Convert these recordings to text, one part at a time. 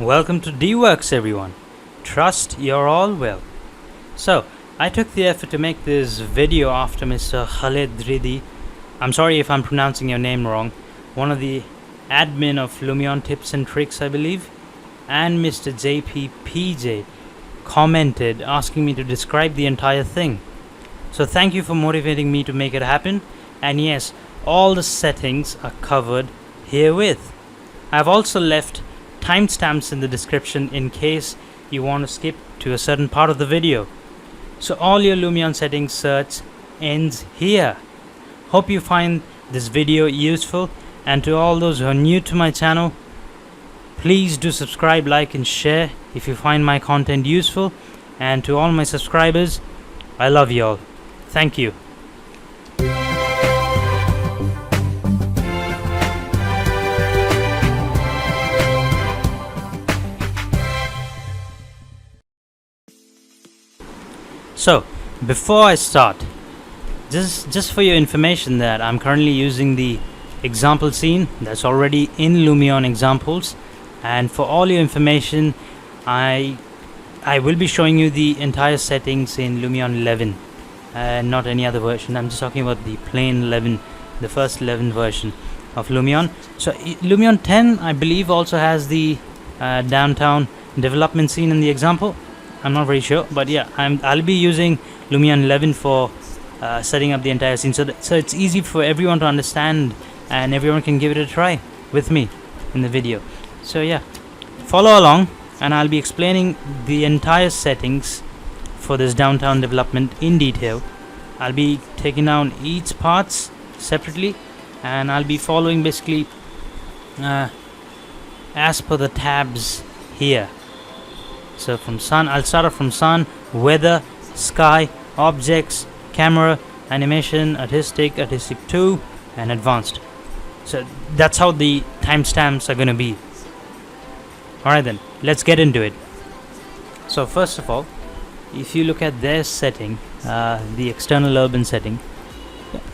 Welcome to D-Works, everyone. Trust you're all well. So, I took the effort to make this video after Mr. Khaled Dridi. I'm sorry if I'm pronouncing your name wrong. One of the admin of Lumion Tips and Tricks, I believe. And Mr. JPPJ commented asking me to describe the entire thing. So thank you for motivating me to make it happen. And yes, all the settings are covered herewith. I've also left timestamps in the description in case you want to skip to a certain part of the video. So all your Lumion settings search ends here. Hope you find this video useful, and to all those who are new to my channel, please do subscribe, like and share if you find my content useful. And to all my subscribers, I love you all. Thank you. So, before I start, just for your information that I'm currently using the example scene that's already in Lumion examples, and for all your information, I will be showing you the entire settings in Lumion 11, not any other version. I'm just talking about the plain 11, the first 11 version of Lumion. So Lumion 10, I believe, also has the downtown development scene in the example. I'm not very sure, but yeah, I'll be using Lumion 11 for setting up the entire scene, so it's easy for everyone to understand, and everyone can give it a try with me in the video. So yeah, follow along, and I'll be explaining the entire settings for this downtown development in detail. I'll be taking down each parts separately, and I'll be following basically as per the tabs here. So from sun, I'll start off from sun, weather, sky, objects, camera, animation, artistic 2, and advanced. So that's how the timestamps are going to be. Alright then, let's get into it. So first of all, if you look at their setting, the external urban setting,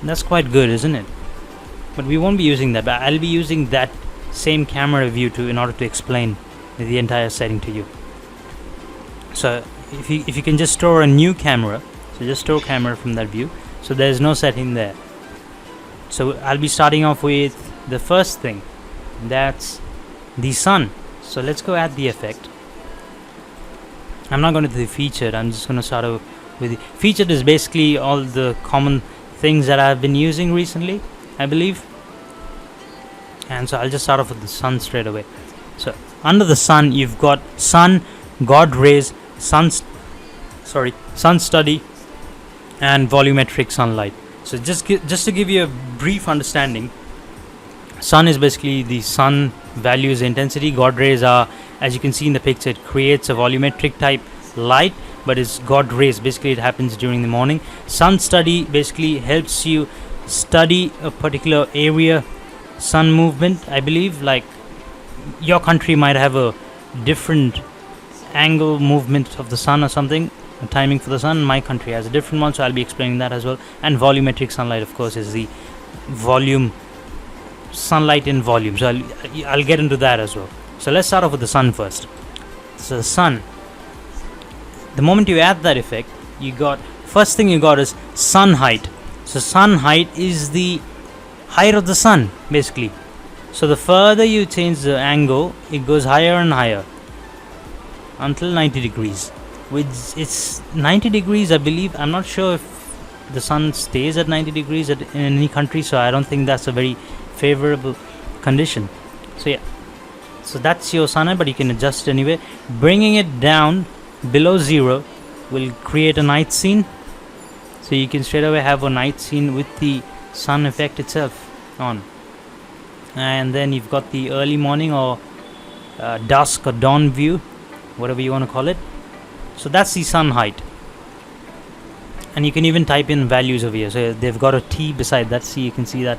that's quite good, isn't it? But we won't be using that, but I'll be using that same camera view in order to explain the entire setting to you. So if you can just store a new camera, so just store camera from that view, so there's no setting there. So I'll be starting off with the first thing, that's the sun. So let's go add the effect. I'm not going to do the featured, I'm just going to start out with the featured. Is basically all the common things that I've been using recently, I believe. And so I'll just start off with the sun straight away. So under the sun, you've got sun, God rays, sun study, and volumetric sunlight. So just to give you a brief understanding, sun is basically the sun values intensity. God rays are, as you can see in the picture, it creates a volumetric type light, but it's God rays. Basically it happens during the morning. Sun study basically helps you study a particular area, sun movement. I believe like your country might have a different angle movement of the sun or something, a timing for the sun. My country has a different one, so I'll be explaining that as well. And volumetric sunlight, of course, is the volume, sunlight in volume. So I'll get into that as well. So let's start off with the sun first. So the sun, the moment you add that effect, first thing you got is sun height. So sun height is the height of the sun basically. So the further you change the angle, it goes higher and higher until 90 degrees, which it's 90 degrees, I believe. I'm not sure if the sun stays at 90 degrees in any country, so I don't think that's a very favorable condition. So yeah, so that's your sun height, but you can adjust it anyway. Bringing it down below 0 will create a night scene, so you can straight away have a night scene with the sun effect itself on. And then you've got the early morning or dusk or dawn view, whatever you want to call it. So that's the sun height, and you can even type in values over here. So they've got a T beside that, so you can see that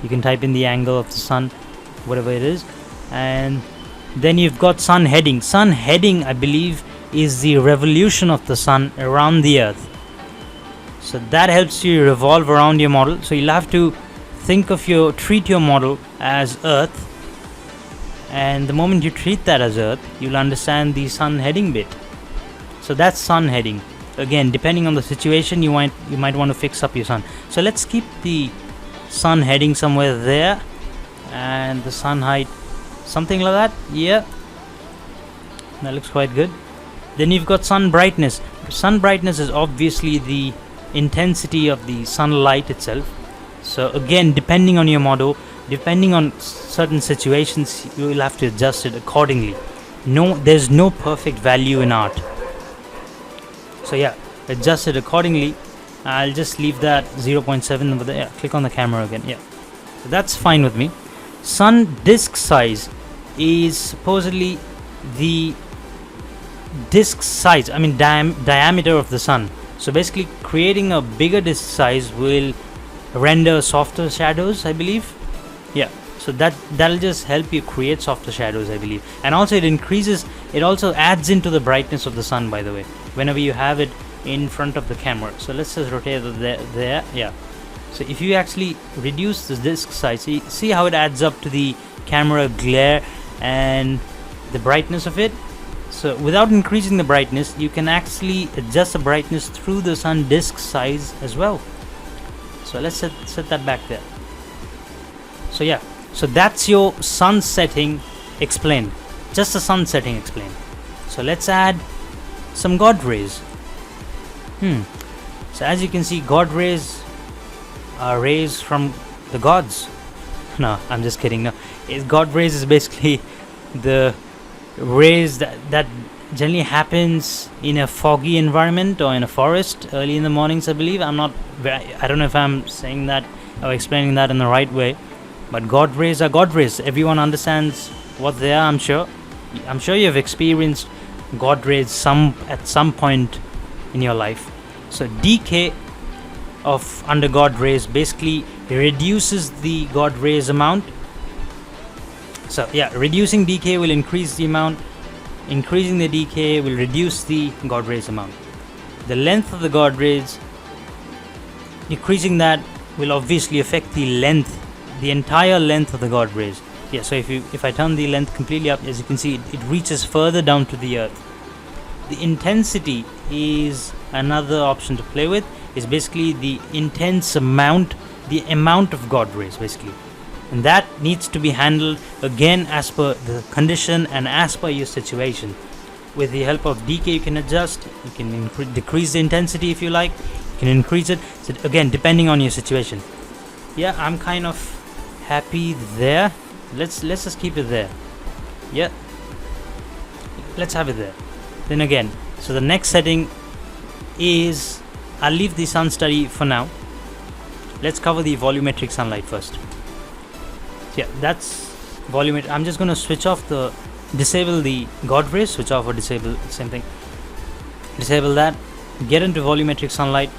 you can type in the angle of the sun, whatever it is. And then you've got sun heading. Sun heading, I believe, is the revolution of the sun around the earth. So that helps you revolve around your model. So you'll have to treat your model as earth, and the moment you treat that as Earth, you'll understand the sun heading bit. So that's sun heading. Again, depending on the situation, you might want to fix up your sun. So let's keep the sun heading somewhere there, and the sun height something like that. Yeah, that looks quite good. Then you've got sun brightness. Sun brightness is obviously the intensity of the sunlight itself. So again, depending on your model, depending on certain situations, you will have to adjust it accordingly. There's no perfect value in art. So yeah, adjust it accordingly. I'll just leave that 0.7 over there. Yeah, click on the camera again. Yeah, so that's fine with me. Sun disk size is supposedly the disk size, I mean diameter of the sun. So basically creating a bigger disk size will render softer shadows, I believe. Yeah, so that'll just help you create softer shadows, I believe. And also it also adds into the brightness of the sun, by the way, whenever you have it in front of the camera. So let's just rotate it there. Yeah, so if you actually reduce the disk size, see how it adds up to the camera glare and the brightness of it. So without increasing the brightness, you can actually adjust the brightness through the sun disk size as well. So let's set that back there. So yeah, so that's your sun setting explained. Just the sun setting explained. So let's add some God rays. So as you can see, God rays are rays from the gods. No, I'm just kidding. No, God rays is basically the rays that generally happens in a foggy environment or in a forest early in the mornings, I believe. I don't know if I'm saying that or explaining that in the right way, but God rays are God rays. Everyone understands what they are, I'm sure. I'm sure you've experienced God rays at some point in your life. So decay of under God rays basically reduces the God rays amount. So yeah, reducing decay will increase the amount, increasing the decay will reduce the God rays amount. The length of the God rays, decreasing that will obviously affect the length, the entire length of the God rays. Yeah, so if I turn the length completely up, as you can see, it reaches further down to the earth. The intensity is another option to play with. Is basically the amount of God rays basically. And that needs to be handled again as per the condition and as per your situation. With the help of decay, you can adjust. You can decrease the intensity if you like. You can increase it. So again, depending on your situation. Yeah, I'm kind of happy there. Let's just keep it there. Yeah, let's have it there. Then again, so the next setting is, I'll leave the sun study for now. Let's cover the volumetric sunlight first. Yeah, that's volumetric. I'm just going to switch off disable the God rays, switch off or disable, same thing. Disable that, get into volumetric sunlight,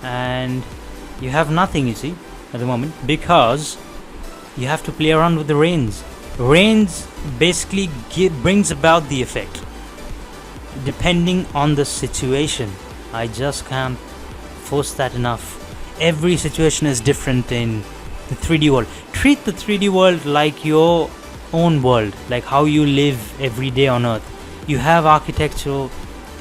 and you have nothing, you see, at the moment, because you have to play around with the rains. Rains basically brings about the effect depending on the situation. I just can't force that enough. Every situation is different in the 3D world. Treat the 3D world like your own world, like how you live every day on Earth. You have architecture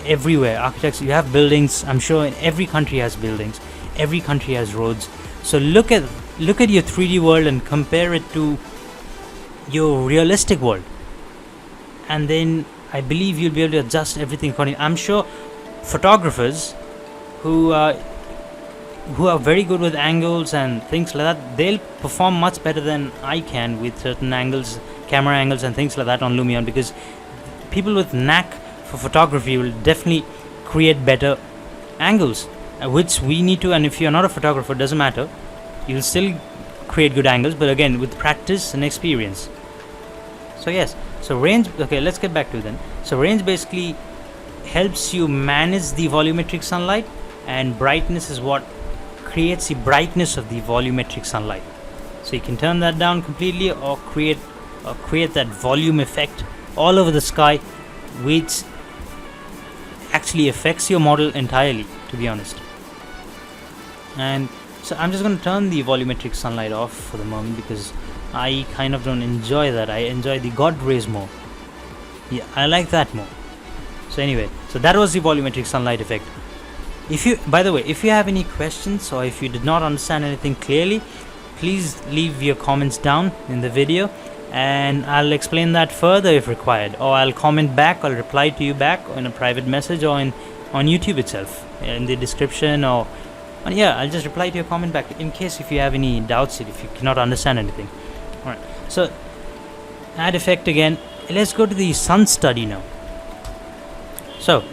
everywhere. You have buildings. I'm sure every country has buildings. Every country has roads. So look at your 3D world and compare it to your realistic world, and then I believe you'll be able to adjust everything accordingly. I'm sure photographers who are very good with angles and things like that, they'll perform much better than I can with certain angles, camera angles and things like that on Lumion, because people with knack for photography will definitely create better angles, which we need to. And if you're not a photographer, it doesn't matter, you'll still create good angles, but again with practice and experience. So yes, so range, okay, let's get back to it then. So range basically helps you manage the volumetric sunlight, and brightness is what creates the brightness of the volumetric sunlight. So you can turn that down completely or create that volume effect all over the sky, which actually affects your model entirely, to be honest. And so I'm just going to turn the volumetric sunlight off for the moment, because I kind of don't enjoy that. I enjoy the God rays more. Yeah, I like that more. So anyway, so that was the volumetric sunlight effect. If you, by the way, if you have any questions or if you did not understand anything clearly, please leave your comments down in the video and I'll explain that further if required, or I'll comment back or reply to you back in a private message or on YouTube itself in the description, or yeah, I'll just reply to your comment back in case if you have any doubts, if you cannot understand anything. Alright, so add effect again. Let's go to the sun study now. So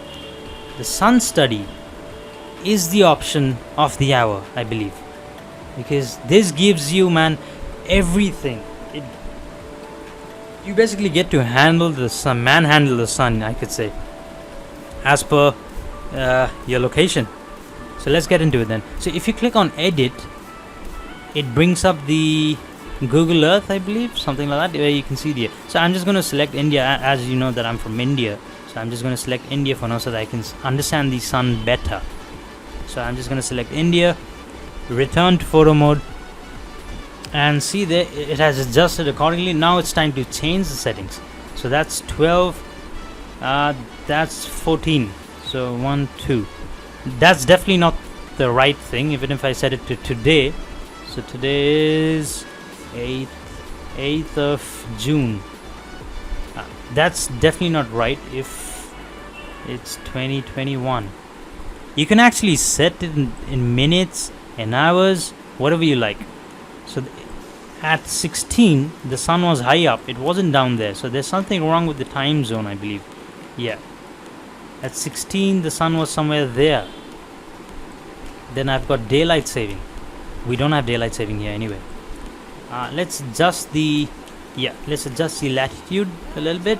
the sun study is the option of the hour, I believe, because this gives you, man, everything. You basically get to handle the sun, manhandle the sun, I could say, as per your location. So let's get into it then. So if you click on edit, it brings up the Google Earth, I believe, something like that, where you can see the. So I'm just going to select India, as you know that I'm from India. So I'm just going to select India for now so that I can understand the sun better. So I'm just going to select India, return to photo mode, and see there it has adjusted accordingly. Now it's time to change the settings. So that's 12, that's 14. So 1, 2. That's definitely not the right thing, even if I set it to today. So today is 8th of June. That's definitely not right if it's 2021. You can actually set it in minutes, in hours, whatever you like. So at 16, the sun was high up. It wasn't down there. So there's something wrong with the time zone, I believe. Yeah. At 16, the sun was somewhere there. Then I've got daylight saving. We don't have daylight saving here anyway. Let's adjust the latitude a little bit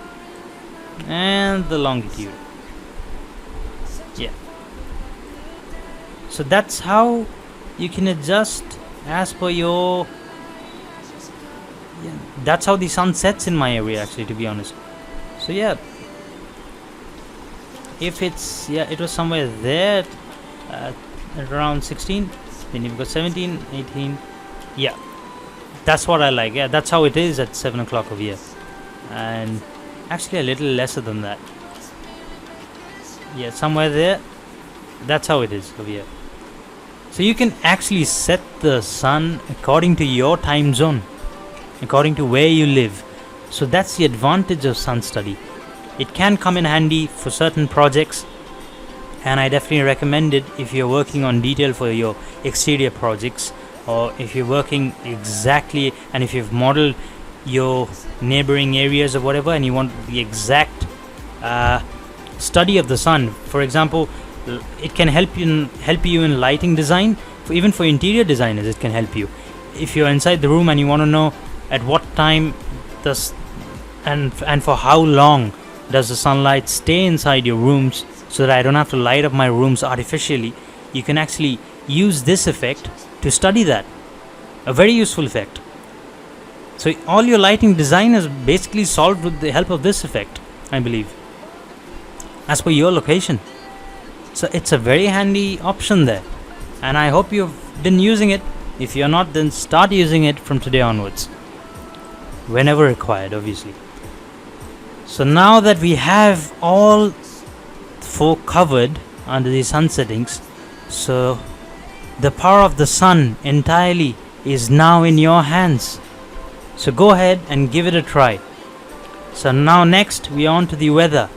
and the longitude. Yeah. So that's how you can adjust as per your. Yeah, that's how the sun sets in my area, actually, to be honest. So yeah, if it's, yeah, it was somewhere there at around 16, then you've got 17, 18. Yeah, that's what I like. Yeah, that's how it is at 7 o'clock over here, and actually a little lesser than that. Yeah, somewhere there. That's how it is over here. So you can actually set the sun according to your time zone, according to where you live. So that's the advantage of sun study. It can come in handy for certain projects, and I definitely recommend it if you're working on detail for your exterior projects, or if you're working exactly, and if you've modeled your neighboring areas or whatever and you want the exact study of the sun. For example, it can help you in lighting design. Even for interior designers, it can help you. If you're inside the room and you want to know at what time does and for how long does the sunlight stay inside your rooms, so that I don't have to light up my rooms artificially, you can actually use this effect to study that. A very useful effect. So all your lighting design is basically solved with the help of this effect, I believe, as per your location. So it's a very handy option there, and I hope you've been using it. If you're not, then start using it from today onwards, whenever required, obviously. So now that we have all four covered under the sun settings, so the power of the sun entirely is now in your hands. So go ahead and give it a try. So now next we are on to the weather.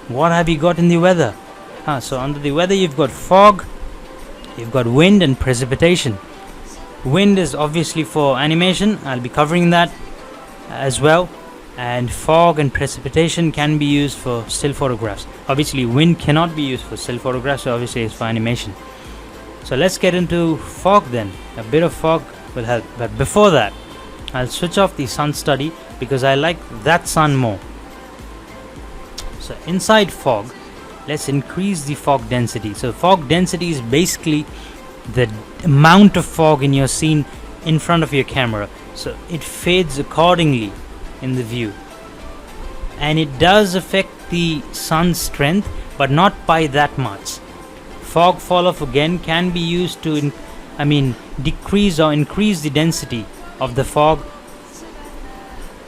What have you got in the weather? So under the weather you've got fog, you've got wind and precipitation. Wind is obviously for animation. I'll be covering that as well. And fog and precipitation can be used for still photographs. Obviously wind cannot be used for still photographs, so obviously it's for animation. So let's get into fog then. A bit of fog will help, but before that I'll switch off the sun study because I like that sun more. So inside fog, let's increase the fog density. So fog density is basically the amount of fog in your scene in front of your camera. So it fades accordingly in the view, and it does affect the sun's strength, but not by that much. Fog fall off again can be used to decrease or increase the density of the fog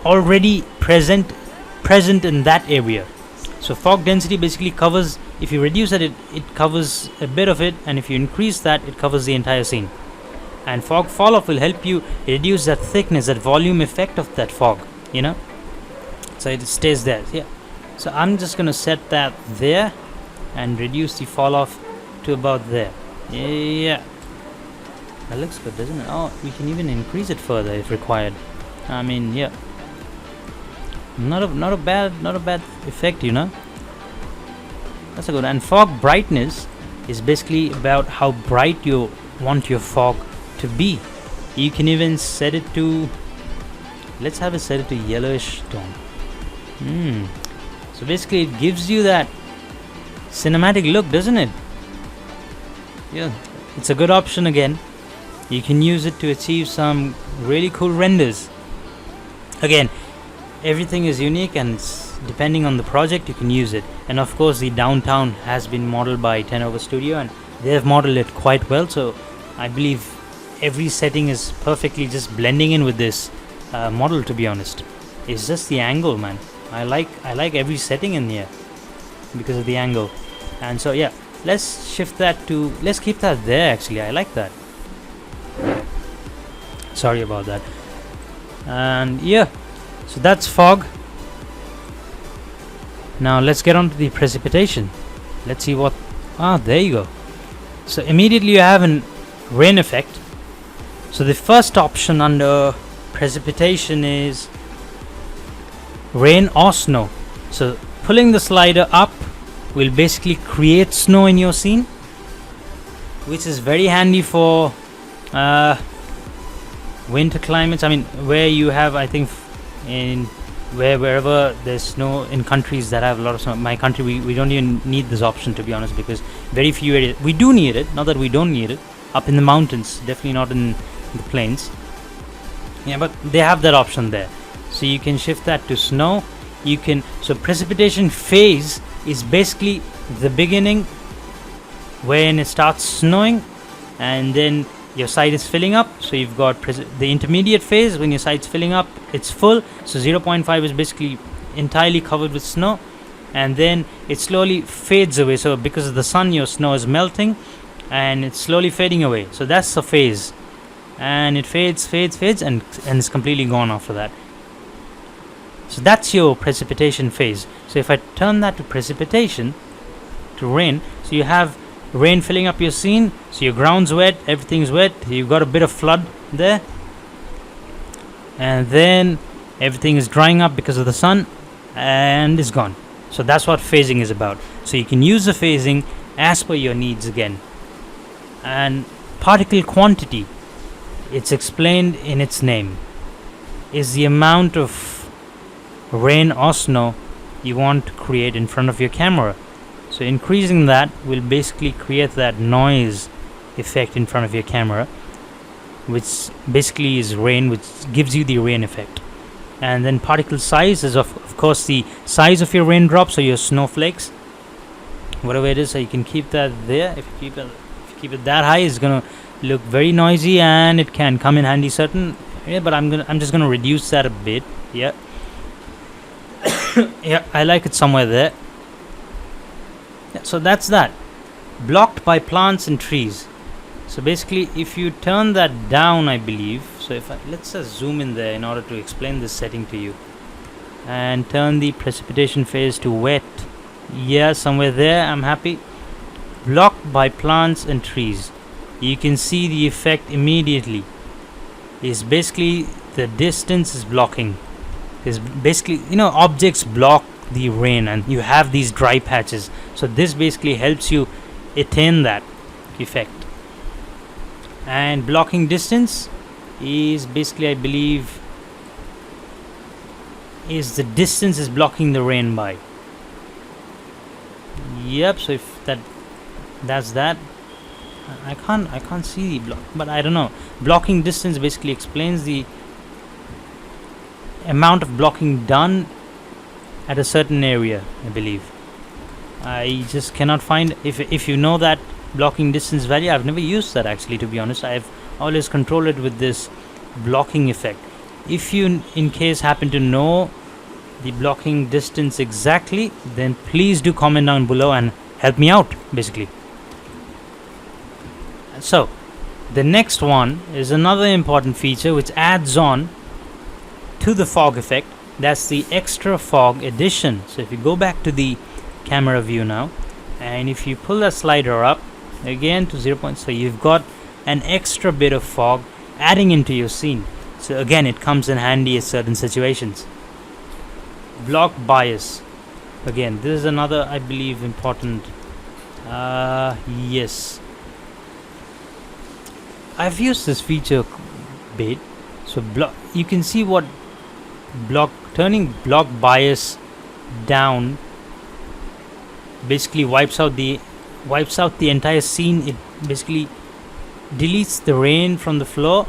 already present in that area. So fog density basically covers, if you reduce it, it covers a bit of it, and if you increase that, it covers the entire scene. And fog fall off will help you reduce that thickness, that volume effect of that fog, you know, so it stays there. Yeah, so I'm just gonna set that there and reduce the fall off to about there. Yeah, that looks good, doesn't it? Oh, we can even increase it further if required. I mean, yeah, not a bad effect, you know. That's a good. And fog brightness is basically about how bright you want your fog to be. You can even set it to, let's have it set it to yellowish tone. So basically it gives you that cinematic look, doesn't it? Yeah, it's a good option. Again, you can use it to achieve some really cool renders. Again, everything is unique, and depending on the project you can use it. And of course the downtown has been modeled by 10over Studio, and they have modeled it quite well, so I believe every setting is perfectly just blending in with this model, to be honest. It's just the angle, man. I like every setting in here because of the angle. And so yeah, let's shift that to, let's keep that there. Actually, I like that. Sorry about that. And yeah, so that's fog. Now let's get on to the precipitation. Let's see what, there you go. So immediately you have an rain effect. So the first option under precipitation is rain or snow. So pulling the slider up will basically create snow in your scene, which is very handy for winter climates. I mean, where you have, I think, wherever there's snow in countries that have a lot of snow. My country, we don't even need this option, to be honest, because very few areas we do need it. Not that we don't need it. Up in the mountains, definitely not in the plains. Yeah, but they have that option there. So you can shift that to snow. You can, so precipitation phase is basically the beginning when it starts snowing, and then your site is filling up. So you've got the intermediate phase when your site's filling up, it's full. So 0.5 is basically entirely covered with snow, and then it slowly fades away. So because of the sun, your snow is melting and it's slowly fading away. So that's the phase, and it fades, and it's completely gone after that. So that's your precipitation phase. So if I turn that to precipitation, to rain, so you have rain filling up your scene, so your ground's wet, everything's wet, you've got a bit of flood there, and then everything is drying up because of the sun and it's gone. So that's what phasing is about. So you can use the phasing as per your needs again. And particle quantity, it's explained in its name, is the amount of rain or snow you want to create in front of your camera. So increasing that will basically create that noise effect in front of your camera, which basically is rain, which gives you the rain effect. And then particle size is of course the size of your raindrops or your snowflakes, whatever it is. So you can keep that there. If you keep it that high, it's gonna look very noisy, and it can come in handy certain. Yeah, but I'm just gonna reduce that a bit. Yeah. Yeah, I like it somewhere there. Yeah, so that's that. Blocked by plants and trees. So basically, if you turn that down, I believe. So if let's just zoom in there in order to explain this setting to you, and turn the precipitation phase to wet. Yeah, somewhere there. I'm happy. Blocked by plants and trees. You can see the effect immediately. Is basically the distance is blocking. Is basically, objects block the rain, and you have these dry patches. So this basically helps you attain that effect. And blocking distance is basically, I believe, is the distance is blocking the rain by. Yep. So if that's that. I can't see the block, but I don't know. Blocking distance basically explains the amount of blocking done at a certain area, I believe. I just cannot find, if you know that blocking distance value. I've never used that actually, to be honest. I've always controlled it with this blocking effect. if you in case happen to know the blocking distance exactly, then please do comment down below and help me out basically. So the next one is another important feature which adds on to the fog effect. That's the extra fog addition. So if you go back to the camera view now, and if you pull the slider up again to 0. So you've got an extra bit of fog adding into your scene. So again, it comes in handy in certain situations. Block bias. Again, this is another, I believe, important. Yes, I've used this feature bit. So you can see what turning block bias down basically wipes out the entire scene. It basically deletes the rain from the floor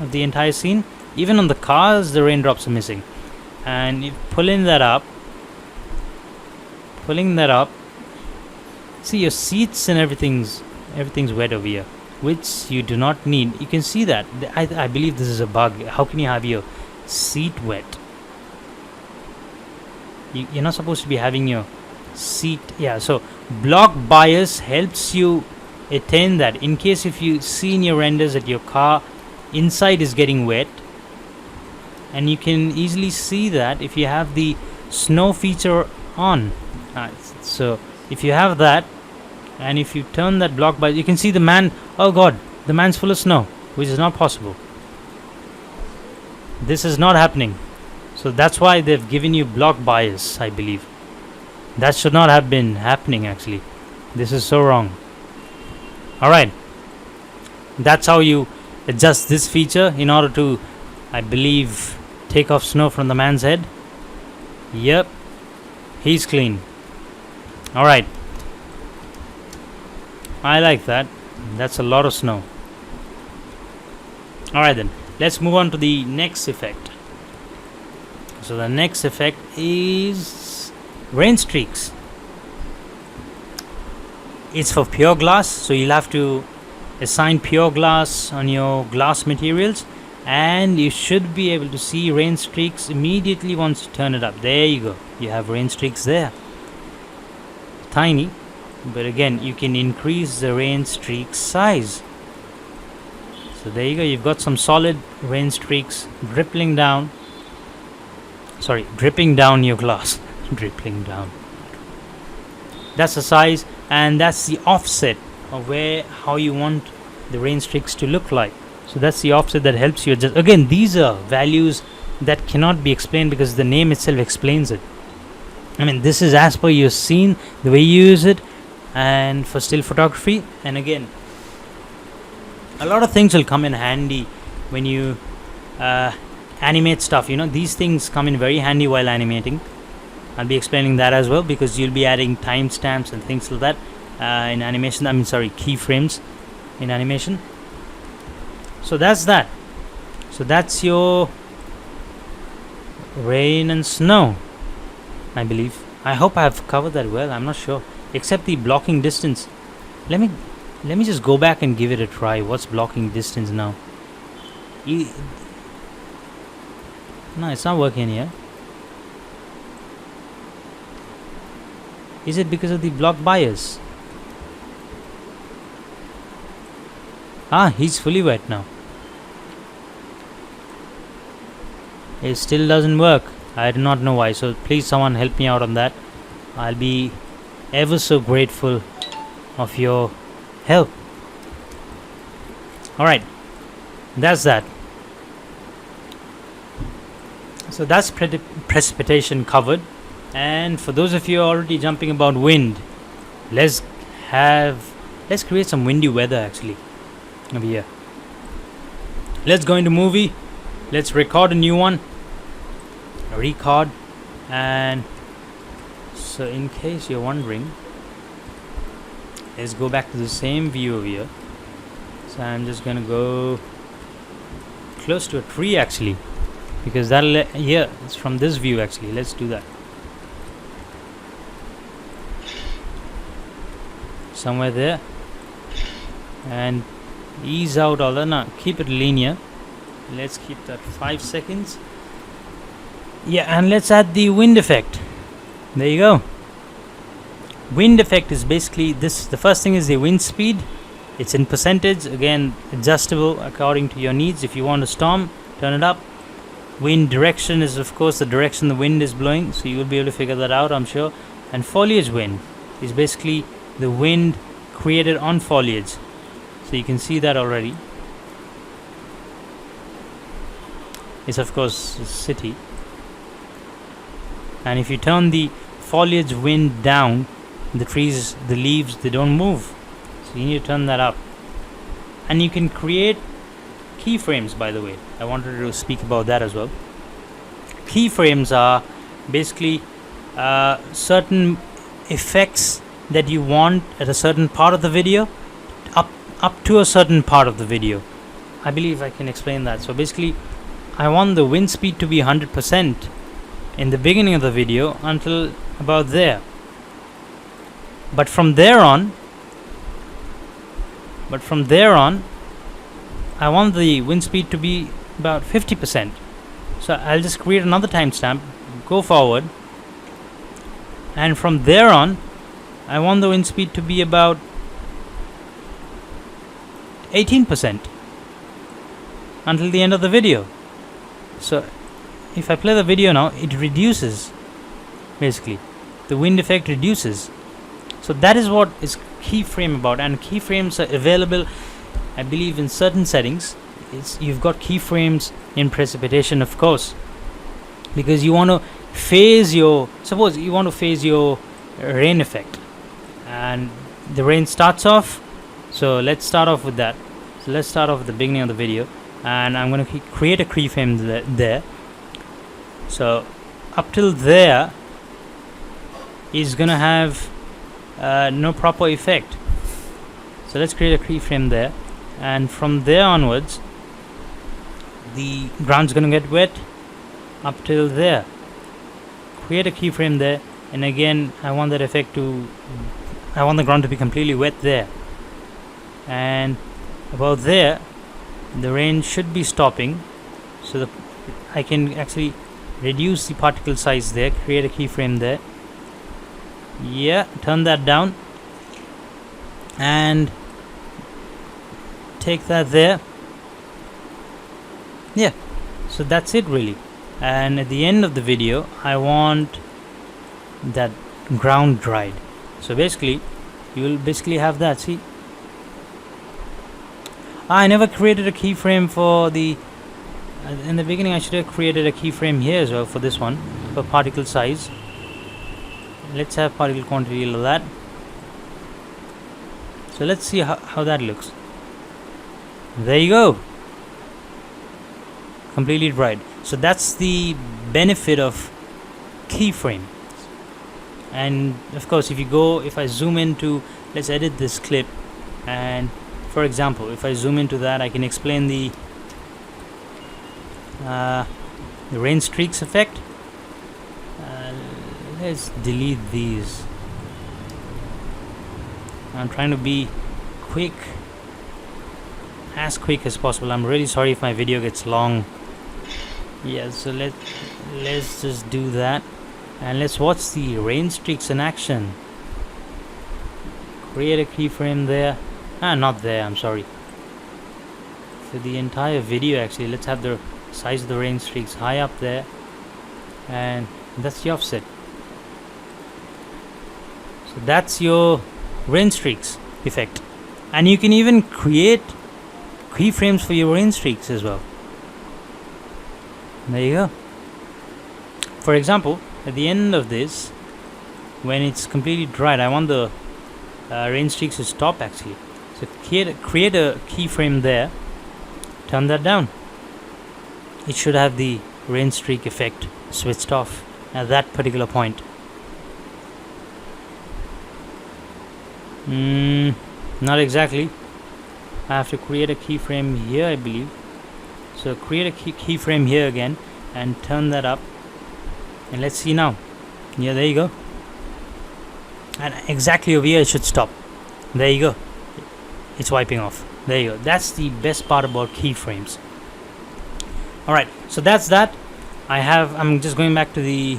of the entire scene. Even on the cars, the raindrops are missing. And if pulling that up, see your seats and everything's wet over here, which you do not need. You can see that. I believe this is a bug. How can you have your seat wet? You're not supposed to be having your seat. Yeah, so block bias helps you attain that. In case if you see in your renders that your car inside is getting wet, and you can easily see that if you have the snow feature on. So if you have that, and if you turn that block bias, you can see the man. Oh god, the man's full of snow, which is not possible. This is not happening. So that's why they've given you block bias, I believe. That should not have been happening actually. This is so wrong. Alright, that's how you adjust this feature in order to, I believe, take off snow from the man's head. Yep, he's clean. Alright, I like that. That's a lot of snow. Alright then, let's move on to the next effect. So the next effect is rain streaks. It's for pure glass, so you'll have to assign pure glass on your glass materials, and you should be able to see rain streaks immediately once you turn it up. There you go, you have rain streaks there. Tiny, but again you can increase the rain streak size. So there you go, you've got some solid rain streaks dripping down your glass. Dripping down. That's the size, and that's the offset of how you want the rain streaks to look like. So that's the offset that helps you adjust. Again, these are values that cannot be explained because the name itself explains it. I mean, this is as per your scene, the way you use it, and for still photography. And again, a lot of things will come in handy when you animate stuff. These things come in very handy while animating. I'll be explaining that as well, because you'll be adding timestamps and things like that in animation. Keyframes in animation. So that's that. So that's your rain and snow, I believe. I hope I have covered that well. I'm not sure, except the blocking distance. Let me just go back and give it a try. What's blocking distance now? No, it's not working here. Is it because of the block bias? He's fully wet now. It still doesn't work. I do not know why. So please someone help me out on that. I'll be ever so grateful of your help. Alright, that's that. So that's precipitation covered. And for those of you already jumping about wind, let's create some windy weather actually over here. Let's go into movie. Let's record a new one. Record. And so in case you're wondering, let's go back to the same view over here. So I'm just gonna go close to a tree actually, because it's from this view actually. Let's do that. Somewhere there, and ease out all that. Now keep it linear. Let's keep that 5 seconds. Yeah, and let's add the wind effect. There you go. Wind effect is basically this. The first thing is the wind speed. It's in percentage, again adjustable according to your needs. If you want a storm, turn it up. Wind direction is of course the direction the wind is blowing, so you will be able to figure that out, I'm sure. And foliage wind is basically the wind created on foliage, so you can see that already. It's of course a city, and if you turn the foliage wind down, the trees, the leaves, they don't move, so you need to turn that up. And you can create keyframes, by the way. I wanted to speak about that as well. Keyframes are basically certain effects that you want at a certain part of the video, up to a certain part of the video. I believe I can explain that. So basically, I want the wind speed to be 100% in the beginning of the video until about there. But from there on, I want the wind speed to be about 50%. So I'll just create another timestamp, go forward, and from there on, I want the wind speed to be about 18% until the end of the video. So if I play the video now, it reduces, basically. The wind effect reduces. So that is what is keyframe about, and keyframes are available, I believe, in certain settings. You've got keyframes in precipitation, of course, because you want to phase your, suppose you want to phase your rain effect, and the rain starts off. So let's start off with that. So let's start off at the beginning of the video, and I'm going to create a keyframe there. So up till there is going to have no proper effect. So let's create a keyframe there, and from there onwards the ground's going to get wet up till there. Create a keyframe there, and again I want that effect to, I want the ground to be completely wet there, and about there the rain should be stopping, so that I can actually reduce the particle size there. Create a keyframe there. Yeah, turn that down and take that there. Yeah, so that's it really. And at the end of the video, I want that ground dried. So basically, you will basically have that. See, I never created a keyframe for the. In the beginning, I should have created a keyframe here as well for this one, for particle size. Let's have particle quantity of that. So let's see how that looks. There you go, completely dried. So that's the benefit of keyframe. And of course, if I zoom into, let's edit this clip, and for example, if I zoom into that, I can explain the rain streaks effect. Let's delete these. I'm trying to be quick, as quick as possible. I'm really sorry if my video gets long. Yeah, so let's just do that, and let's watch the rain streaks in action. Create a keyframe there. Not there, I'm sorry. For the entire video actually, let's have the size of the rain streaks high up there, and that's the offset. So that's your rain streaks effect, and you can even create keyframes for your rain streaks as well. There you go. For example, at the end of this, when it's completely dried, I want the rain streaks to stop actually. So create a keyframe there, turn that down. It should have the rain streak effect switched off at that particular point. Not exactly. I have to create a keyframe here, I believe. So create a keyframe here again and turn that up, and let's see now. Yeah, there you go. And exactly over here it should stop. There you go. It's wiping off. There you go. That's the best part about keyframes. Alright, so that's that. I'm just going back to the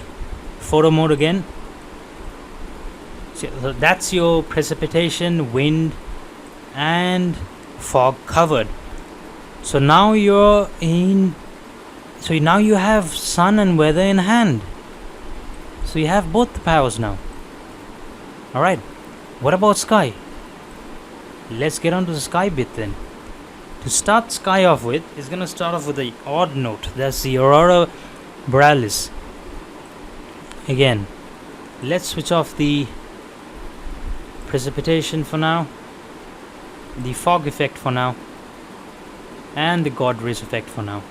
photo mode again. So that's your precipitation, wind, and fog covered. So now you have sun and weather in hand. So you have both the powers now. Alright, what about sky? Let's get on to the sky bit then. To start sky off with, it's going to start off with the odd note. That's the aurora borealis. Again, let's switch off the precipitation for now, the fog effect for now, and the god rays effect for now.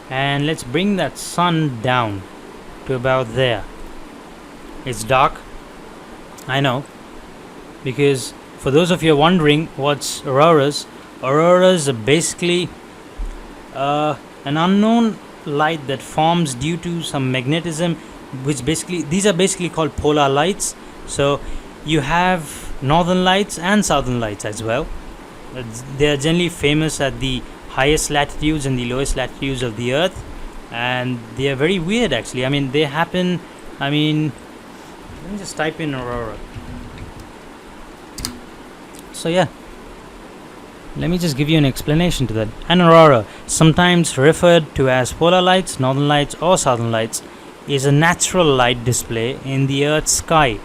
And let's bring that sun down to about there. It's dark, I know, because for those of you wondering what's auroras are basically an unknown light that forms due to some magnetism, which these are basically called polar lights. So you have northern lights and southern lights as well. They are generally famous at the highest latitudes and the lowest latitudes of the earth, and they are very weird actually. They happen, let me just type in aurora. So yeah, let me just give you an explanation to that. An aurora, sometimes referred to as polar lights, northern lights, or southern lights, is a natural light display in the Earth's sky.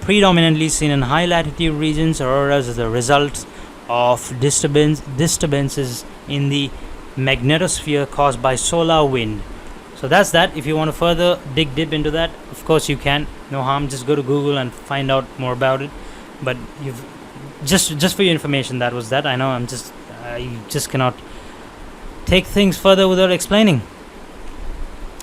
Predominantly seen in high latitude regions, auroras are the result of disturbances in the magnetosphere caused by solar wind. So that's that. If you want to further dig deep into that, of course you can. No harm. Just go to Google and find out more about it. But you've just for your information, that was that. I know I just cannot take things further without explaining.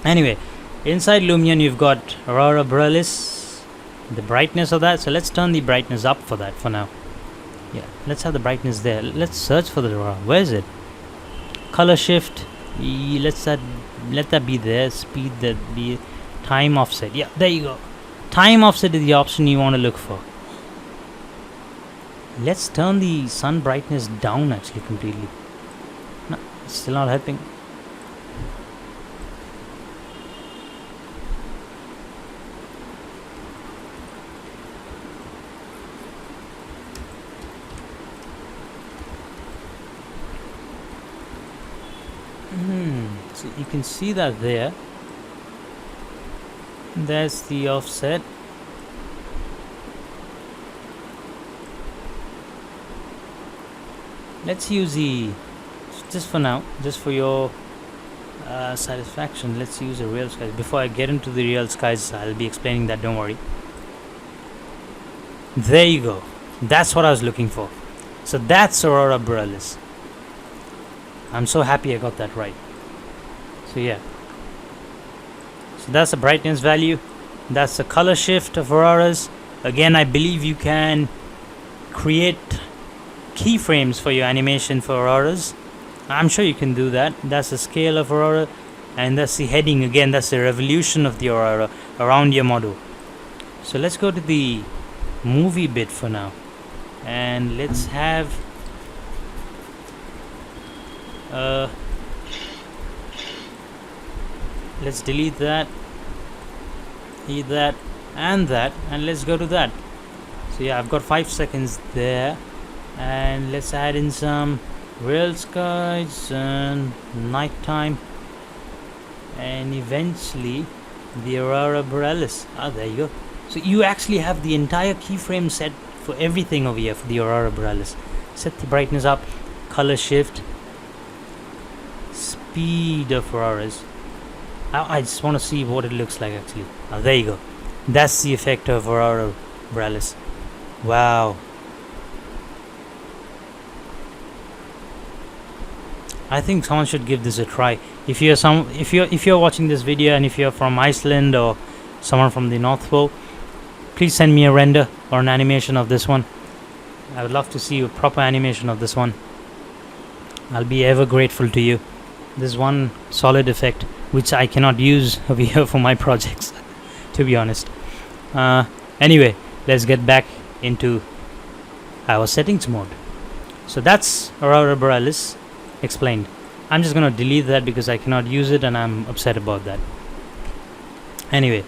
Anyway, inside Lumion you've got aurora borealis, the brightness of that. So let's turn the brightness up for that for now. Yeah, let's have the brightness there. Let's search for the aurora. Where is it? Color shift. Let that be there. Speed, that be time offset. Yeah, there you go. Time offset is the option you want to look for. Let's turn the sun brightness down actually completely. No, it's still not helping. So you can see that there. There's the offset. Let's use just for now, just for your satisfaction, let's use a real skies. Before I get into the real skies, I'll be explaining that, don't worry. There you go. That's what I was looking for. So that's aurora borealis. I'm so happy I got that right. So yeah. So that's the brightness value. That's the color shift of auroras. Again, I believe you can create keyframes for your animation for auroras. I'm sure you can do that. That's the scale of aurora, and that's the heading. Again, that's the revolution of the aurora around your model. So let's go to the movie bit for now, and let's have let's delete that, and let's go to that. So yeah, I've got 5 seconds there. And let's add in some real skies and nighttime, and eventually the aurora borealis. There you go. So you actually have the entire keyframe set for everything over here for the aurora borealis. Set the brightness up, color shift, speed of auroras. I just want to see what it looks like actually. There you go. That's the effect of aurora borealis. Wow. I think someone should give this a try. If you're watching this video and if you're from Iceland or someone from the North Pole, please send me a render or an animation of this one. I would love to see a proper animation of this one. I'll be ever grateful to you. This one solid effect which I cannot use over here for my projects, to be honest. Anyway, let's get back into our settings mode. So that's aurora borealis explained. I'm just gonna delete that because I cannot use it and I'm upset about that. Anyway,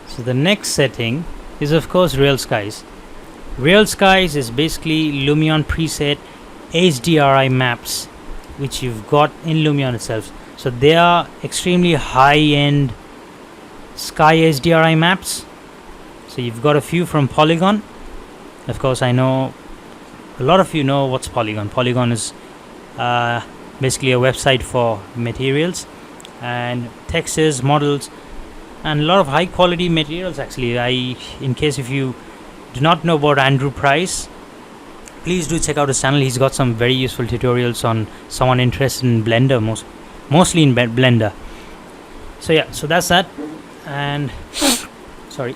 so the next setting is of course real skies. Real skies is basically Lumion preset HDRI maps which you've got in Lumion itself. So they are extremely high-end sky HDRI maps. So you've got a few from Polygon. Of course, I know a lot of you know what's Polygon. Polygon is basically a website for materials and textures, models, and a lot of high quality materials. Actually, in case if you do not know about Andrew Price, please do check out his channel. He's got some very useful tutorials on someone interested in Blender, mostly in Blender. So yeah, so that's that. And sorry,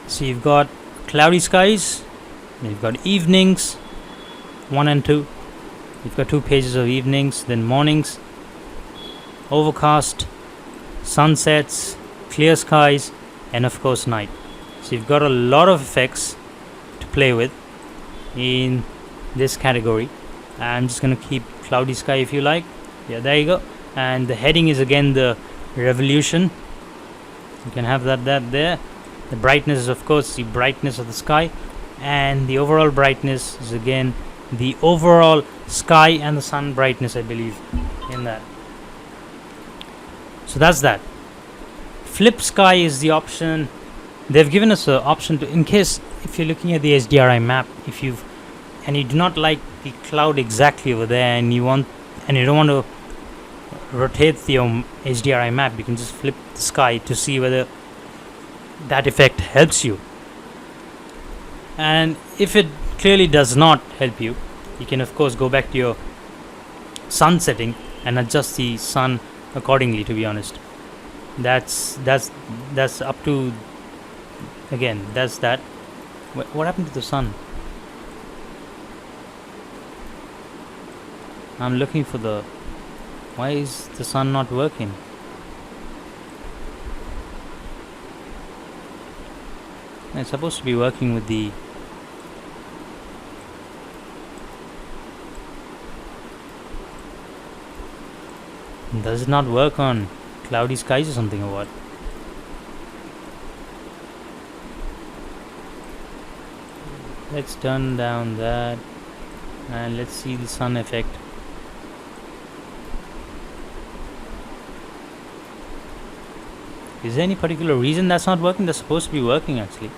so you've got cloudy skies, you've got evenings 1 and 2, you've got 2 pages of evenings, then mornings, overcast, sunsets, clear skies, and of course night. So you've got a lot of effects to play with in this category. I'm just going to keep cloudy sky if you like. Yeah, there you go. And the heading is again the revolution. You can have that there. The brightness is of course the brightness of the sky, and the overall brightness is again the overall sky and the sun brightness, I believe, in that. So that's that. Flip sky is the option. They've given us an option to, in case if you're looking at the HDRI map, if you do not like the cloud exactly over there, and you don't want to rotate the HDRI map, you can just flip the sky to see whether that effect helps you. And if it clearly does not help you, you can of course go back to your sun setting and adjust the sun accordingly. To be honest, that's up to, again, that's that. What happened to the sun? I'm looking for the, why is the sun not working? It's supposed to be working with the, does it not work on cloudy skies or something, or what? Let's turn down that and let's see the sun effect. Is there any particular reason that's not working? That's supposed to be working actually.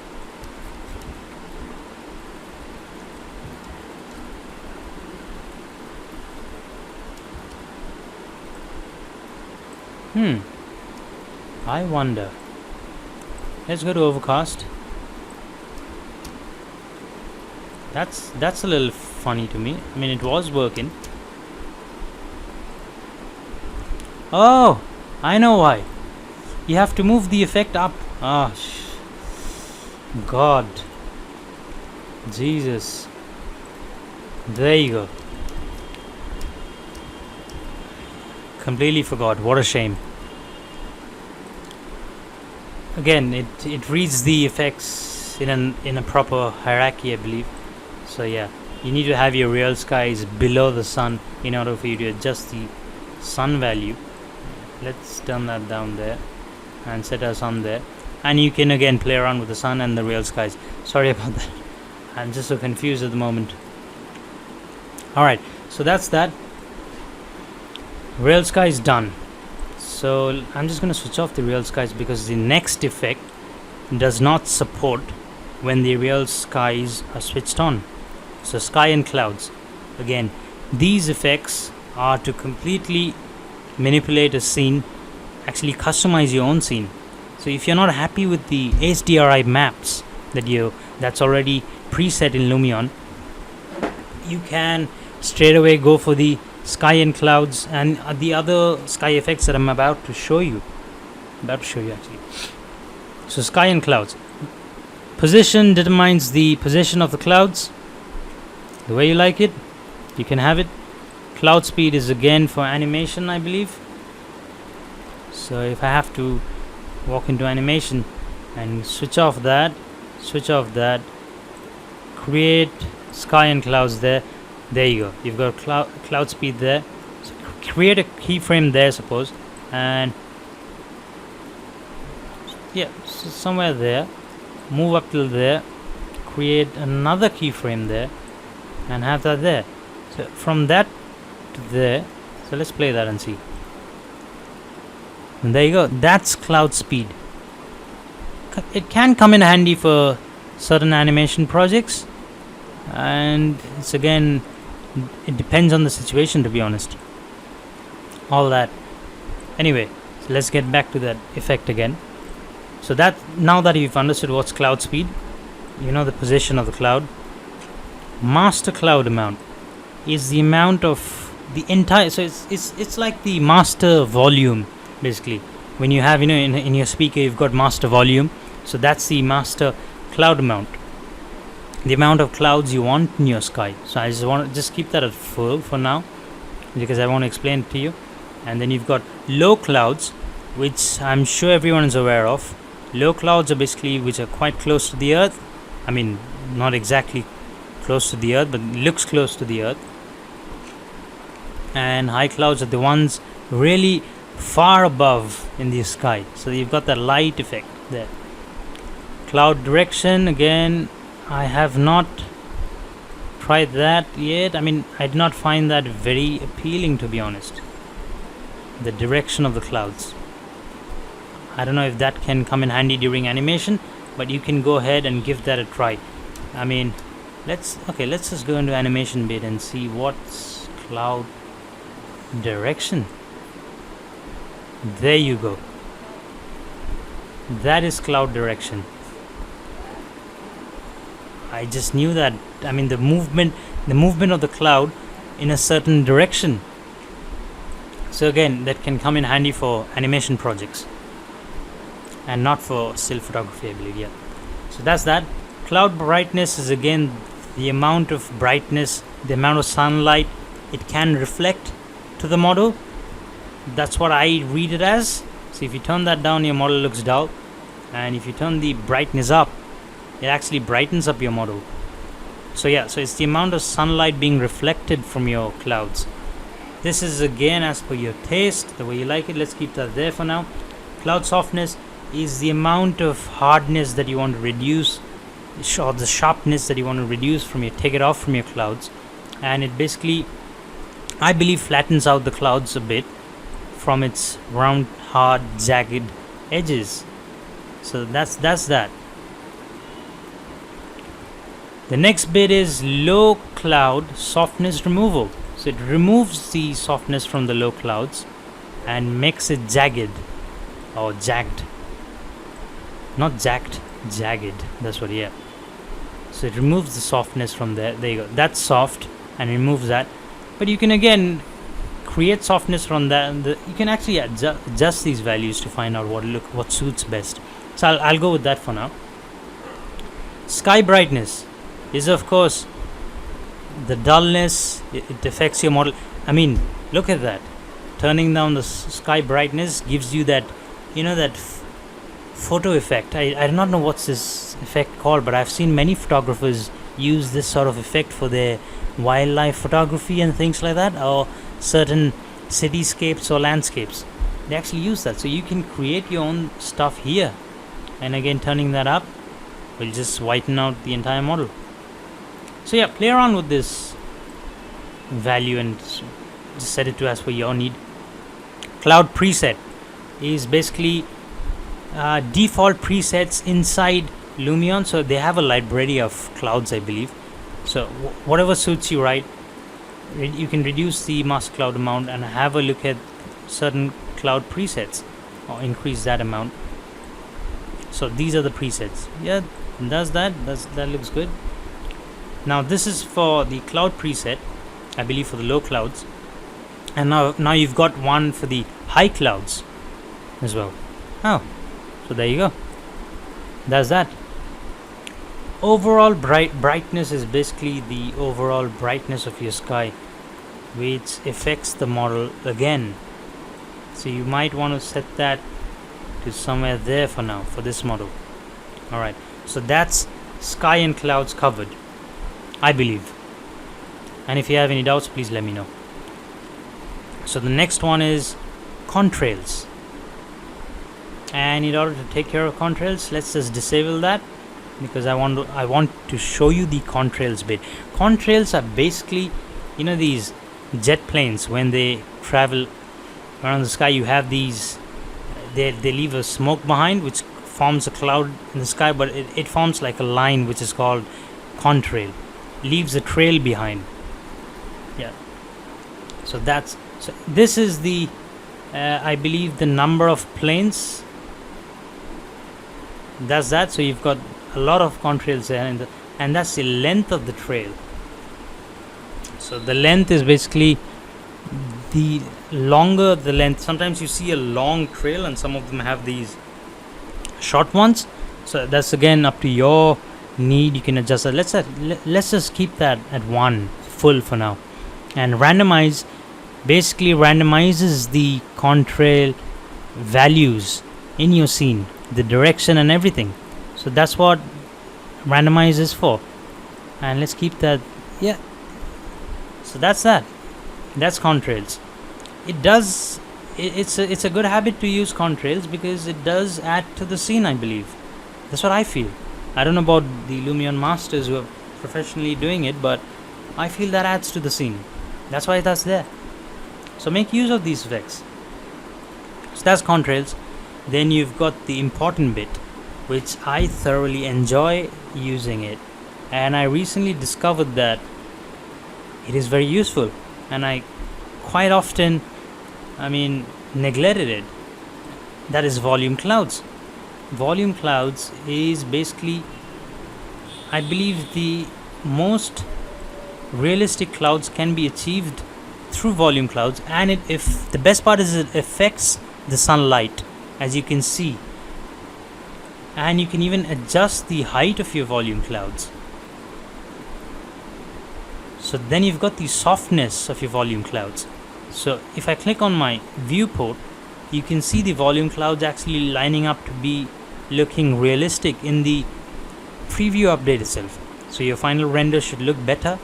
I wonder. Let's go to overcast. That's a little funny to me. I mean, it was working. Oh, I know why. You have to move the effect up. Ah, God. Jesus. There you go. Completely forgot. What a shame. Again, it reads the effects in a proper hierarchy, I believe. So yeah, you need to have your real skies below the sun in order for you to adjust the sun value. Let's turn that down there and set our sun there, and you can again play around with the sun and the real skies. Sorry about that, I'm just so confused at the moment. Alright, so that's that. Real skies done. So I'm just going to switch off the real skies because the next effect does not support when the real skies are switched on. So sky and clouds, again, these effects are to completely manipulate a scene, actually customize your own scene. So if you're not happy with the HDRI maps that's already preset in Lumion, you can straight away go for the sky and clouds and the other sky effects that I'm about to show you actually. So sky and clouds. Position determines the position of the clouds the way you like it. You can have it. Cloud speed is again for animation, I believe. So if I have to walk into animation and switch off that, create sky and clouds there. There you go. You've got cloud speed there. create a keyframe there, suppose, and yeah, so somewhere there, move up till there, create another keyframe there, and have that there. So from that to there, so let's play that and see. And there you go, that's cloud speed. It can come in handy for certain animation projects, and it's again, it depends on the situation, to be honest. All that. Anyway, so let's get back to that effect again. So that, now that you've understood what's cloud speed, you know the position of the cloud. Master cloud amount is the amount of the entire, so it's like the master volume, basically. When you have, in your speaker you've got master volume, so that's the master cloud amount, the amount of clouds you want in your sky. So I just want to keep that at full for now, because I want to explain it to you. And then you've got low clouds, which I'm sure everyone is aware of. Low clouds are basically which are quite close to the earth. I mean, not exactly close to the earth, but looks close to the earth. And high clouds are the ones really far above in the sky. So you've got that light effect there. Cloud direction, again, I have not tried that yet. I mean, I did not find that very appealing, to be honest. The direction of the clouds. I don't know if that can come in handy during animation, but you can go ahead and give that a try. I mean, let's just go into animation bit and see what's cloud direction. There you go. That is cloud direction. I just knew that. I mean, the movement of the cloud in a certain direction. So again, that can come in handy for animation projects and not for still photography, I believe. Yeah. So that's that. Cloud brightness is again the amount of brightness, the amount of sunlight it can reflect to the model. That's what I read it as. So if you turn that down, your model looks dull, and if you turn the brightness up, it actually brightens up your model. So yeah, so it's the amount of sunlight being reflected from your clouds. This is again as per your taste, the way you like it. Let's keep that there for now. Cloud softness is the amount of hardness that you want to reduce, or the sharpness that you want to reduce from your, take it off from your clouds. And it basically, I believe, flattens out the clouds a bit from its round, hard, jagged edges. So that's that. The next bit is low cloud softness removal. So it removes the softness from the low clouds and makes it jagged or jagged. Not jagged, jagged. That's what, yeah. So it removes the softness from there. There you go. That's soft and removes that. But you can again create softness from that. You can actually adjust these values to find out what suits best. So I'll go with that for now. Sky brightness is, of course, the dullness. It affects your model. I mean, look at that. Turning down the sky brightness gives you that, that photo effect. I do not know what's this effect called, but I've seen many photographers use this sort of effect for their wildlife photography and things like that, or certain cityscapes or landscapes. They actually use that. So you can create your own stuff here. And again, turning that up will just whiten out the entire model. So yeah, play around with this value and just set it to as per your need. Cloud preset is basically default presets inside Lumion. So they have a library of clouds, I believe. So whatever suits you, right? You can reduce the master cloud amount and have a look at certain cloud presets or increase that amount. So these are the presets. Yeah, does that looks good. Now this is for the cloud preset, I believe, for the low clouds. And now you've got one for the high clouds as well. Oh, so there you go. That's that. Overall brightness is basically the overall brightness of your sky, which affects the model again. So you might want to set that to somewhere there for now for this model. Alright, so that's sky and clouds covered, I believe. And if you have any doubts, please let me know. So the next one is contrails, and in order to take care of contrails, let's just disable that, because I want to show you the contrails bit. Contrails are basically, these jet planes, when they travel around the sky, you have these, they leave a smoke behind which forms a cloud in the sky, but it forms like a line which is called contrail, leaves a trail behind. Yeah. So this is the I believe the number of planes. That's that. So you've got a lot of contrails there, and that's the length of the trail. So the length is basically, the longer the length, sometimes you see a long trail and some of them have these short ones. So that's again up to your need. You can adjust that. Let's just keep that at 1 full for now. And randomize basically randomizes the contrail values in your scene, the direction and everything. So that's what randomize is for. And let's keep that. Yeah. So that's contrails. It's a good habit to use contrails because it does add to the scene, I believe. That's what I feel. I don't know about the Lumion masters who are professionally doing it, but I feel that adds to the scene. That's why that's there. So make use of these effects. So that's contrails. Then you've got the important bit, which I thoroughly enjoy using it, and I recently discovered that it is very useful, and I quite often neglected it. That is volume clouds. Volume clouds is basically, I believe, the most realistic clouds can be achieved through volume clouds, and if the best part is it affects the sunlight, as you can see, and you can even adjust the height of your volume clouds. So then you've got the softness of your volume clouds. So if I click on my viewport, you can see the volume clouds actually lining up to be looking realistic in the preview update itself. So your final render should look better.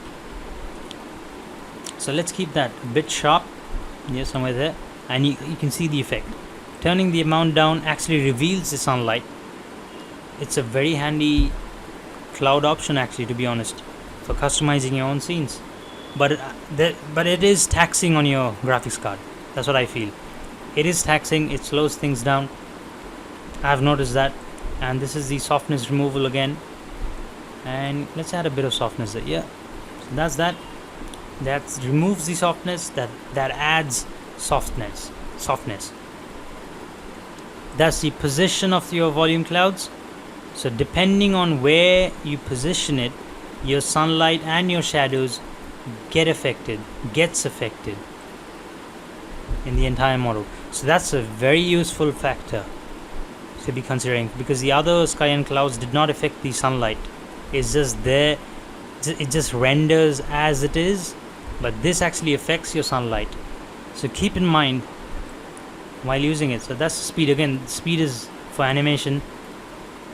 So let's keep that a bit sharp, somewhere there, and you can see the effect. Turning the amount down actually reveals the sunlight. It's a very handy cloud option, actually, to be honest, for customizing your own scenes. But it is taxing on your graphics card. That's what I feel. It is taxing. It slows things down. I've noticed that. And this is the softness removal again. And let's add a bit of softness there. Yeah. So that's that. That removes the softness. That adds softness. That's the position of your volume clouds. So depending on where you position it, your sunlight and your shadows gets affected in the entire model. So that's a very useful factor to be considering, because the other sky and clouds did not affect the sunlight. It's just there, it just renders as it is, but this actually affects your sunlight. So keep in mind while using it. So that's speed. Again, speed is for animation,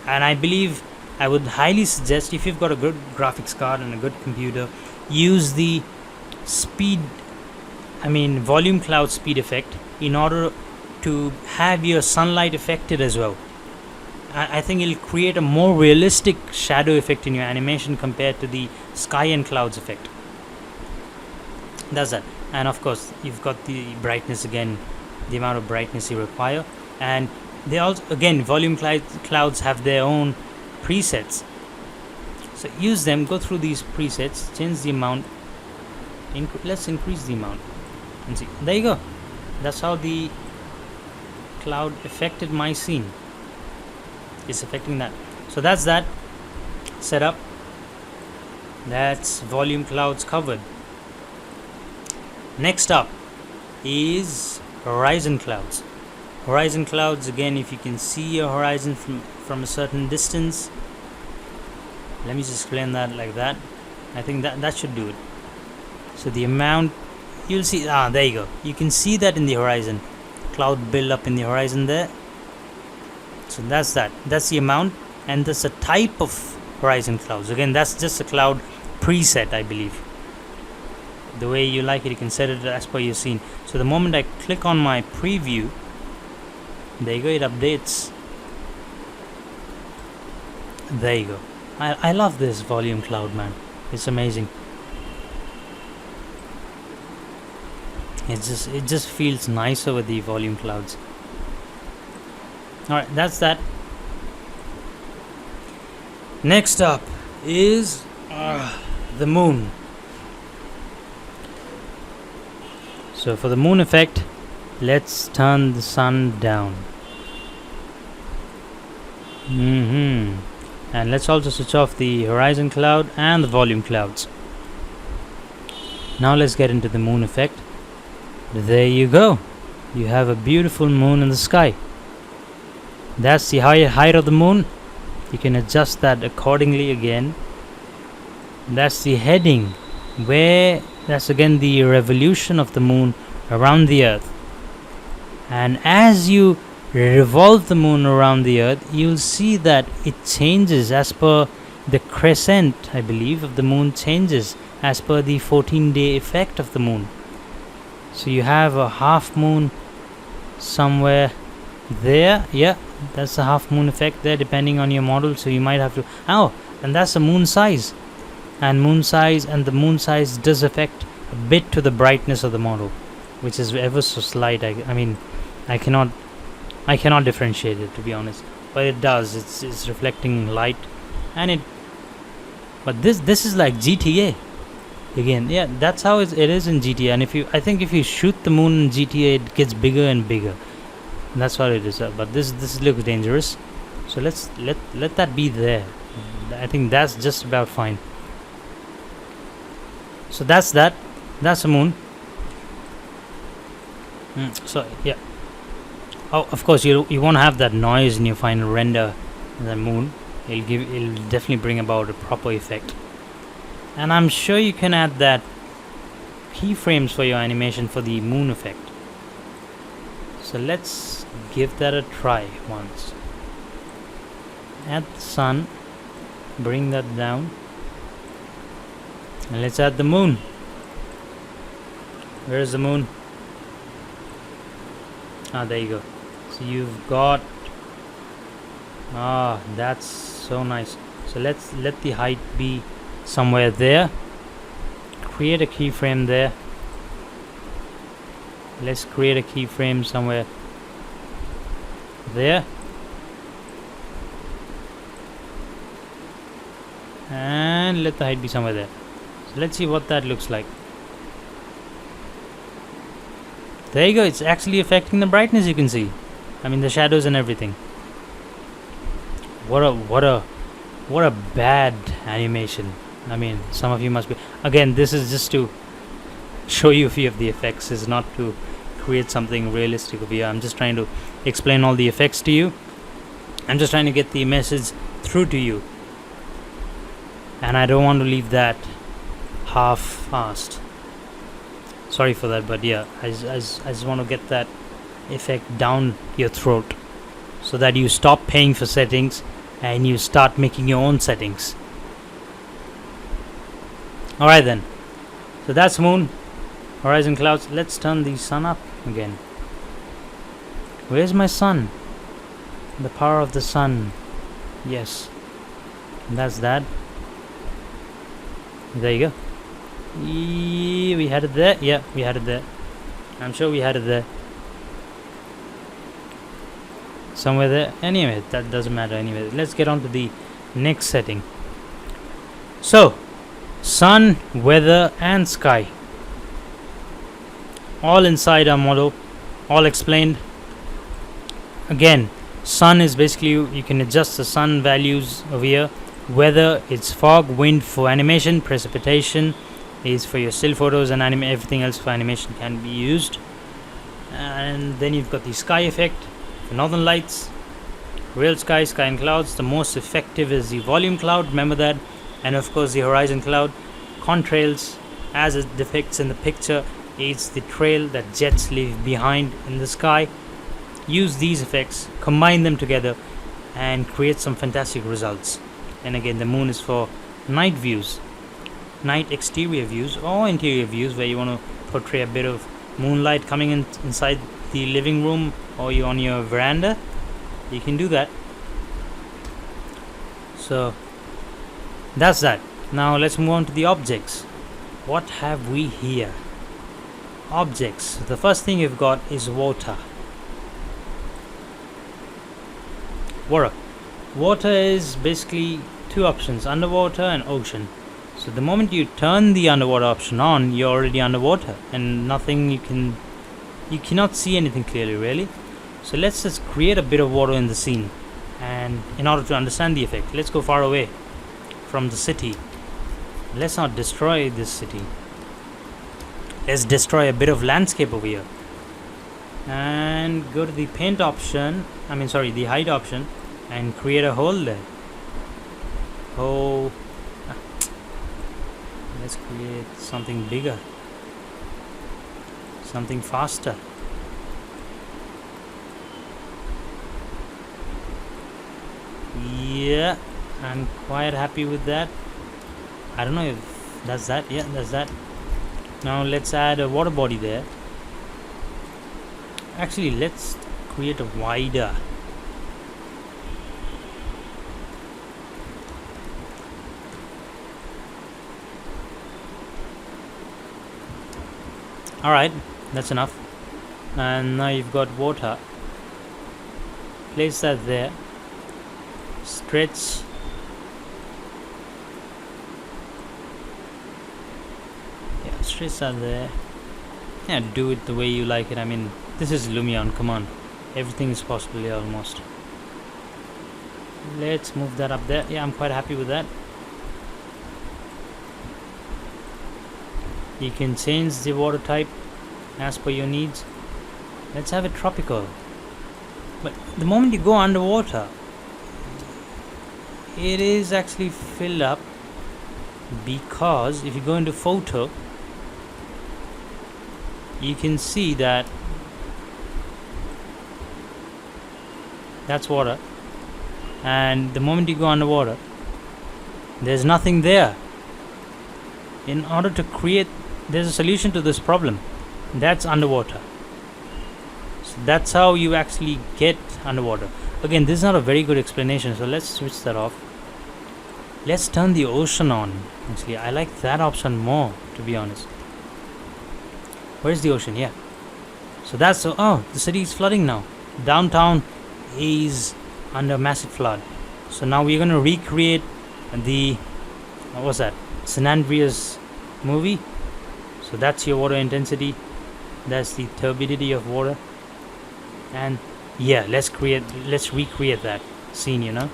and I believe I would highly suggest, if you've got a good graphics card and a good computer, use the speed, volume cloud speed effect in order to have your sunlight affected as well. I think it'll create a more realistic shadow effect in your animation compared to the sky and clouds effect. That's that. And of course, you've got the brightness again, the amount of brightness you require. And they also, again, volume clouds have their own presets. So use them, go through these presets, change the amount, let's increase the amount, and see. There you go. That's how the cloud affected my scene. It's affecting that. So that's that setup. That's volume clouds covered. Next up is horizon clouds. Horizon clouds, again, if you can see your horizon from a certain distance, let me just explain that like that. I think that should do it. So the amount, you'll see, there you go. You can see that in the horizon, cloud build up in the horizon there. So that's the amount, and that's a type of horizon clouds. Again, that's just a cloud preset, I believe. the way you like it. You can set it as per your scene. So the moment I click on my preview, there you go, it updates. There you go. I love this volume cloud, man. It's amazing. It just feels nicer with the volume clouds. Alright, that's that. Next up is the moon. So for the moon effect, let's turn the sun down. And let's also switch off the horizon cloud and the volume clouds. Now let's get into the moon effect. There you go. You have a beautiful moon in the sky. That's the height of the moon. You can adjust that accordingly again. That's the heading, where that's again the revolution of the moon around the earth. And as you revolve the moon around the earth, you'll see that it changes as per the crescent, I believe, of the moon changes as per the 14-day effect of the moon. So you have a half moon somewhere there. Yeah, that's the half moon effect there, depending on your model. So you might have to, and that's the moon size. And the moon size does affect a bit to the brightness of the model, which is ever so slight. I cannot differentiate it, to be honest, but it does. It's reflecting light, but this is like GTA again. Yeah, that's how it is in GTA. And I think if you shoot the moon in GTA, it gets bigger and bigger. And that's what it is. But this looks dangerous, so let that be there. I think that's just about fine. So that's the moon. So yeah. Oh, of course you won't have that noise in your final render. The moon, it'll definitely bring about a proper effect. And I'm sure you can add that keyframes for your animation for the moon effect. So let's give that a try once. Add the sun, bring that down, and let's add the moon. Where's the moon? There you go. So you've got, that's so nice. So let's let the height be somewhere there. Create a keyframe there. Let's create a keyframe somewhere there. And let the height be somewhere there. So let's see what that looks like. There you go. It's actually affecting the brightness, you can see. The shadows and everything. What a bad animation. Some of you must be. Again, this is just to show you a few of the effects. It's not to create something realistic over here. I'm just trying to explain all the effects to you. I'm just trying to get the message through to you. And I don't want to leave that half-assed. Sorry for that, but yeah, I just want to get that effect down your throat, so that you stop paying for settings and you start making your own settings. Alright then, so that's moon, horizon clouds. Let's turn the sun up again. Where's my sun? The power of the sun. Yes, and that's that. There you go. We had it there. Yeah, we had it there. I'm sure we had it there. Somewhere there. Anyway, that doesn't matter anyway. Let's get on to the next setting. So, sun, weather and sky. All inside our model. All explained. Again, sun is basically, you can adjust the sun values over here. Weather, it's fog, wind for animation, precipitation is for your still photos, and everything else for animation can be used. And then you've got the sky effect for northern lights, real sky and clouds. The most effective is the volume cloud, remember that. And of course the horizon cloud. Contrails, as it depicts in the picture, is the trail that jets leave behind in the sky. Use these effects, combine them together and create some fantastic results. And again, the moon is for night views. night exterior views or interior views where you want to portray a bit of moonlight coming inside the living room or you on your veranda, you can do that. So that's that. Now let's move on to the objects. What have we here? Objects. The first thing you've got is water. Water is basically two options, underwater and ocean. So the moment you turn the underwater option on, you're already underwater and nothing you cannot see anything clearly really. So let's just create a bit of water in the scene, and in order to understand the effect, let's go far away from the city. Let's not destroy this city. Let's destroy a bit of landscape over here and go to the paint option, the height option, and create a hole there. Let's create something bigger, something faster. Yeah, I'm quite happy with that. I don't know if that's that. Yeah, that's that. Now let's add a water body there. Actually, let's create a wider. Alright, that's enough. And now you've got water. Place that there. Stretch. Yeah, stretch that there. Yeah, do it the way you like it. This is Lumion, come on. Everything is possible here almost. Let's move that up there. Yeah, I'm quite happy with that. You can change the water type as per your needs. Let's have it tropical. But the moment you go underwater, it is actually filled up, because if you go into photo, you can see that that's water, and the moment you go underwater, there's nothing there. In order to create, there's a solution to this problem. That's underwater. So that's how you actually get underwater. Again, this is not a very good explanation, so let's switch that off. Let's turn the ocean on. Actually, I like that option more, to be honest. Where's the ocean? Yeah. So that's the city is flooding now. Downtown is under massive flood. So now we're going to recreate the San Andreas movie. So that's your water intensity. That's the turbidity of water. And yeah, let's recreate that scene,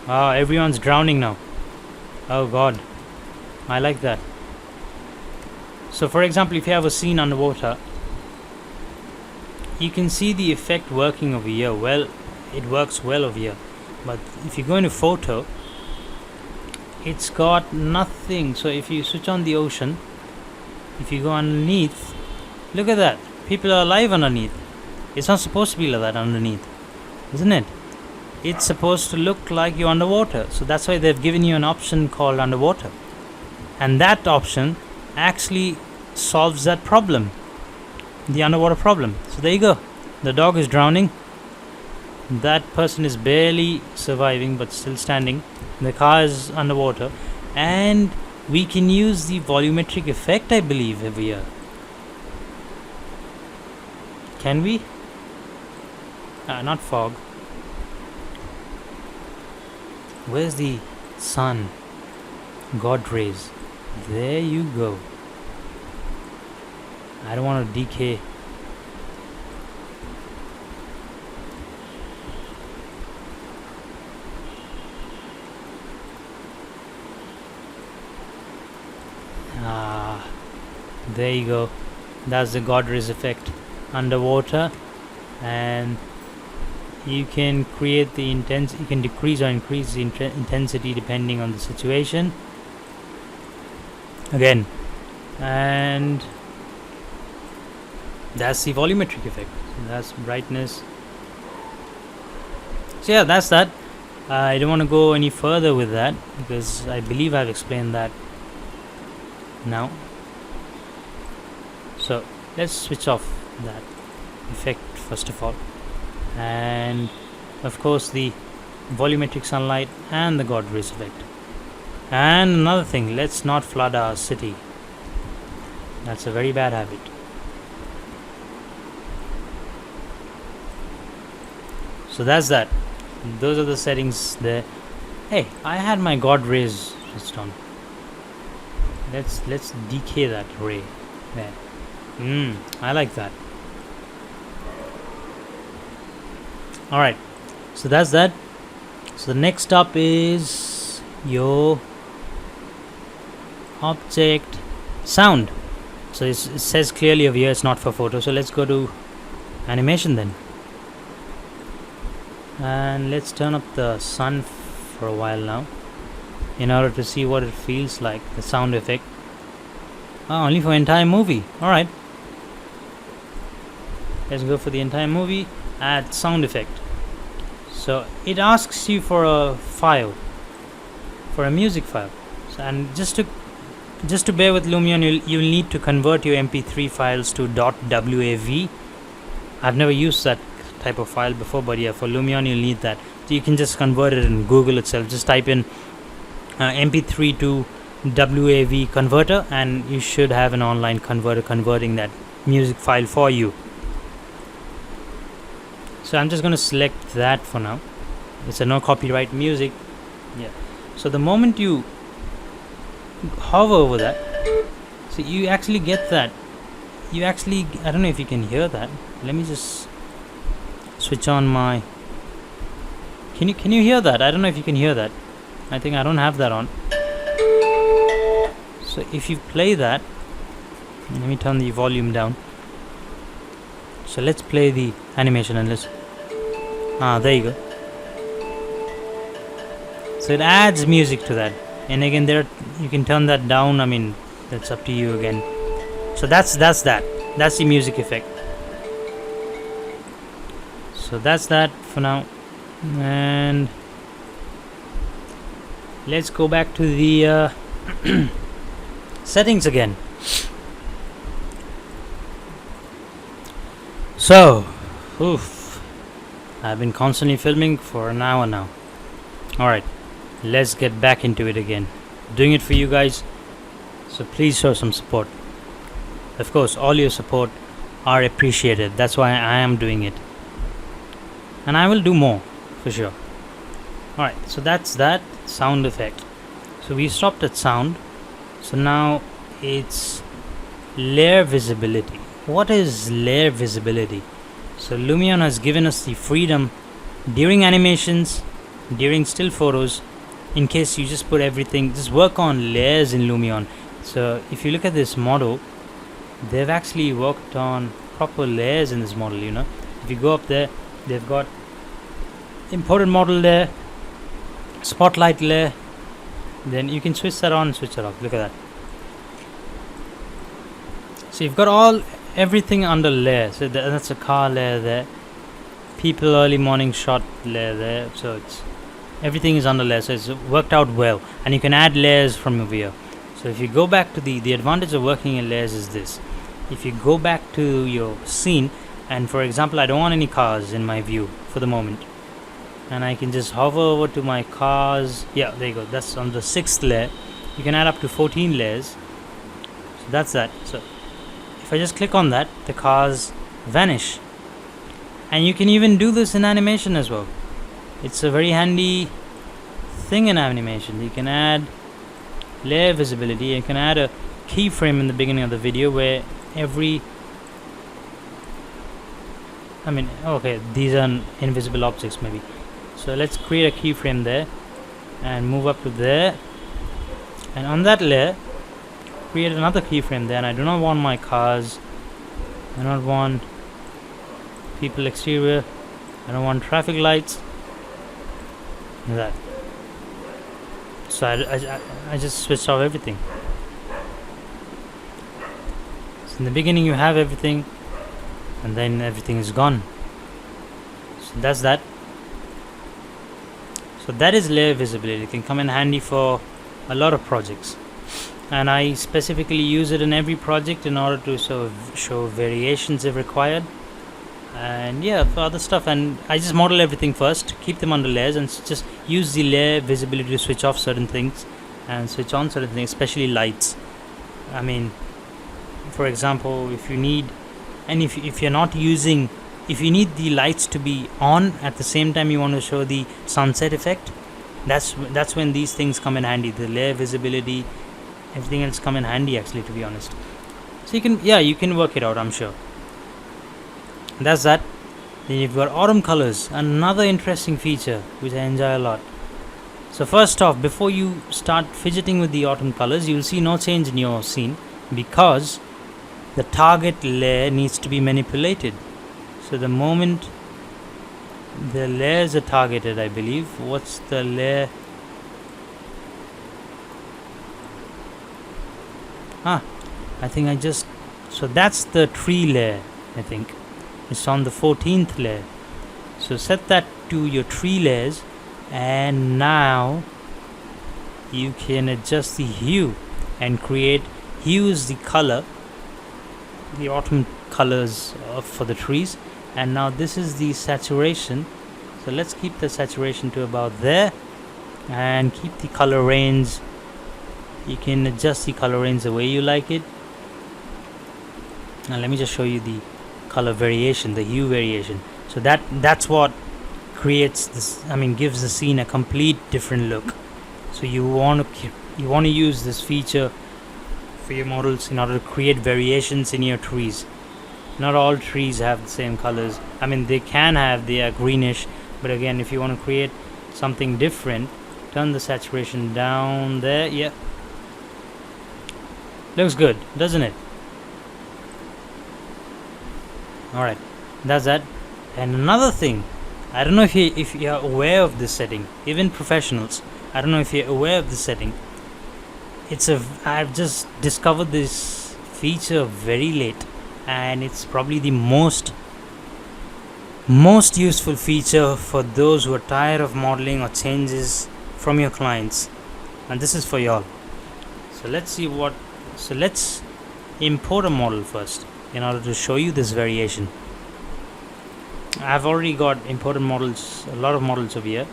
Oh, everyone's drowning now. Oh god, I like that. So for example, if you have a scene underwater, you can see the effect working over here. Well, it works well over here, but if you go into photo, it's got nothing. So if you switch on the ocean, if you go underneath, look at that, people are alive underneath. It's not supposed to be like that underneath, isn't it? It's supposed to look like you're underwater. So that's why they've given you an option called underwater, and that option actually solves that problem, the underwater problem. So there you go. The dog is drowning, that person is barely surviving but still standing, the car is underwater, and we can use the volumetric effect, I believe, over here. Can we? Not fog. Where's the sun? God rays. There you go. I don't want to decay. There you go. That's the God rays effect underwater, and you can create the intensity. You can decrease or increase the intensity depending on the situation. Again, and that's the volumetric effect. So that's brightness. So yeah, that's that. I don't want to go any further with that because I believe I've explained that now. So let's switch off that effect first of all, and of course the volumetric sunlight and the God rays effect. And another thing, let's not flood our city. That's a very bad habit. So that's that. Those are the settings there. Hey, I had my God rays switched on. Let's decay that ray there. I like that. Alright, so that's that. So the next up is your object sound. So it says clearly over here it's not for photo. So let's go to animation then. And let's turn up the sun for a while now in order to see what it feels like, the sound effect. Only for entire movie. Alright. Let's go for the entire movie. Add sound effect. So it asks you for a file, for a music file. So, and just to bear with Lumion, you'll need to convert your MP3 files to .wav. I've never used that type of file before, but yeah, for Lumion you'll need that. So you can just convert it in Google itself. Just type in MP3 to WAV converter, and you should have an online converter converting that music file for you. So I'm just going to select that for now. It's a no copyright music. Yeah. So the moment you hover over that, so you actually get that. You actually, I don't know if you can hear that. Let me just switch on my. Can you hear that? I don't know if you can hear that. I think I don't have that on. So if you play that, let me turn the volume down. So let's play the animation and let's. There you go. So it adds music to that, and again you can turn that down. I mean, that's up to you again. So that's that. That's the music effect. So that's that for now, and let's go back to the settings again. So, I've been constantly filming for an hour now. Alright, let's get back into it again. Doing it for you guys, so please show some support. Of course, all your support are appreciated. That's why I am doing it. And I will do more, for sure. Alright, so that's that sound effect. So we stopped at sound. So now it's layer visibility. What is layer visibility? So Lumion has given us the freedom during animations, during still photos, in case you just put everything, just work on layers in Lumion. So if you look at this model, they've actually worked on proper layers in this model, you know. If you go up there, they've got imported model layer, spotlight layer, then you can switch that on and switch that off. Look at that. So you've got everything under layer. So that's a car layer there, people early morning shot layer there. So it's everything is under layer. So it's worked out well, and you can add layers from over here. So if you go back to the advantage of working in layers is this. If you go back to your scene, and for example I don't want any cars in my view for the moment, and I can just hover over to my cars. Yeah, there you go. That's on the 6th layer. You can add up to 14 layers. So that's that. So if I just click on that, the cars vanish. And you can even do this in animation as well. It's a very handy thing in animation. You can add layer visibility. You can add a keyframe in the beginning of the video where these are invisible objects maybe. So let's create a keyframe there and move up to there, and on that layer create another keyframe there. And I do not want my cars, I don't want people exterior, I don't want traffic lights, like that. So I just switched off everything. So in the beginning you have everything, and then everything is gone. So that's that. So that is layer visibility. It can come in handy for a lot of projects, and I specifically use it in every project in order to sort of show variations if required, and yeah, for other stuff. And I just model everything first, keep them under layers, and just use the layer visibility to switch off certain things and switch on certain things, especially lights. I mean, for example, if you need, and if you're not using, if you need the lights to be on at the same time you want to show the sunset effect, that's when these things come in handy. The layer visibility, everything else come in handy, actually, to be honest. So you can work it out, I'm sure. That's that. Then you've got autumn colors, another interesting feature which I enjoy a lot. So first off, before you start fidgeting with the autumn colors, you will see no change in your scene because the target layer needs to be manipulated. So the moment the layers are targeted, I believe, what's the layer? I think so that's the tree layer, I think. It's on the 14th layer. So set that to your tree layers, and now you can adjust the hue and create hue is the color, the autumn colors for the trees. And now this is the saturation, so let's keep the saturation to about there and keep the color range. You can adjust the color range the way you like it. Now let me just show you the color variation, the hue variation. So that's what creates this, gives the scene a complete different look. So you want to use this feature for your models in order to create variations in your trees. Not all trees have the same colors. They are greenish, but again, if you want to create something different, turn the saturation down there. Yeah, looks good, doesn't it? Alright, that's that. And another thing, I don't know if you're aware of this setting, even professionals, I don't know if you're aware of this setting. I've just discovered this feature very late, and it's probably the most useful feature for those who are tired of modeling or changes from your clients, and this is for y'all. So let's import a model first in order to show you this variation. I've already got imported models, a lot of models over here,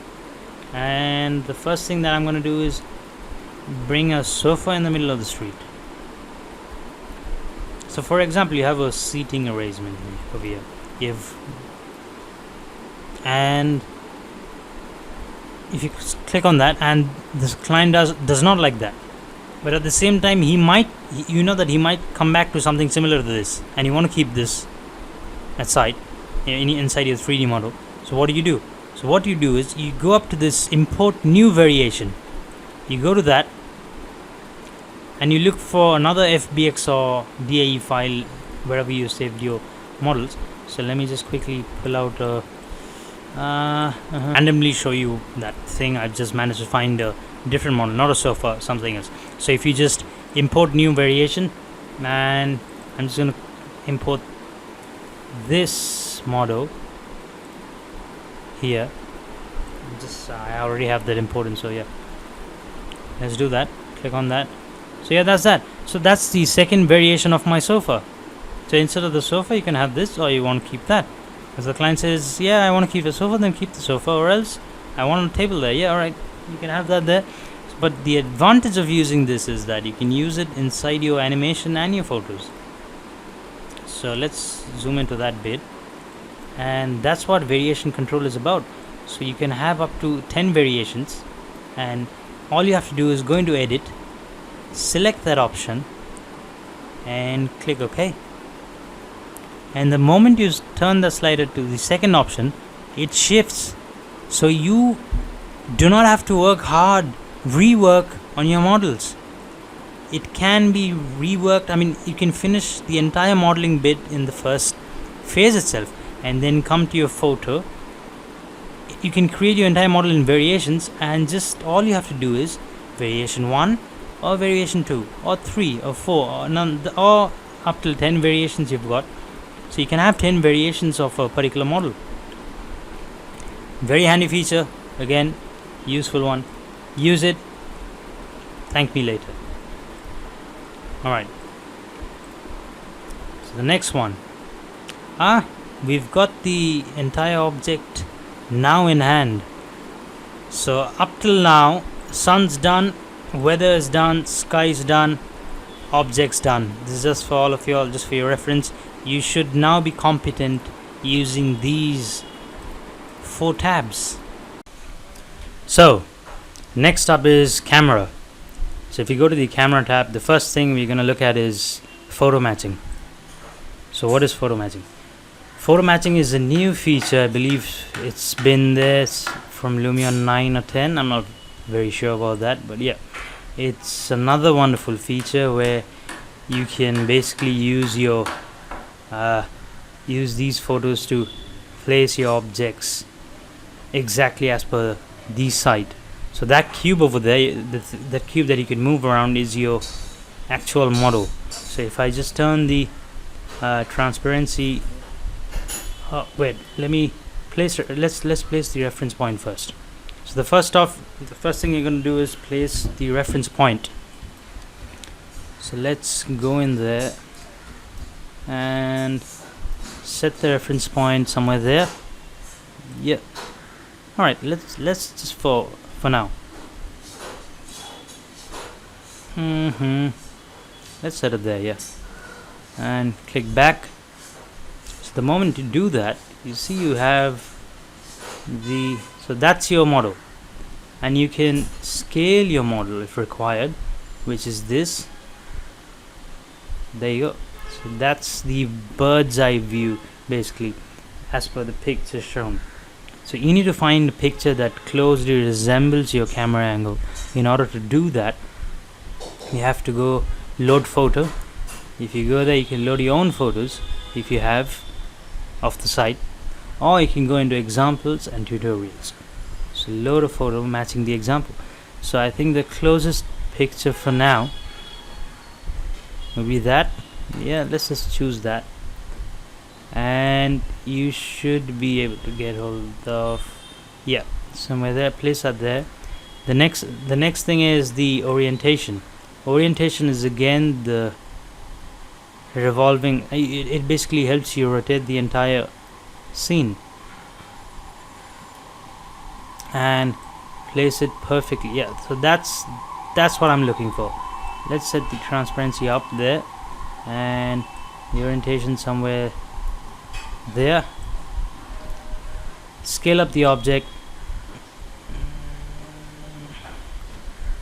and the first thing that I'm going to do is bring a sofa in the middle of the street. So for example, you have a seating arrangement over here. And if you click on that, and this client does not like that, but at the same time he might come back to something similar to this, and you want to keep this aside inside your 3D model. So what do? So what you do is you go up to this import new variation, you go to that, and you look for another FBX or DAE file wherever you saved your models. So let me just quickly pull out randomly show you that thing. I've just managed to find a different model, not a sofa, something else. So if you just import new variation, and I'm just going to import this model here. I already have that imported, so yeah, let's do that. Click on that. So yeah, that's that. So that's the second variation of my sofa. So instead of the sofa, you can have this, or you want to keep that. As the client says, yeah, I want to keep the sofa, then keep the sofa, or else I want a table there. Yeah, alright, you can have that there. But the advantage of using this is that you can use it inside your animation and your photos. So let's zoom into that bit, and that's what variation control is about. So you can have up to 10 variations, and all you have to do is go into edit, select that option, and click OK. And the moment you turn the slider to the second option, it shifts, so you do not have to rework on your models. It can be reworked. You can finish the entire modeling bit in the first phase itself, and then come to your photo. You can create your entire model in variations, and just all you have to do is variation 1 or variation 2 or 3 or 4 or none, or up till 10 variations you've got. So you can have 10 variations of a particular model. Very handy feature. Again, useful one. Use it, thank me later. Alright, so the next one, we've got the entire object now in hand. So up till now, sun's done, weather is done, sky is done, objects done. This is just for all of you all, just for your reference. You should now be competent using these 4 tabs. So next up is camera. So if you go to the camera tab, the first thing we're going to look at is photo matching. So what is photo matching? Photo matching is a new feature. I believe it's been there from Lumion 9 or 10. I'm not very sure about that, but yeah, it's another wonderful feature where you can basically use your use these photos to place your objects exactly as per the site. So that cube over there, that cube that you can move around, is your actual model. So if I just turn the transparency, wait, let me place. Let's place the reference point first. So the first thing you're going to do is place the reference point. So let's go in there and set the reference point somewhere there. Yeah. All right. Let's just for now. Let's set it there. Yeah. And click back. So the moment you do that, you see you have so that's your model, and you can scale your model if required, which is this. There you go. So that's the bird's eye view, basically, as per the picture shown. So you need to find a picture that closely resembles your camera angle. In order to do that, you have to go load photo. If you go there, you can load your own photos if you have of the site, or you can go into examples and tutorials. So load a photo matching the example. So I think the closest picture for now will be that. Yeah, let's just choose that, and you should be able to get hold of, yeah, somewhere there. Place that there. The next thing is the orientation. Orientation is again the revolving. It basically helps you rotate the entire scene and place it perfectly. Yeah, so that's what I'm looking for. Let's set the transparency up there and the orientation somewhere there. Scale up the object.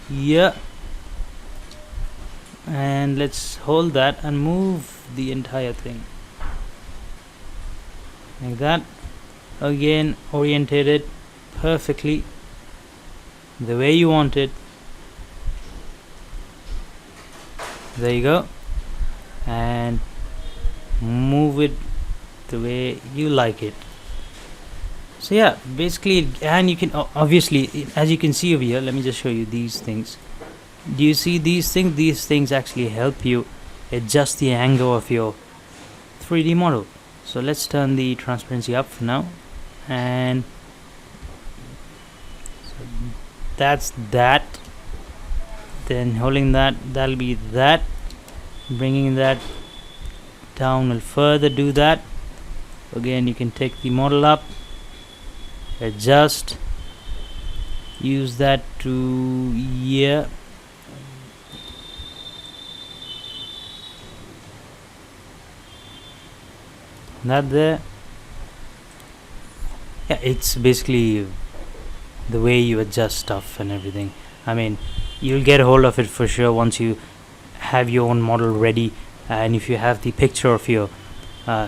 Yeah, and let's hold that and move the entire thing like that. Again, orientate it perfectly the way you want it. There you go, and move it the way you like it. So yeah, basically, and you can obviously, as you can see over here, let me just show you these things. Do you see these things? These things actually help you adjust the angle of your 3D model. So let's turn the transparency up for now, and so that's that. Then holding that, that'll be that. Bringing that down will further do that. Again, you can take the model up, adjust, use that to, yeah, that there. Yeah, it's basically the way you adjust stuff and everything. I mean, you'll get a hold of it for sure once you have your own model ready, and if you have the picture of your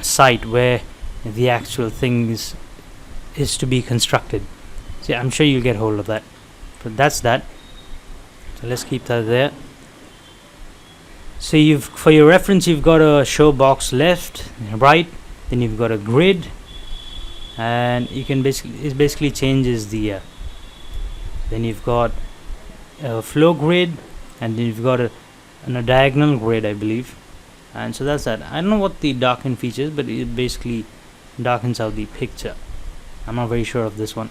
site where the actual thing is to be constructed. So yeah, I'm sure you'll get hold of that. But that's that. So let's keep that there. So you've, for your reference, you've got a show box left, right, then you've got a grid, and you can basically changes the then you've got a flow grid, and then you've got a diagonal grid, I believe. And so that's that. I don't know what the darken feature is, but it basically darkens out the picture. I'm not very sure of this one.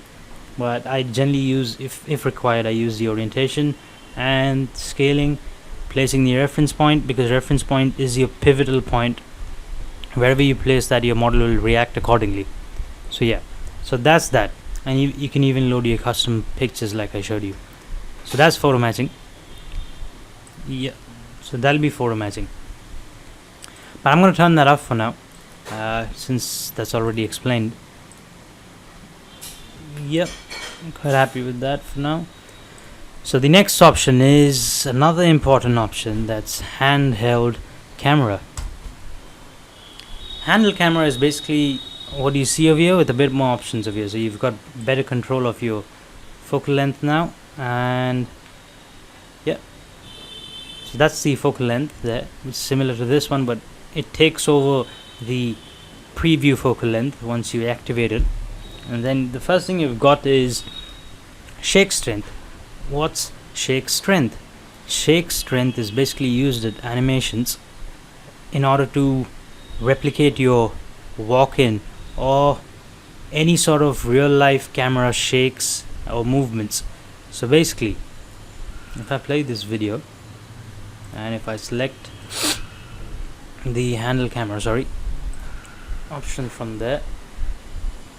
but I generally use, if required, I use the orientation and scaling, placing the reference point, because reference point is your pivotal point. Wherever you place that, your model will react accordingly. So yeah, so that's that. And you can even load your custom pictures like I showed you. So that's photo matching. Yeah, so that'll be photo matching, but I'm going to turn that off for now, since that's already explained. Yep, I'm quite happy with that for now. So the next option is another important option, that's handheld camera. Handheld camera is basically what you see over here with a bit more options over here. So you've got better control of your focal length now, and yeah, so that's the focal length there. It's similar to this one, but it takes over the preview focal length once you activate it. And then the first thing you've got is shake strength. What's shake strength? Shake strength is basically used at animations in order to replicate your walk-in or any sort of real life camera shakes or movements. So basically, if I play this video and if I select the handle camera option from there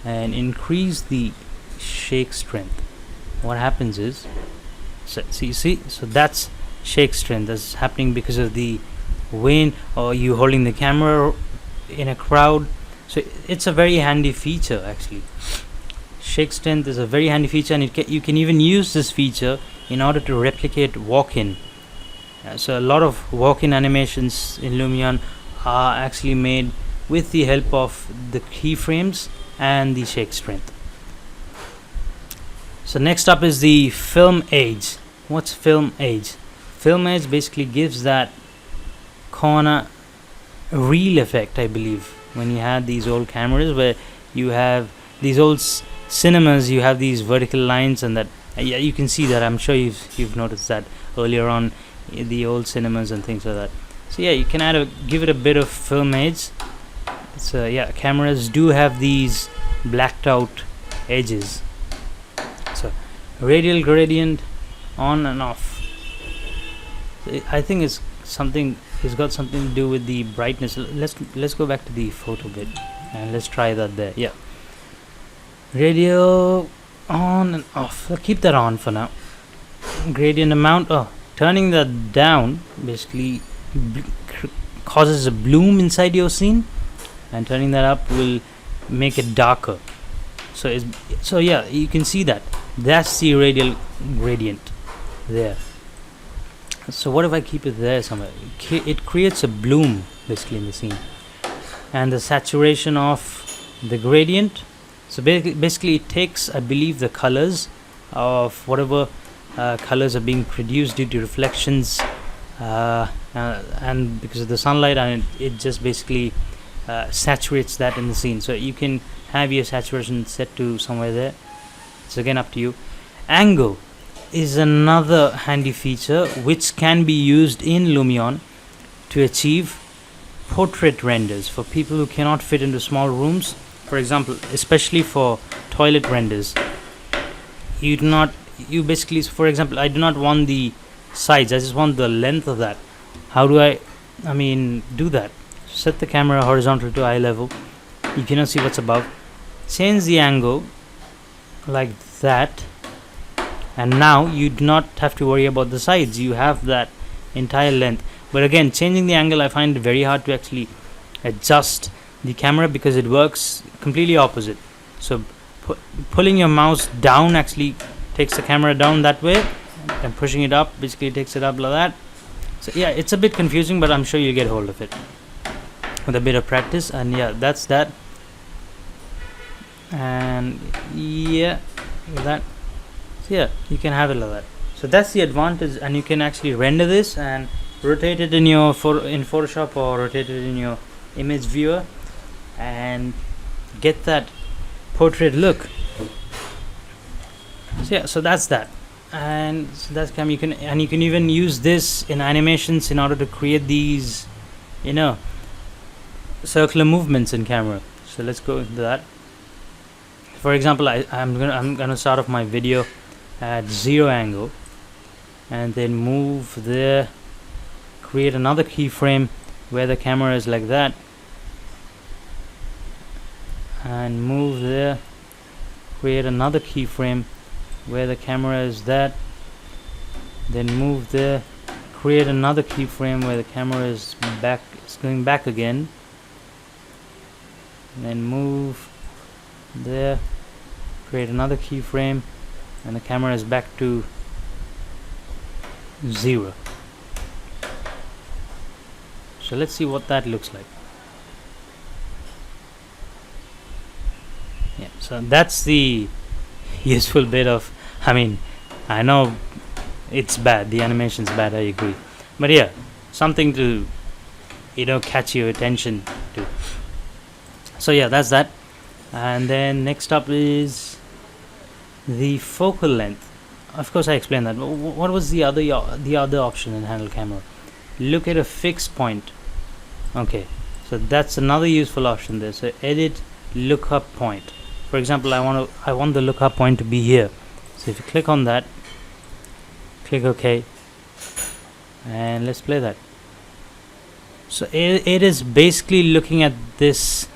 and increase the shake strength, what happens is, so that's shake strength. That's happening because of the wind or you holding the camera in a crowd. So it's a very handy feature actually. Shake strength is a very handy feature, and you can even use this feature in order to replicate walk-in. So a lot of walk-in animations in Lumion are actually made with the help of the keyframes and the shake strength. So next up is the film age. What's film age? Film age basically gives that corner reel effect, I believe. When you had these old cameras where you have these old cinemas, you have these vertical lines, and that yeah, you can see that. I'm sure you've noticed that earlier on in the old cinemas and things like that. So yeah, you can give it a bit of film age. So yeah, cameras do have these blacked out edges. So radial gradient on and off. So I think it's got something to do with the brightness. Let's go back to the photo bit and let's try that there. Yeah, radial on and off. I'll keep that on for now. Gradient amount. Turning that down basically causes a bloom inside your scene, and turning that up will make it darker. So yeah, you can see that. That's the radial gradient there. So what if I keep it there somewhere? It creates a bloom basically in the scene, and the saturation of the gradient. So basically it takes, I believe, the colors of whatever colors are being produced due to reflections and because of the sunlight, and it just basically saturates that in the scene. So you can have your saturation set to somewhere there. It's again up to you. Angle is another handy feature which can be used in Lumion to achieve portrait renders for people who cannot fit into small rooms. For example, especially for toilet renders, you basically, for example, I do not want the sides, I just want the length of that. How do I do that? Set the camera horizontal to eye level. You cannot see what's above. Change the angle like that, and now you do not have to worry about the sides. You have that entire length. But again, changing the angle, I find it very hard to actually adjust the camera because it works completely opposite. So pulling your mouse down actually takes the camera down that way, and pushing it up basically takes it up like that. So yeah, it's a bit confusing, but I'm sure you'll get hold of it with a bit of practice. And yeah, that's that. And yeah, that. So yeah, you can have it like that. So that's the advantage, and you can actually render this and rotate it in your in Photoshop, or rotate it in your image viewer, and get that portrait look. So yeah, so that's that. And so that's you can even use this in animations in order to create these circular movements in camera. So let's go into that. for example, I'm gonna start off my video at 0 angle, and then move there, create another keyframe where the camera is like that, and move there, create another keyframe where the camera is that, then move there, create another keyframe where the camera is back, it's going back again, then move there, create another keyframe, and the camera is back to 0. So let's see what that looks like. Yeah, so that's the useful bit of, I mean, I know it's bad, the animation's bad, I agree, but yeah, something to, you know, catch your attention to. So yeah, that's that. And then next up is the focal length. Of course I explained that, but what was the other option in handle camera? Look at a fixed point. Okay, so that's another useful option there. So edit lookup point. For example, I want the lookup point to be here. So if you click on that, click OK, and let's play that. So it is basically looking at this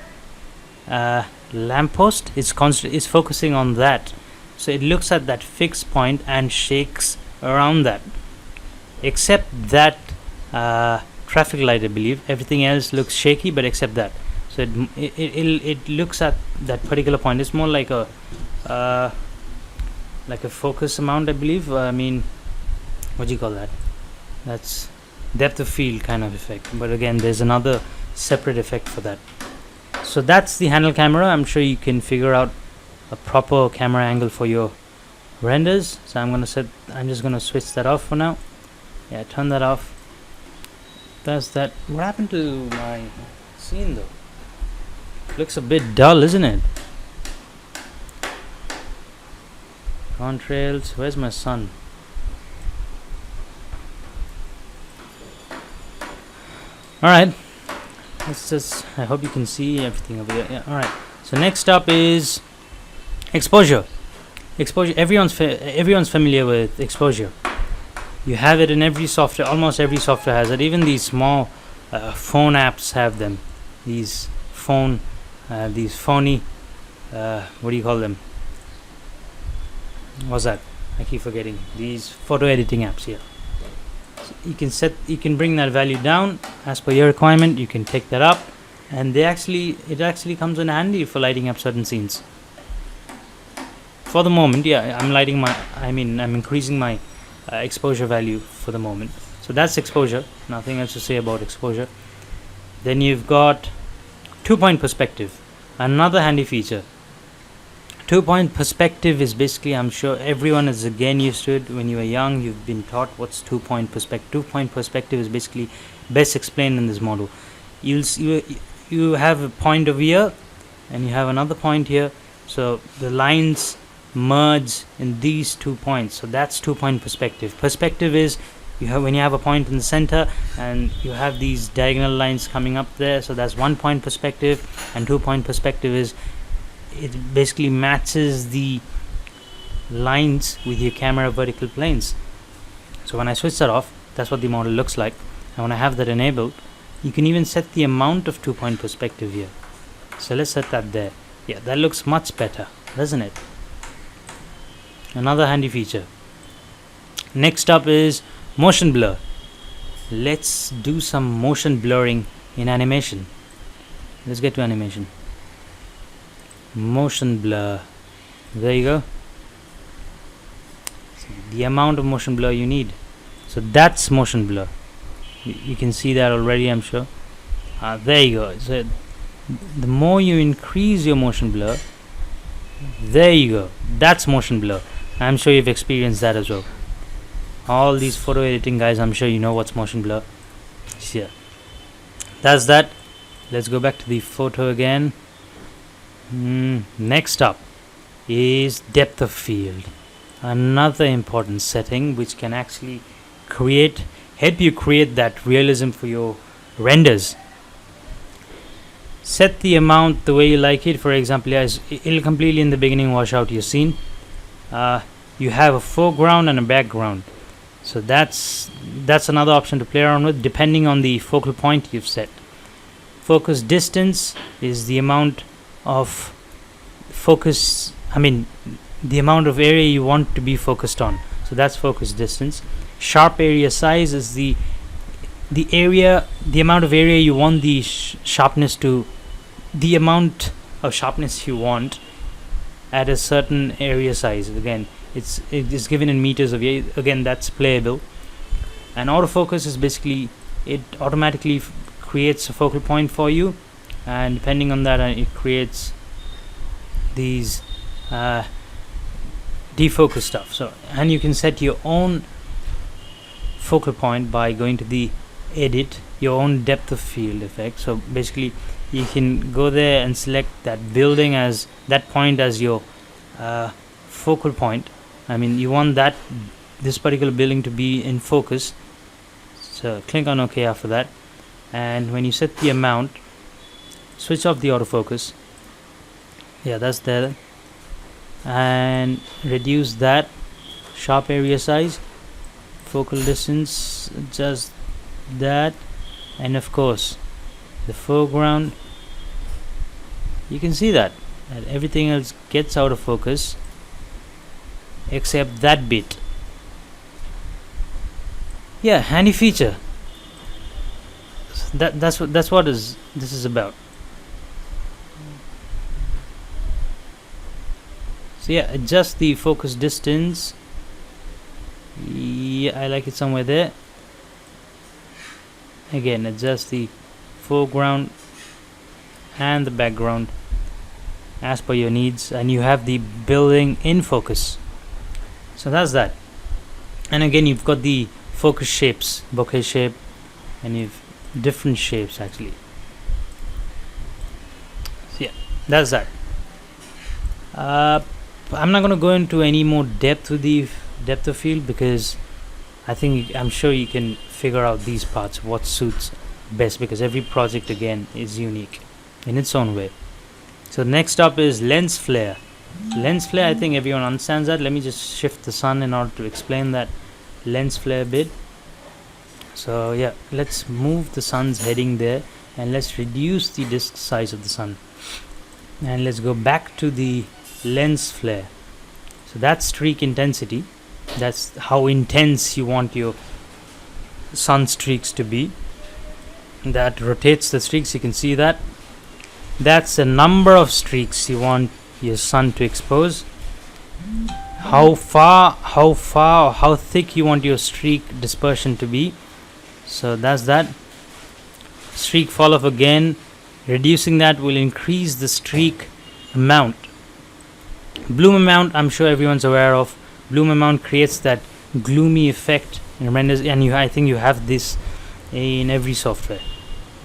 lamppost. It's focusing on that. So it looks at that fixed point and shakes around that, except that traffic light, I believe. Everything else looks shaky, but except that. So it looks at that particular point. It's more like a focus amount, I believe. I mean, what do you call that? That's depth of field kind of effect. But again, there's another separate effect for that. So that's the handle camera. I'm sure you can figure out a proper camera angle for your renders. So I'm just gonna switch that off for now. Yeah, turn that off. That's that. What happened to my scene though? Looks a bit dull, isn't it? Contrails. Where's my sun? Alright. Let's just, I hope you can see everything over here. Yeah, alright. So next up is exposure. Exposure. Everyone's familiar with exposure. You have it in every software. Almost every software has it. Even these small phone apps have them. These phony, what do you call them? What's that? I keep forgetting. These photo editing apps here. So you can bring that value down as per your requirement. You can take that up, and it actually comes in handy for lighting up certain scenes. For the moment, yeah, I'm increasing my exposure value for the moment. So that's exposure. Nothing else to say about exposure. Then you've got 2-point perspective, another handy feature. 2-point perspective is basically, I'm sure everyone is again used to it. When you were young, you've been taught what's 2-point perspective. 2-point perspective is basically best explained in this model. You have a point over here, and you have another point here. So the lines merge in these 2 points. So that's 2-point perspective. Perspective is when you have a point in the center and you have these diagonal lines coming up there. So that's 1-point perspective, and 2-point perspective is it basically matches the lines with your camera vertical planes. So when I switch that off, that's what the model looks like. And when I have that enabled, you can even set the amount of 2-point perspective here. So let's set that there. Yeah, that looks much better, doesn't it? Another handy feature. Next up is motion blur. Let's do some motion blurring in animation. Let's get to animation. Motion blur. There you go. So the amount of motion blur you need. So that's motion blur. You can see that already, I'm sure. There you go. So the more you increase your motion blur, there you go. That's motion blur. I'm sure you've experienced that as well. All these photo editing guys, I'm sure you know what's motion blur. Yeah, that's that. Let's go back to the photo again. Next up is depth of field, another important setting which can actually help you create that realism for your renders. set the amount the way you like it. For example, it'll completely in the beginning wash out your scene. You have a foreground and a background, so that's another option to play around with depending on the focal point you've set. Focus distance is the amount of focus, the amount of area you want to be focused on, so that's focus distance. Sharp area size is the amount of area you want the sharpness to, the amount of sharpness you want at a certain area size. Again, it is given in meters of area. Again, that's playable. And autofocus is basically, it automatically creates a focal point for you, and depending on that, it creates these defocus stuff. So, and you can set your own focal point by going to the edit, your own depth of field effect. So basically you can go there and select that building as that point as your focal point. You want this particular building to be in focus, so click on OK after that. And when you set the amount, switch off the autofocus. Yeah, that's there. And reduce that. Sharp area size, focal distance, just that. And of course the foreground, you can see that everything else gets out of focus except that bit. Yeah, handy feature. That's what this is about. So yeah, adjust the focus distance. Yeah, I like it somewhere there. Again, adjust the foreground and the background as per your needs, and you have the building in focus. So that's that. And again, you've got the focus shapes, bokeh shape, and you've different shapes actually. So yeah, that's that. I'm not going to go into any more depth with the depth of field, because I'm sure you can figure out these parts, what suits best, because every project again is unique in its own way. So next up is lens flare. Lens flare, I think everyone understands that. Let me just shift the sun in order to explain that lens flare bit. So yeah, let's move the sun's heading there, and let's reduce the disk size of the sun, and let's go back to the lens flare. So that's streak intensity. That's how intense you want your sun streaks to be. That rotates the streaks, you can see that. That's the number of streaks you want your sun to expose. How far, how thick you want your streak dispersion to be. So that's that. Streak fall off again. Reducing that will increase the streak amount. Bloom amount, I'm sure everyone's aware of. Bloom amount creates that gloomy effect in renders, and I think you have this in every software.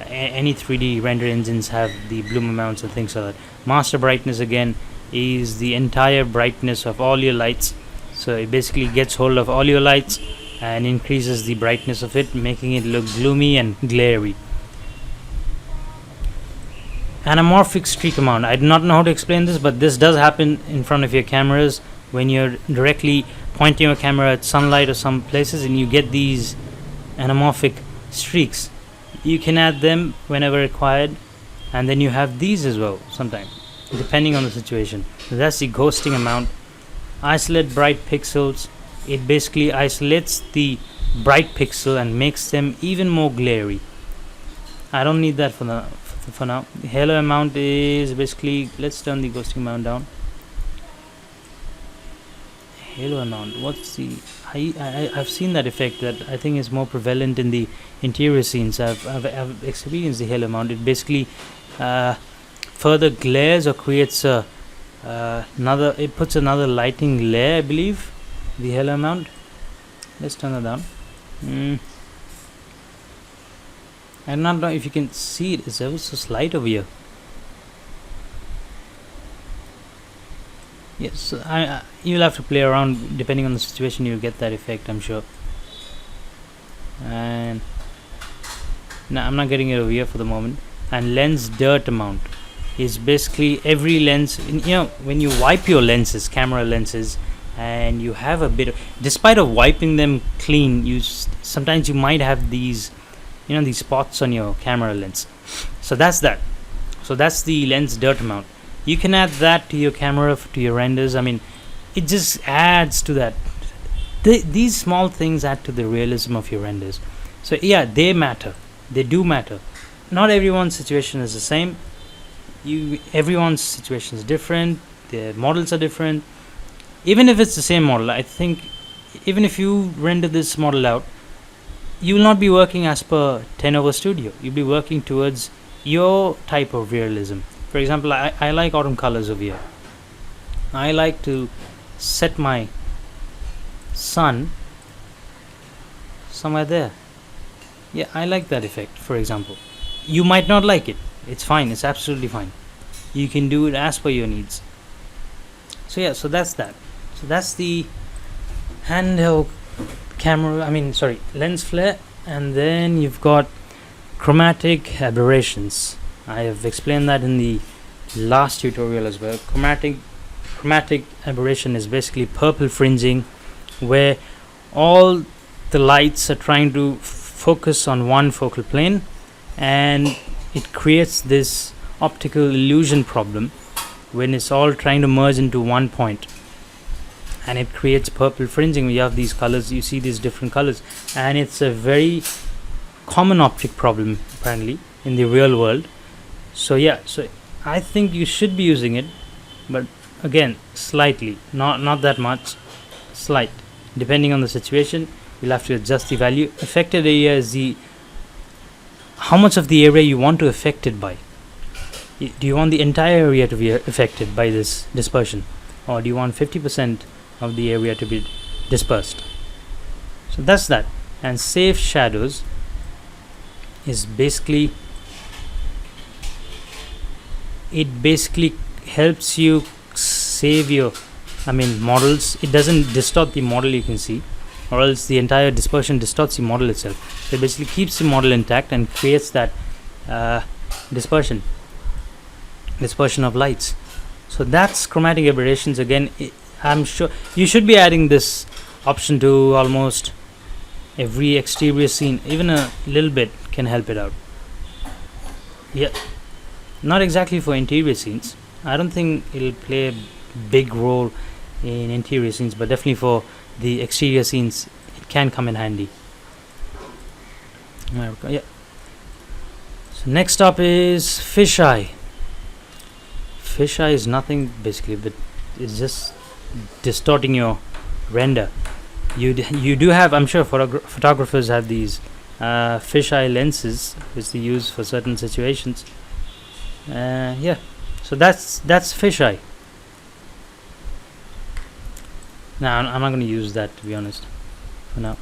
Any 3D render engines have the bloom amounts and things like that. Master brightness again is the entire brightness of all your lights. So it basically gets hold of all your lights and increases the brightness of it, making it look gloomy and glary. Anamorphic streak amount, I do not know how to explain this, but this does happen in front of your cameras when you're directly pointing your camera at sunlight or some places, and you get these anamorphic streaks. You can add them whenever required, and then you have these as well sometimes, depending on the situation. So that's the ghosting amount. Isolate bright pixels, it basically isolates the bright pixel and makes them even more glary. I don't need that for now. The halo amount is basically, let's turn the ghosting amount down. Halo amount, what's the, I've seen that effect that I think is more prevalent in the interior scenes. I've experienced the halo amount. It basically further glares or creates it puts another lighting layer, I believe, the halo amount. Let's turn that down. I do not know if you can see it. It's ever so slight over here. Yes, you'll have to play around. Depending on the situation, you'll get that effect, I'm sure. And no, I'm not getting it over here for the moment. and lens dirt amount is basically every lens. When you wipe your lenses, camera lenses, and you have a bit of, despite of wiping them clean, sometimes you might have these these spots on your camera lens. So that's the lens dirt amount. You can add that to your camera, to your renders. I mean, it just adds to that. These small things add to the realism of your renders. So yeah, they matter. They do matter. Not everyone's situation is the same. Everyone's situation is different. Their models are different. Even if it's the same model, I think even if you render this model out, you will not be working as per 10 over Studio. You'll be working towards your type of realism. For example, I like autumn colors over here. I like to set my sun somewhere there. Yeah, I like that effect, for example. You might not like it. It's fine. It's absolutely fine. You can do it as per your needs. So yeah, so that's that. So that's the handheld camera, lens flare. And then you've got chromatic aberrations. I have explained that in the last tutorial as well. Chromatic aberration is basically purple fringing, where all the lights are trying to focus on one focal plane, and it creates this optical illusion problem when it's all trying to merge into one point, and it creates purple fringing. We have these colors, you see these different colors, and it's a very common optic problem apparently in the real world. So yeah, so I think you should be using it, but again, slightly, not that much, slight, depending on the situation. You'll have to adjust the value. Affected area is how much of the area you want to affect it by. Do you want the entire area to be affected by this dispersion, or do you want 50% of the area to be dispersed? So that's that. And safe shadows is basically, it basically helps you save your models. It doesn't distort the model, you can see, or else the entire dispersion distorts the model itself. So it basically keeps the model intact and creates that dispersion of lights. So that's chromatic aberrations. Again, I'm sure you should be adding this option to almost every exterior scene. Even a little bit can help it out. Yeah, not exactly for interior scenes. I don't think it'll play a big role in interior scenes, but definitely for the exterior scenes it can come in handy. Yeah. So next up is fisheye. Fisheye is nothing basically, but it's just distorting your render. You do have, I'm sure photographers have these fisheye lenses which they use for certain situations. Yeah, so that's fisheye. Now I'm not going to use that, to be honest, for now.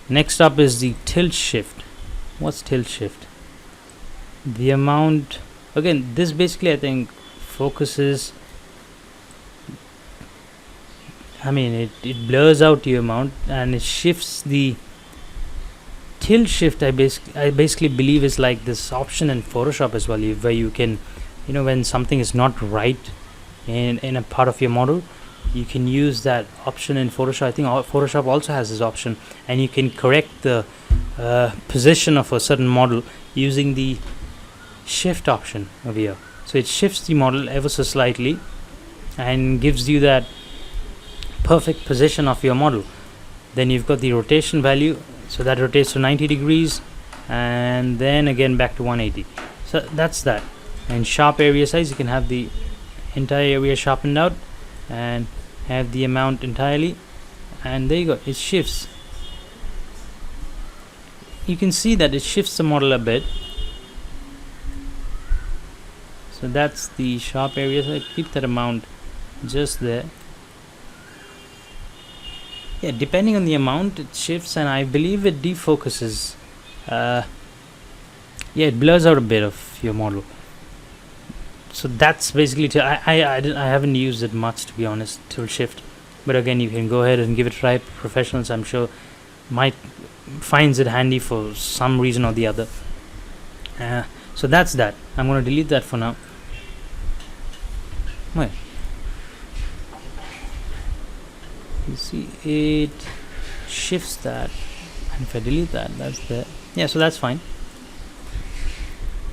Next up is the tilt shift. What's tilt shift? The amount, again, this basically I think focuses, it blurs out your amount and it shifts the tilt shift. I basically believe is like this option in Photoshop as well, where you can, when something is not right in a part of your model, you can use that option in Photoshop. I think Photoshop also has this option, and you can correct the position of a certain model using the shift option over here. So it shifts the model ever so slightly and gives you that perfect position of your model. Then you've got the rotation value, so that rotates to 90 degrees and then again back to 180. So that's that. And sharp area size, you can have the entire area sharpened out and have the amount entirely, and there you go, it shifts. You can see that it shifts the model a bit. So that's the sharp area, so I keep that amount just there. Yeah, depending on the amount it shifts, and I believe it defocuses. Yeah, it blurs out a bit of your model. So that's basically I haven't used it much, to be honest, tilt shift, but again, you can go ahead and give it a try. Professionals, I'm sure, might finds it handy for some reason or the other. So that's that. I'm going to delete that for now. Wait, you see it shifts that, and if I delete that, that's there. Yeah, so that's fine.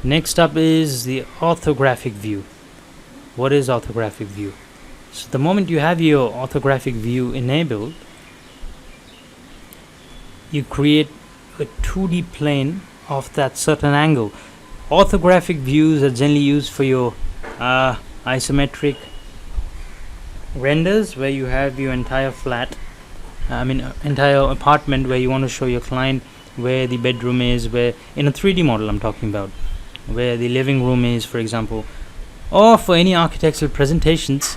Next up is the orthographic view. What is orthographic view? So the moment you have your orthographic view enabled, you create a 2D plane of that certain angle. Orthographic views are generally used for your isometric renders, where you have your entire flat, entire apartment, where you want to show your client where the bedroom is, where in a 3D model I'm talking about, where the living room is, for example, or for any architectural presentations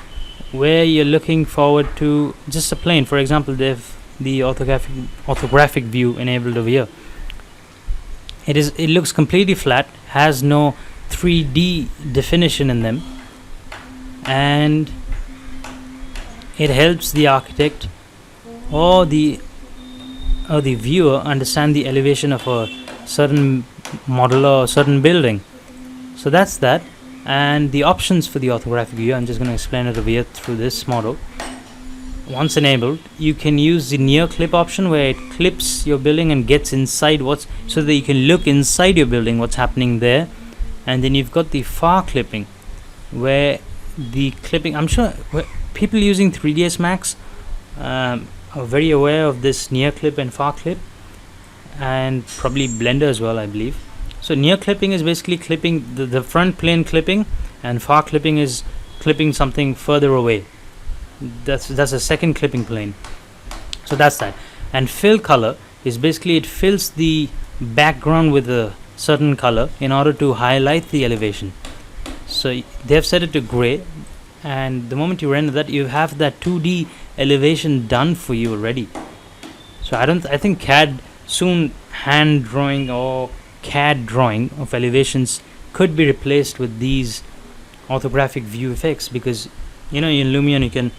where you're looking forward to just a plane. For example, they have the orthographic view enabled over here. It looks completely flat, has no 3D definition in them, and it helps the architect or the viewer understand the elevation of a certain model or a certain building. So that's that. And the options for the orthographic view, I'm just going to explain it over here through this model. Once enabled, you can use the near clip option, where it clips your building and gets inside so that you can look inside your building what's happening there. And then you've got the far clipping, where the clipping, I'm sure people using 3ds Max are very aware of this near clip and far clip, and probably Blender as well, I believe. So near clipping is basically clipping the front plane clipping, and far clipping is clipping something further away. That's a second clipping plane. So that's that. And fill color is basically it fills the background with a certain color in order to highlight the elevation. So they have set it to gray, and the moment you render that, you have that 2D elevation done for you already. So I think CAD soon, hand drawing or CAD drawing of elevations could be replaced with these orthographic view effects, because in Lumion you can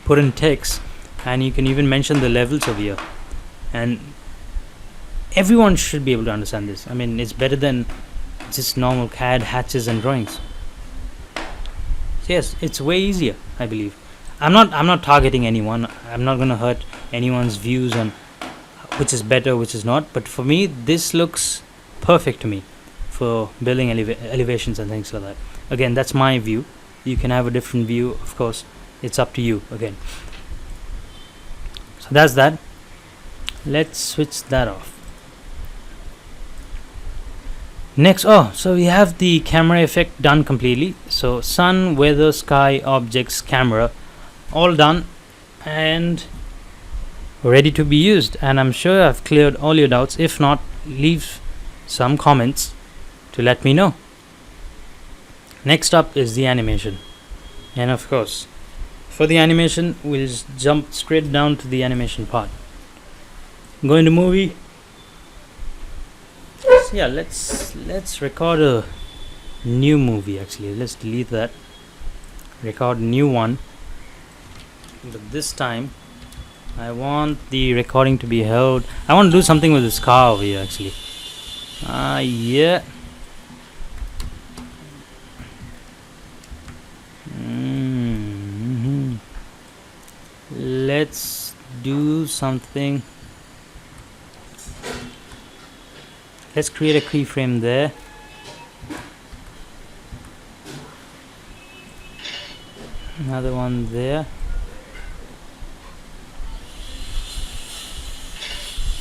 put in text, and you can even mention the levels over here, and everyone should be able to understand this. I mean, it's better than just normal CAD hatches and drawings. So yes, it's way easier, I believe. I'm not targeting anyone. I'm not going to hurt anyone's views on which is better, which is not, but for me this looks perfect to me for building elevations and things like that. Again, that's my view. You can have a different view, of course. It's up to you again. So that's that. Let's switch that off. Next, so we have the camera effect done completely. So sun, weather, sky, objects, camera, all done and ready to be used. And I'm sure I've cleared all your doubts. If not, leave some comments to let me know. Next up is the animation, and of course for the animation we'll just jump straight down to the animation part. Go into movie. So yeah, let's record a new movie. Actually, let's delete that, record a new one, but this time I want the recording to be held. I want to do something with this car over here actually. Yeah. Let's do something. Let's create a keyframe there. Another one there.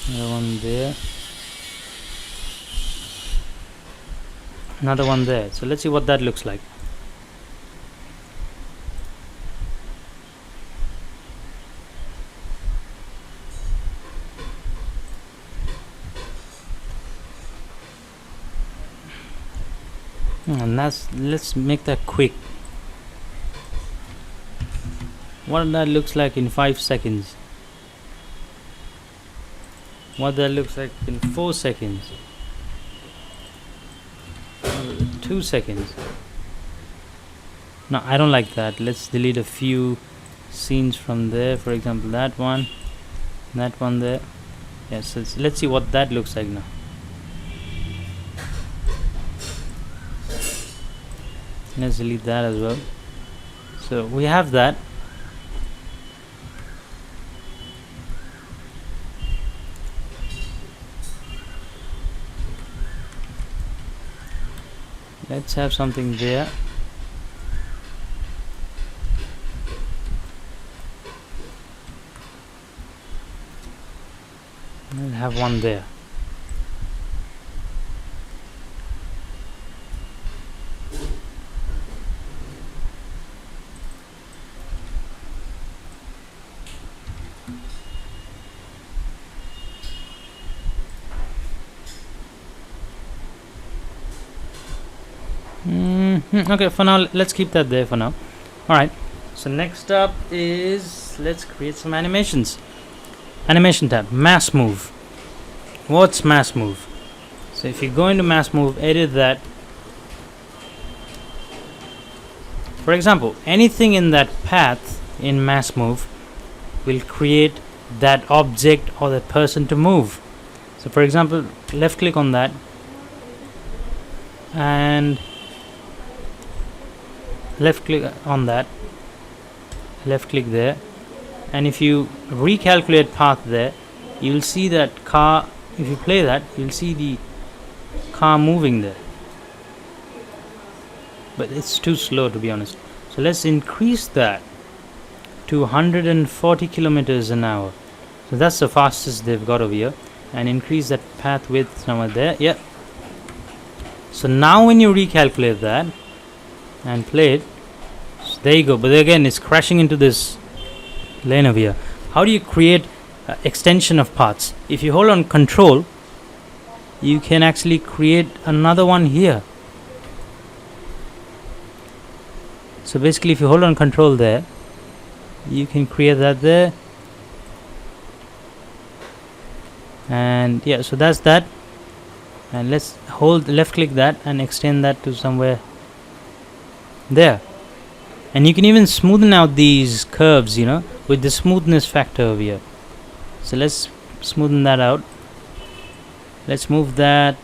Another one there. Another one there. So let's see what that looks like. And let's make that quick. What that looks like in 5 seconds. What that looks like in 4 seconds. 2 seconds. No, I don't like that. Let's delete a few scenes from there. For example, that one there. Yes, let's see what that looks like now. Let's delete that as well. So we have that. Let's have something there. We'll have one there. Okay, for now let's keep that there for now. Alright, so next up is, let's create some animations. Animation tab, mass move. What's mass move? So if you go into mass move, edit that. For example, anything in that path in mass move will create that object or that person to move. So for example, left click on that and left click on that, left click there, and if you recalculate path there, you will see that car. If you play that, you'll see the car moving there, but it's too slow to be honest. So let's increase that to 140 kilometers an hour. So that's the fastest they've got over here, and increase that path width somewhere there. Yeah. So now when you recalculate that and play it, so there you go. But again, it's crashing into this lane over here. How do you create extension of paths? If you hold on control, you can actually create another one here. So basically, if you hold on control there, you can create that there. And yeah, so that's that. And let's hold left click that and extend that to somewhere there. And you can even smoothen out these curves, you know, with the smoothness factor over here. So let's smoothen that out. Let's move that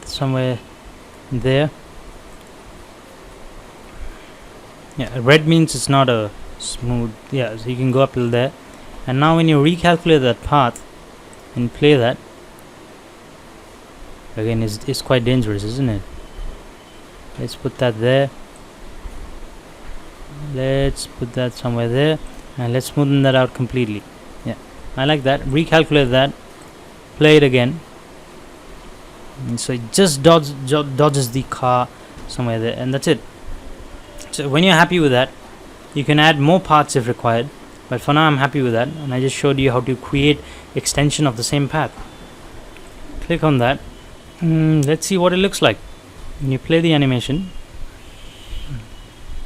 somewhere there. Yeah, red means it's not a smooth. Yeah, so you can go up till there. And now when you recalculate that path and play that, again, it's quite dangerous, isn't it? Let's put that there. Let's put that somewhere there, and let's smoothen that out completely. Yeah, I like that. Recalculate that, play it again, and so it just dodges the car somewhere there, and that's it. So when you're happy with that, you can add more parts if required, but for now I'm happy with that, and I just showed you how to create extension of the same path. Click on that. Let's see what it looks like when you play the animation.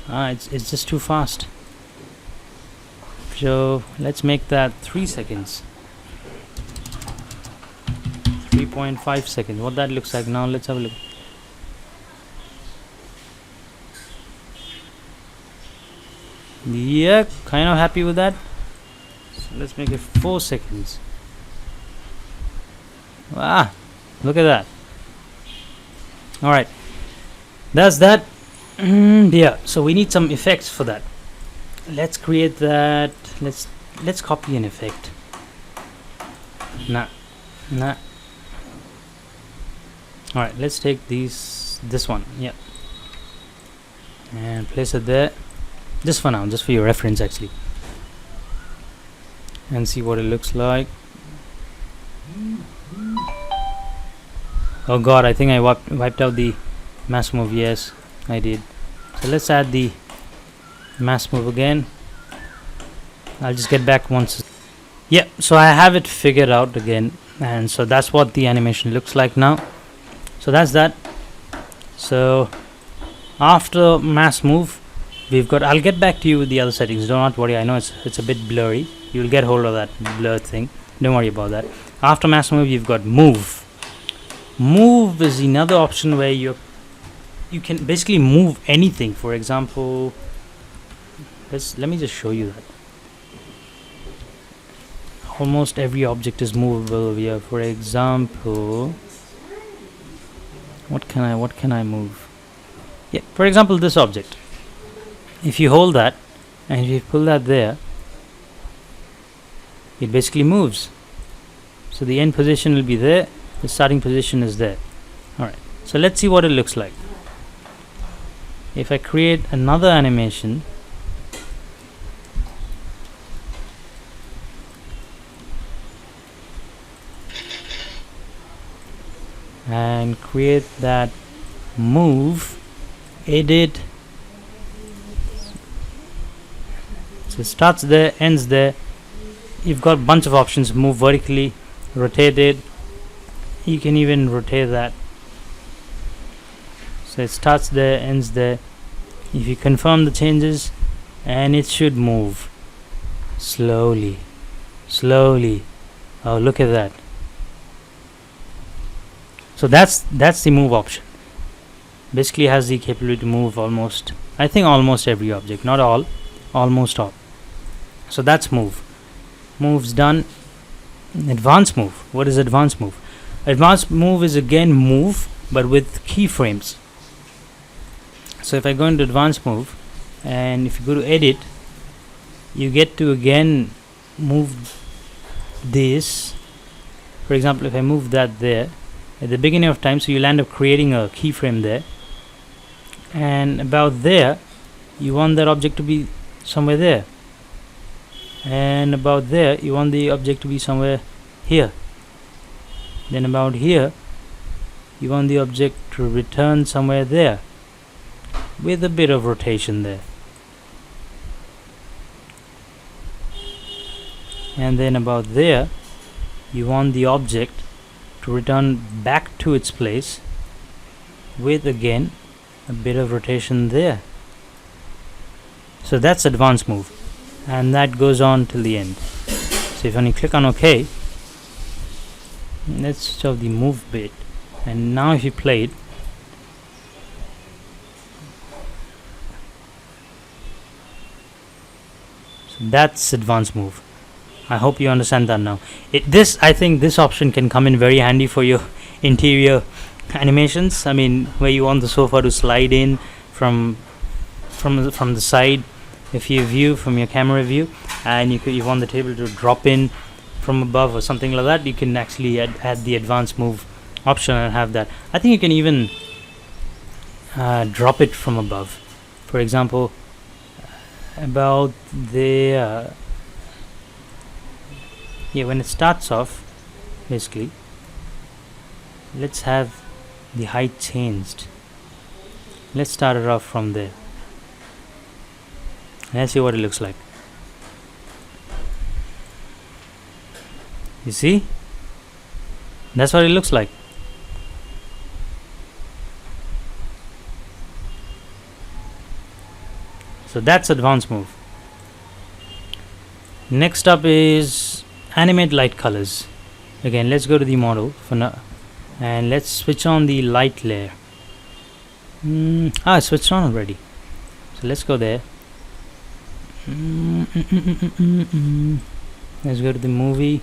It's just too fast. So let's make that 3 seconds. 3.5 seconds. What that looks like now. Let's have a look. Yeah, kind of happy with that. So let's make it 4 seconds. Wow, look at that. Alright, that's that. Yeah, so we need some effects for that. Let's create that. Let's copy an effect. Nah. Alright, let's take this one. Yeah, and place it there, just for now, just for your reference actually, and see what it looks like. Oh god, I think I wiped out the mass move. Yes, I did. So let's add the mass move again. I'll just get back once. Yeah, so I have it figured out again, and so that's what the animation looks like now. So that's that. So after mass move, we've got, I'll get back to you with the other settings, do not worry. I know it's a bit blurry, you'll get hold of that blur thing, don't worry about that. After mass move, you've got move. Move is another option where you can basically move anything. For example, let me just show you that. Almost every object is movable over here. For example, what can I move? Yeah, for example, this object, if you hold that and if you pull that there, it basically moves. So the end position will be there, the starting position is there. Alright, so let's see what it looks like. If I create another animation, and create that move, edit, so it starts there, ends there. You've got a bunch of options: move vertically, rotate it, you can even rotate that. So it starts there, ends there. If you confirm the changes, and it should move slowly. Oh, look at that. So that's the move option. Basically has the capability to move almost, I think almost every object, not all, almost all. So that's move. Move's done. Advanced move. What is advanced move? Advanced move is again move, but with keyframes. So if I go into advanced move, and if you go to edit, you get to again move this. For example, if I move that there at the beginning of time, so you'll end up creating a keyframe there, and about there you want that object to be somewhere there, and about there you want the object to be somewhere here, then about here you want the object to return somewhere there with a bit of rotation there, and then about there you want the object to return back to its place with again a bit of rotation there. So that's advanced move, and that goes on till the end. So if only click on OK, let's switch off the move bit, and now if you play it, so that's advanced move. I hope you understand that now. I think this option can come in very handy for your interior animations. I mean, where you want the sofa to slide in from the side, if you view from your camera view, and you want the table to drop in from above or something like that, you can actually add the advanced move option and have that. I think you can even drop it from above. For example, about the when it starts off, basically let's have the height changed. Let's start it off from there. Let's see what it looks like. You see? That's what it looks like. So that's advanced move. Next up is animate light colors. Again, let's go to the model for now, and let's switch on the light layer. It's switched on already. So let's go there. Let's go to the movie,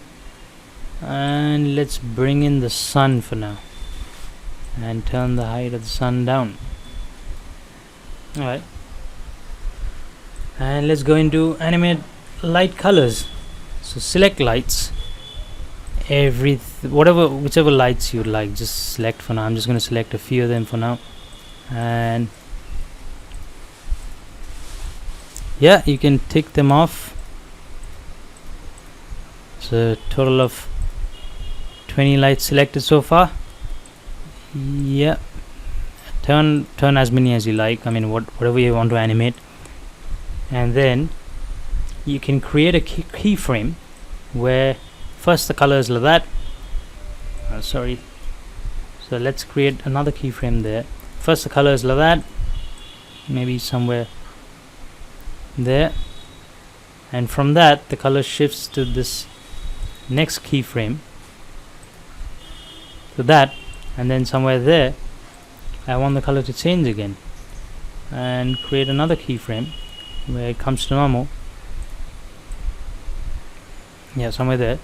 and let's bring in the sun for now, and turn the height of the sun down. Alright, and let's go into animate light colors. So select lights, whichever lights you like, just select for now. I'm just going to select a few of them for now, and yeah, you can tick them off. So total of 20 lights selected so far. Yeah, turn as many as you like. I mean, whatever you want to animate, and then you can create a keyframe where first the color is like that. So let's create another keyframe there. First the color is like that, maybe somewhere there, and from that the color shifts to this next keyframe, to that, and then somewhere there I want the color to change again, and create another keyframe where it comes to normal. Yeah, somewhere there,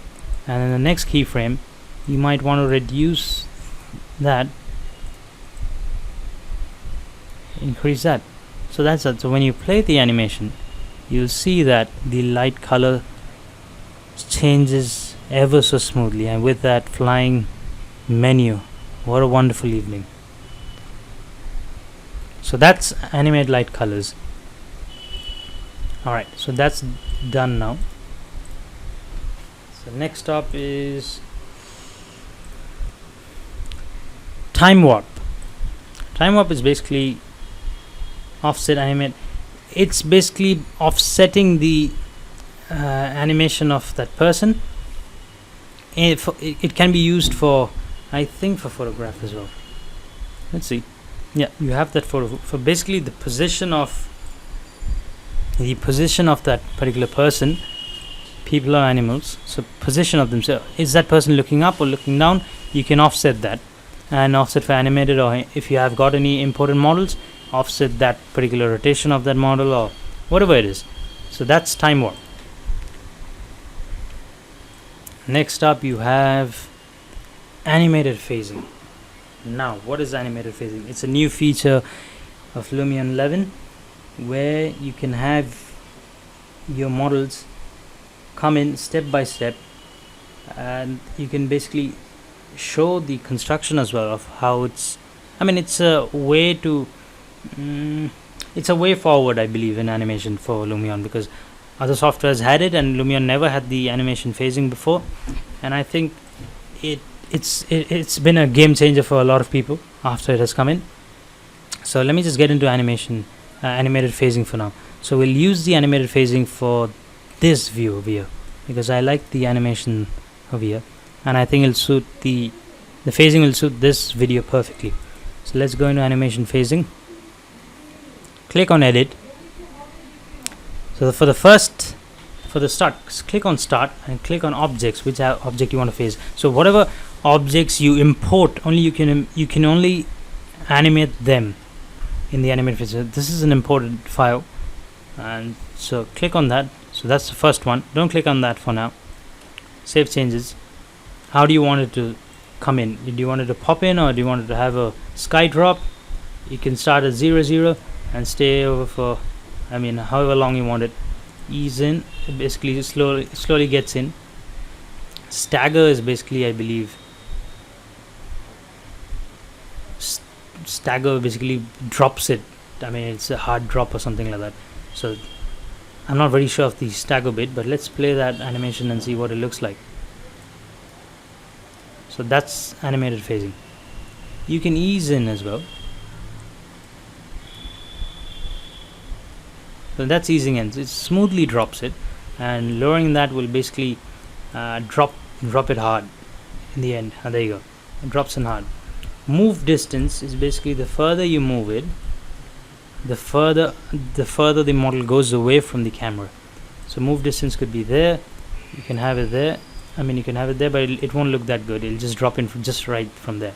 and then the next keyframe you might want to reduce that increase that. So that's it. So when you play the animation, you'll see that the light color changes ever so smoothly, and with that flying menu, what a wonderful evening. So that's animate light colors. Alright, so that's done now. So next up is time warp. Time warp is basically offset animate. It's basically offsetting the animation of that person. It can be used for, I think, for photograph as well. Let's see. Yeah, you have that for basically the position of that particular person, people or animals. So position of them. So is that person looking up or looking down? You can offset that, and offset for animated, or if you have got any imported models, offset that particular rotation of that model or whatever it is. So that's time warp. Next up you have animated phasing. Now, what is animated phasing? It's a new feature of Lumion 11 where you can have your models come in step by step, and you can basically show the construction as well of how it's, I mean, it's a way to it's a way forward, I believe, in animation for Lumion, because other softwares had it and Lumion never had the animation phasing before, and I think it's been a game changer for a lot of people after it has come in. So let me just get into animated phasing for now. So we'll use the animated phasing for this view over here, because I like the animation over here, and I think it'll suit the phasing will suit this video perfectly. So let's go into animation phasing, click on edit. So for the start, click on start and click on objects, which object you want to phase. So whatever objects you import, only you can only animate them in the animate phase. So this is an imported file, and so click on that. So that's the first one. Don't click on that for now. Save changes. How do you want it to come in? Do you want it to pop in, or do you want it to have a sky drop? You can start at 0, 0 and stay over for, I mean, however long you want it. Ease in, it basically slowly gets in. Stagger is basically, I believe, stagger basically drops it. I mean, it's a hard drop or something like that. So I'm not very sure of the stagger bit, but let's play that animation and see what it looks like. So that's animated phasing. You can ease in as well. So that's easing in. It smoothly drops it, and lowering that will basically drop it hard in the end. There you go. It drops in hard. Move distance is basically the further you move it, the further the model goes away from the camera. So move distance could be there. You can have it there. I mean, you can have it there, but it won't look that good. It'll just drop in just right from there.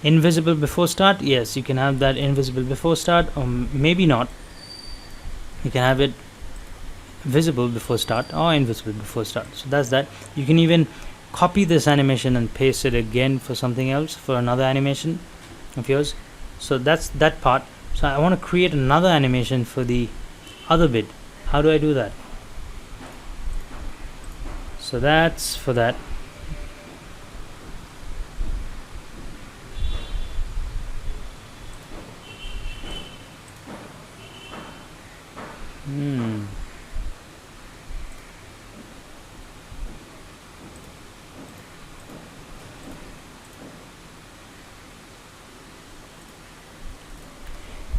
Invisible before start. Yes, you can have that invisible before start, or maybe not. You can have it visible before start or invisible before start. So that's that. You can even copy this animation and paste it again for something else, for another animation of yours. So that's that part. So I want to create another animation for the other bit. How do I do that? So that's for that.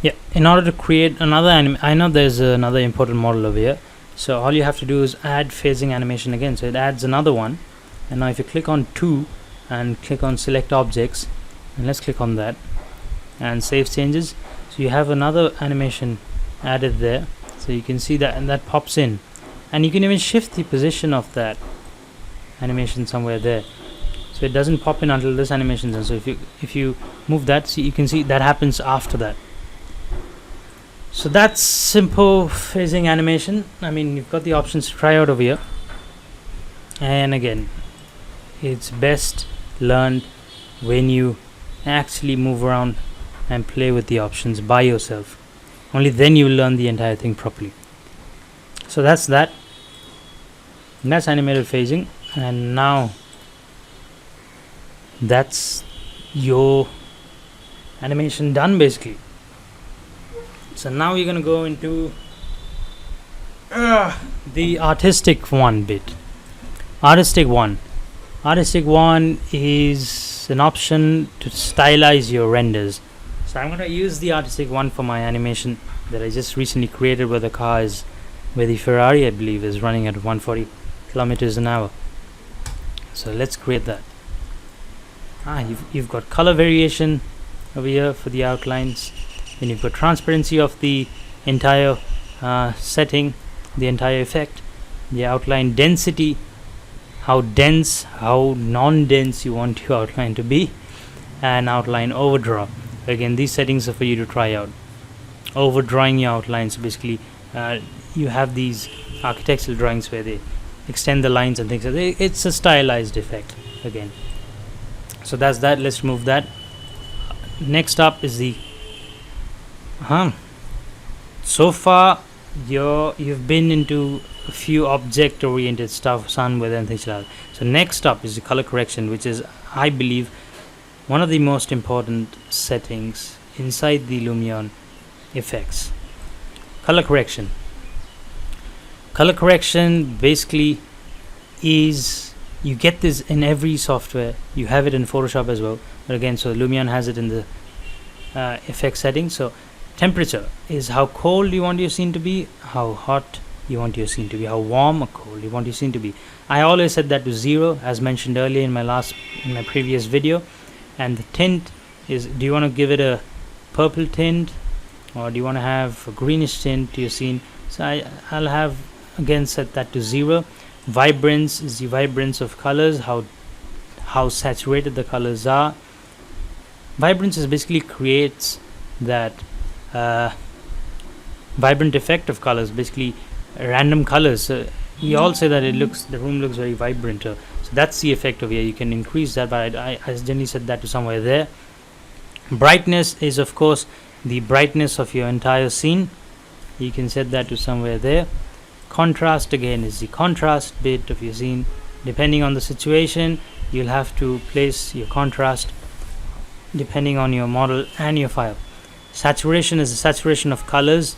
Yeah, in order to create another I know there's another imported model over here. So all you have to do is add phasing animation again. So it adds another one. And now if you click on 2 and click on select objects, and let's click on that and save changes. So you have another animation added there. So you can see that, and that pops in, and you can even shift the position of that animation somewhere there, so it doesn't pop in until this animation is done. So if you move that, see, you can see that happens after that. So that's simple phasing animation. I mean, you've got the options to try out over here, and again, it's best learned when you actually move around and play with the options by yourself. Only then you will learn the entire thing properly. So that's that. And that's animated phasing, and now that's your animation done basically. So now we're gonna go into the artistic one bit. Artistic one is an option to stylize your renders. So I'm gonna use the artistic one for my animation that I just recently created, where the car is, where the Ferrari I believe is running at 140 kilometers an hour. So let's create that. You've got color variation over here for the outlines. Then you've got transparency of the entire setting, the entire effect, the outline density, how dense, how non-dense you want your outline to be, and outline overdraw. Again, these settings are for you to try out. Overdrawing your outlines, basically you have these architectural drawings where they extend the lines and things. It's a stylized effect again. So that's that. Let's remove that. Next up is the so far you've been into a few object oriented stuff, sun, weather and things like that. So next up is the color correction, which is, I believe, one of the most important settings inside the Lumion effects. Color correction basically is, you get this in every software. You have it in Photoshop as well, but again, so Lumion has it in the effect settings. So temperature is how cold you want your scene to be, how hot you want your scene to be, how warm or cold you want your scene to be. I always set that to 0, as mentioned earlier in my previous video. And the tint is, do you want to give it a purple tint, or do you want to have a greenish tint to your scene? So I'll have again set that to 0. Vibrance is the vibrance of colors, how saturated the colors are. Vibrance is basically creates that vibrant effect of colors, basically random colors. We all say that the room looks very vibrant. So that's the effect of here. You can increase that, but I generally set that to somewhere there. Brightness is of course the brightness of your entire scene. You can set that to somewhere there. Contrast again is the contrast bit of your scene. Depending on the situation, you'll have to place your contrast depending on your model and your file. Saturation is the saturation of colors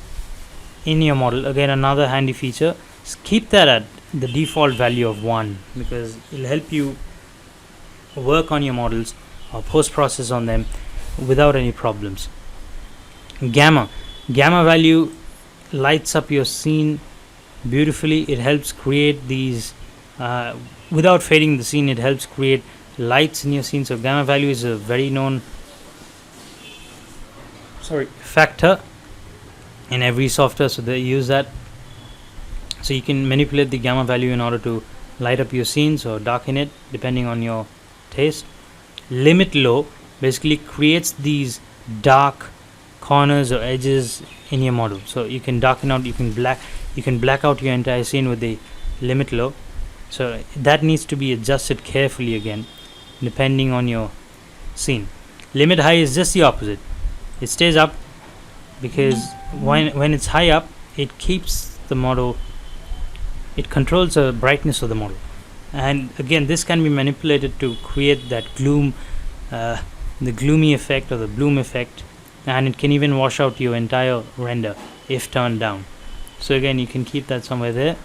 in your model. Again, another handy feature. Just keep that at the default value of 1, because it'll help you work on your models or post-process on them without any problems. Gamma value lights up your scene beautifully. It helps create these without fading the scene. It helps create lights in your scene. So gamma value is a very known factor in every software, so they use that. So you can manipulate the gamma value in order to light up your scenes or darken it depending on your taste. Limit low basically creates these dark corners or edges in your model. So you can darken out, you can black out your entire scene with the limit low. So that needs to be adjusted carefully again depending on your scene. Limit high is just the opposite. It stays up because when it's high up, it keeps the model, it controls the brightness of the model. And again, this can be manipulated to create that gloom, the gloomy effect or the bloom effect, and it can even wash out your entire render if turned down. So again, you can keep that somewhere there.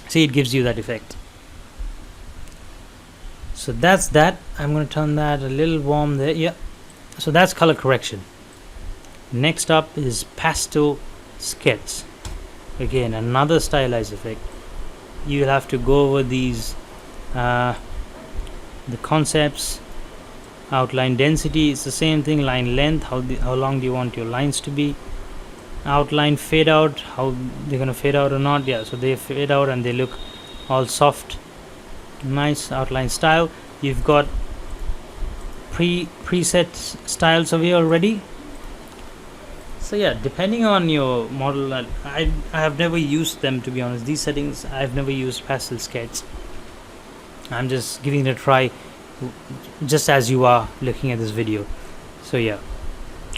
See, it gives you that effect. So that's that. I'm going to turn that a little warm there. Yeah. So that's color correction. Next up is pastel sketch. Again, another stylized effect. You'll have to go over these the concepts. Outline density is the same thing. Line length, how long do you want your lines to be. Outline fade out, how they're gonna fade out or not. Yeah, so they fade out and they look all soft, nice. Outline style, you've got preset styles over here already. So yeah, depending on your model, I have never used them, to be honest. These settings, I've never used pastel sketch. I'm just giving it a try just as you are looking at this video. So yeah,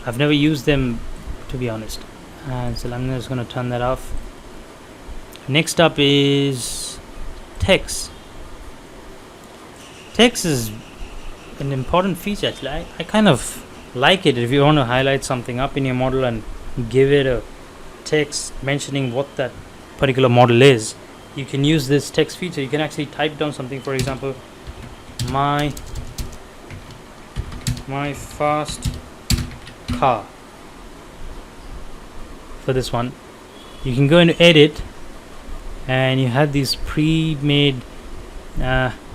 I've never used them, to be honest. And so I'm just going to turn that off. Next up is text. Text is an important feature actually. I kind of like it if you want to highlight something up in your model and give it a text mentioning what that particular model is. You can use this text feature. You can actually type down something, for example, my fast car. For this one, you can go into edit, and you have these pre-made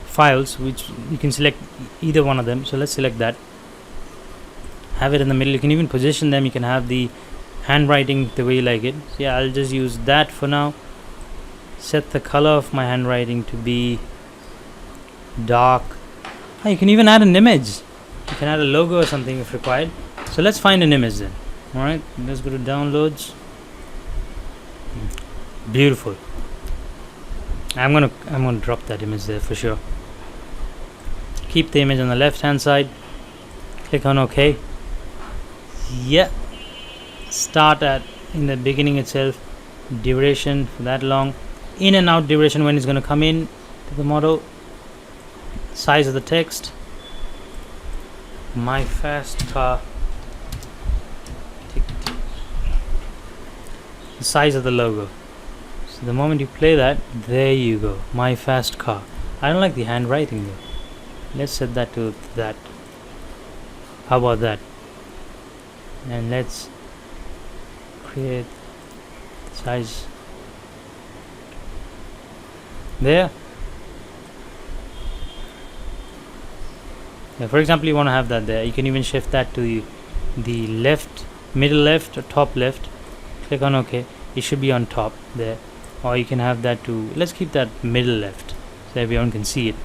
files which you can select either one of them. So let's select that, have it in the middle. You can even position them. You can have the handwriting the way you like it. So yeah, I'll just use that for now. Set the color of my handwriting to be dark. You can even add an image. You can add a logo or something if required. So let's find an image then. Alright, let's go to downloads. Beautiful. I'm gonna drop that image there for sure. Keep the image on the left hand side. Click on OK. Yeah. Start at in the beginning itself. Duration for that long. In and out duration when it's gonna come in to the model. Size of the text. My fast car. The size of the logo. So the moment you play that, there you go. My fast car. I don't like the handwriting though. Let's set that to that. How about that? And let's create size there. Yeah, for example, you want to have that there. You can even shift that to the left, middle left or top left. Click on OK. It should be on top there. Or you can have that to, let's keep that middle left so everyone can see it.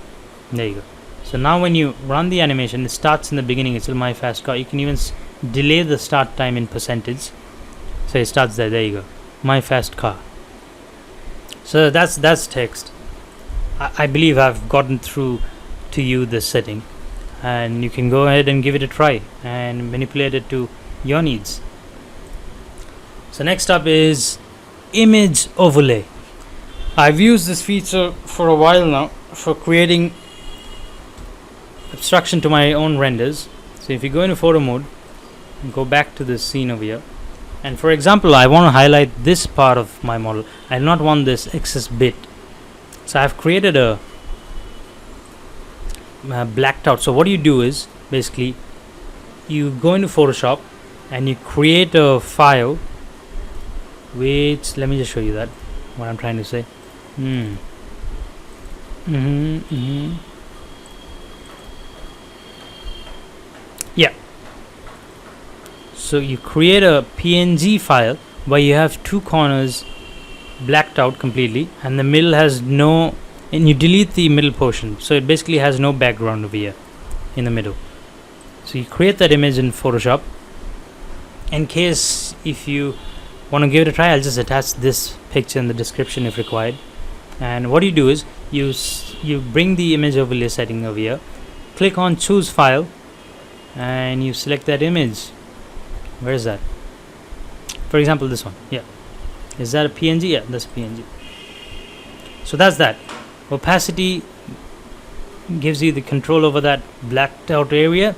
There you go. So now when you run the animation, it starts in the beginning. It's still my fast car. You can even delay the start time in percentage. So it starts there. There you go. My fast car. So that's text. I believe I've gotten through to you this setting, and you can go ahead and give it a try and manipulate it to your needs. So next up is image overlay. I've used this feature for a while now for creating abstraction to my own renders. So if you go into photo mode and go back to this scene over here, and for example I want to highlight this part of my model. I do not want this excess bit, so I've created a blacked out. So what you do is basically you go into Photoshop and you create a file which, let me just show you that what I'm trying to say. Yeah, so you create a PNG file where you have two corners blacked out completely and the middle has no, and you delete the middle portion, so it basically has no background over here in the middle. So you create that image in Photoshop. In case if you want to give it a try, I'll just attach this picture in the description if required. And what you do is you bring the image overlay setting over here, click on choose file, and you select that image. Where is that? For example, this one. Yeah, is that a PNG? Yeah, that's a PNG. So that's that. Opacity gives you the control over that blacked out area.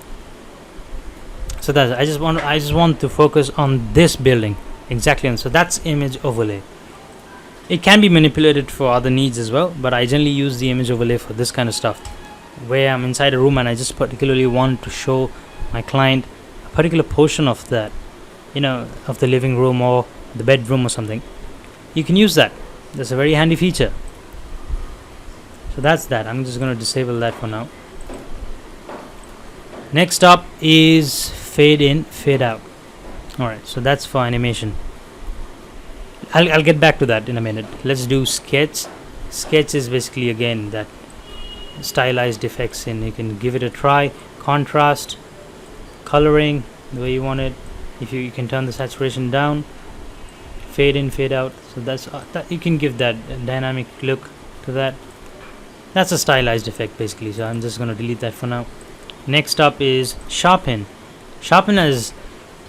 So that's, I just want to focus on this building exactly. And so that's image overlay. It can be manipulated for other needs as well, but I generally use the image overlay for this kind of stuff where I'm inside a room and I just particularly want to show my client a particular portion of that, of the living room or the bedroom or something. You can use that. That's a very handy feature. So that's that. I'm just going to disable that for now. Next up is fade in, fade out. Alright, so that's for animation. I'll get back to that in a minute. Let's do sketch. Sketch is basically again that stylized effects, and you can give it a try. Contrast, coloring the way you want it. If you can turn the saturation down, fade in, fade out. So that's that, you can give that a dynamic look to that. That's a stylized effect basically, so I'm just going to delete that for now. Next up is sharpen. Sharpen is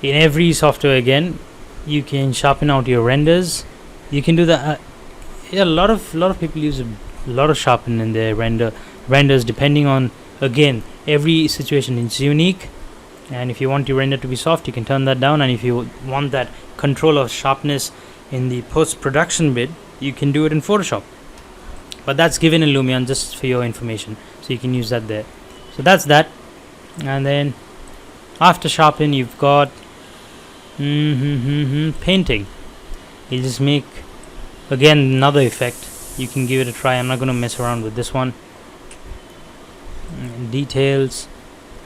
in every software again you can sharpen out your renders. You can do that. A lot of people use a lot of sharpen in their renders, depending on, again, every situation is unique. And if you want your render to be soft, you can turn that down, and if you want that control of sharpness in the post-production bit, you can do it in Photoshop. But that's given in Lumion just for your information, so you can use that there. So that's that. And then after sharpen, you've got painting. You just make, again, another effect. You can give it a try. I'm not going to mess around with this one. Details,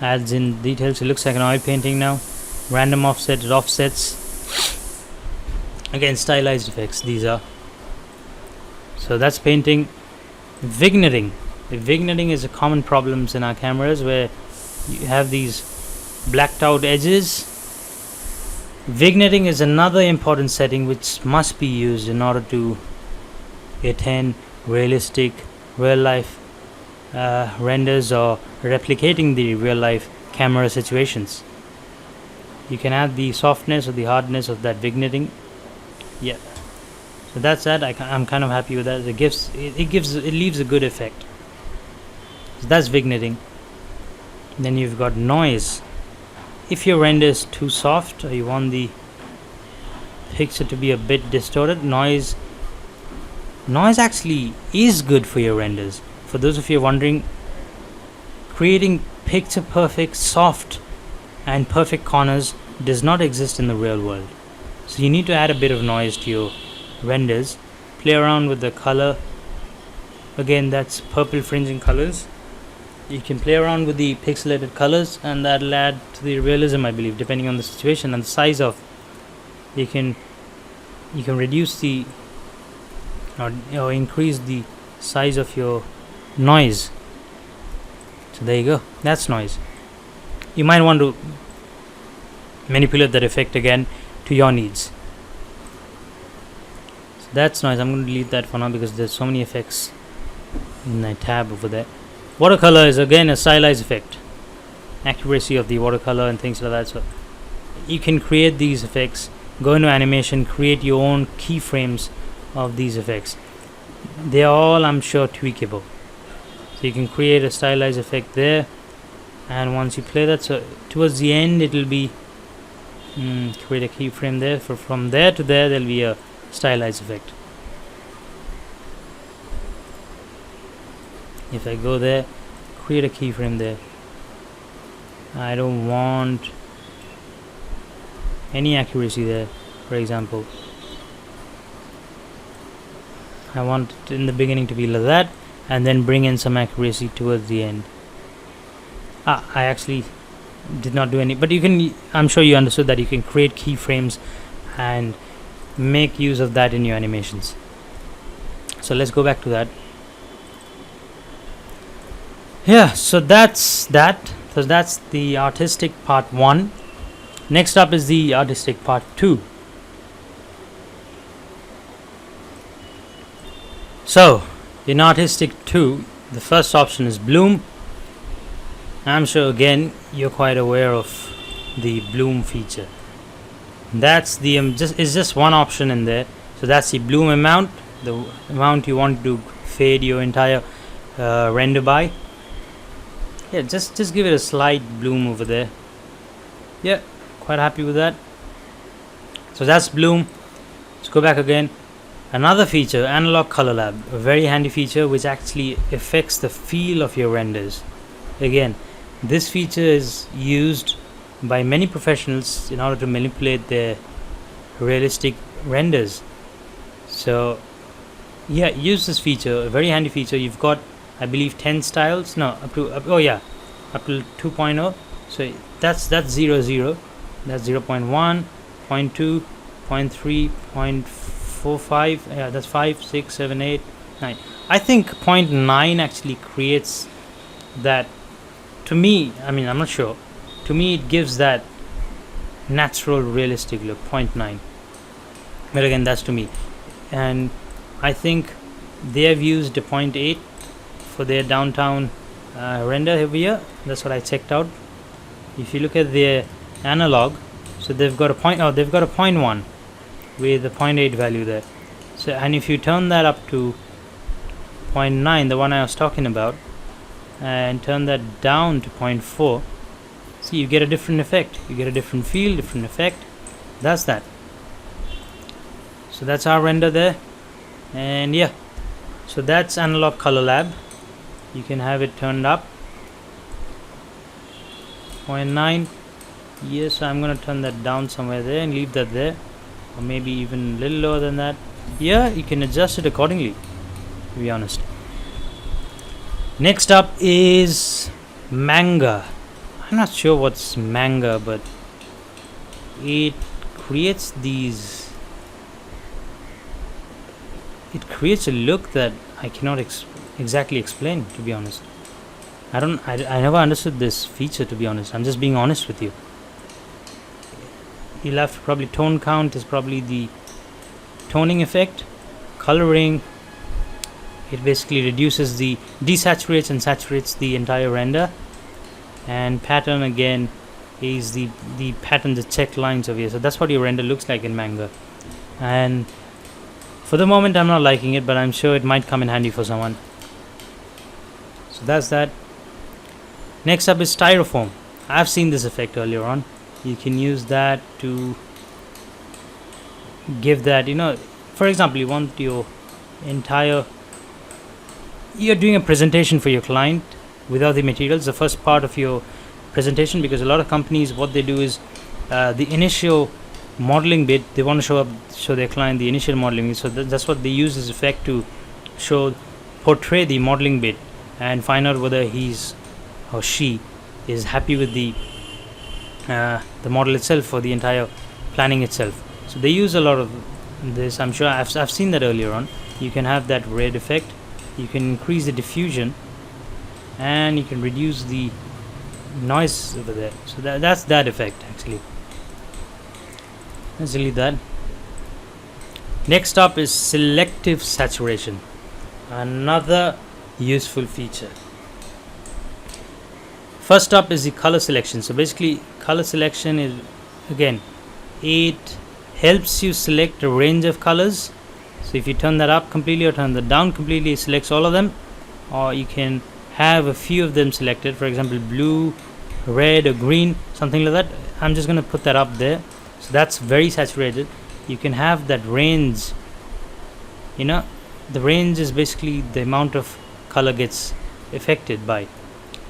adds in details. It looks like an oil painting now. Random offset, it offsets. Again, stylized effects these are. So that's painting. Vignetting. The vignetting is a common problem in our cameras, where you have these blacked out edges. Vignetting is another important setting which must be used in order to attain realistic real life renders or replicating the real life camera situations. You can add the softness or the hardness of that vignetting. Yeah, so that's that. I'm kind of happy with that. It leaves a good effect. So that's vignetting. Then you've got noise. If your render is too soft, or you want the picture to be a bit distorted, noise actually is good for your renders. For those of you wondering, creating picture perfect, soft and perfect corners does not exist in the real world. So you need to add a bit of noise to your renders. Play around with the color. Again, that's purple fringing colors. You can play around with the pixelated colors, and that'll add to the realism, I believe, depending on the situation and the size of. You can reduce the or increase the size of your noise. So there you go. That's noise. You might want to manipulate that effect again to your needs. So that's noise. I'm going to delete that for now because there's so many effects in that tab over there. Watercolor is again a stylized effect. Accuracy of the watercolor and things like that. So you can create these effects, go into animation, create your own keyframes of these effects. They are all, I'm sure, tweakable. So you can create a stylized effect there, and once you play that, so towards the end it will be create a keyframe there. From there to there, there will be a stylized effect. If I go there, create a keyframe there. I don't want any accuracy there, for example. I want it in the beginning to be like that, and then bring in some accuracy towards the end. I actually did not do any, but you can, I'm sure you understood that you can create keyframes and make use of that in your animations. So let's go back to that. Yeah, so that's that. So that's the artistic part 1. Next up is the artistic part 2. So in artistic 2, the first option is bloom. I'm sure again you're quite aware of the bloom feature. That's the is just one option in there. So that's the bloom amount, the amount you want to fade your entire render by. Yeah, just give it a slight bloom over there. Yeah, quite happy with that. So that's bloom. Let's go back again. Another feature, analog color lab, a very handy feature which actually affects the feel of your renders. Again, this feature is used by many professionals in order to manipulate their realistic renders. So yeah, use this feature, a very handy feature. You've got, I believe, 10 styles. No, up to up to 2.0. So that's 0, 0. That's 0.1, 0.2, 0.3, 0.45. Yeah, that's 5, 6, 7, 8, 9. I think 0.9 actually creates that. To me, I mean, I'm not sure. To me, it gives that natural, realistic look. 0.9. But again, that's to me. And I think they have used a 0.8 for their downtown render here. That's what I checked out. If you look at their analog, So they've got a point. Oh, they've got a 0.1 with a 0.8 value there. So, and if you turn that up to 0.9, the one I was talking about, and turn that down to 0.4, see, you get a different effect. You get a different feel, different effect. That's that. So that's our render there. And yeah, so that's Analog Color Lab. You can have it turned up 0.9. Yes, I'm gonna turn that down somewhere there and leave that there, or maybe even a little lower than that. Yeah, you can adjust it accordingly, to be honest. Next up is Manga. I'm not sure what's Manga, but it creates these. It creates a look that I cannot exactly explain, to be honest. I never understood this feature, to be honest. I'm just being honest with you. You'll have to probably tone count is probably the toning effect. Coloring, it basically reduces the desaturates and saturates the entire render. And pattern again is the pattern, the check lines over here. So that's what your render looks like in Manga. And for the moment I'm not liking it, but I'm sure it might come in handy for someone. So that's that. Next up is Styrofoam. I've seen this effect earlier on. You can use that to give that, for example, you want your entire, you're doing a presentation for your client without the materials, the first part of your presentation, because a lot of companies, what they do is the initial modeling bit, they want to show their client the initial modeling, so that's what they use this effect to portray the modeling bit and find out whether he's or she is happy with the model itself or the entire planning itself. So they use a lot of this. I'm sure I've seen that earlier on. You can have that red effect, you can increase the diffusion, and you can reduce the noise over there. So that's that effect actually. Let's delete that. Next up is selective saturation, another useful feature. First up is the color selection. So basically color selection is, again, it helps you select a range of colors. So if you turn that up completely or turn that down completely, it selects all of them, or you can have a few of them selected, for example blue, red or green, something like that. I'm just going to put that up there. So that's very saturated. You can have that range. The range is basically the amount of color gets affected by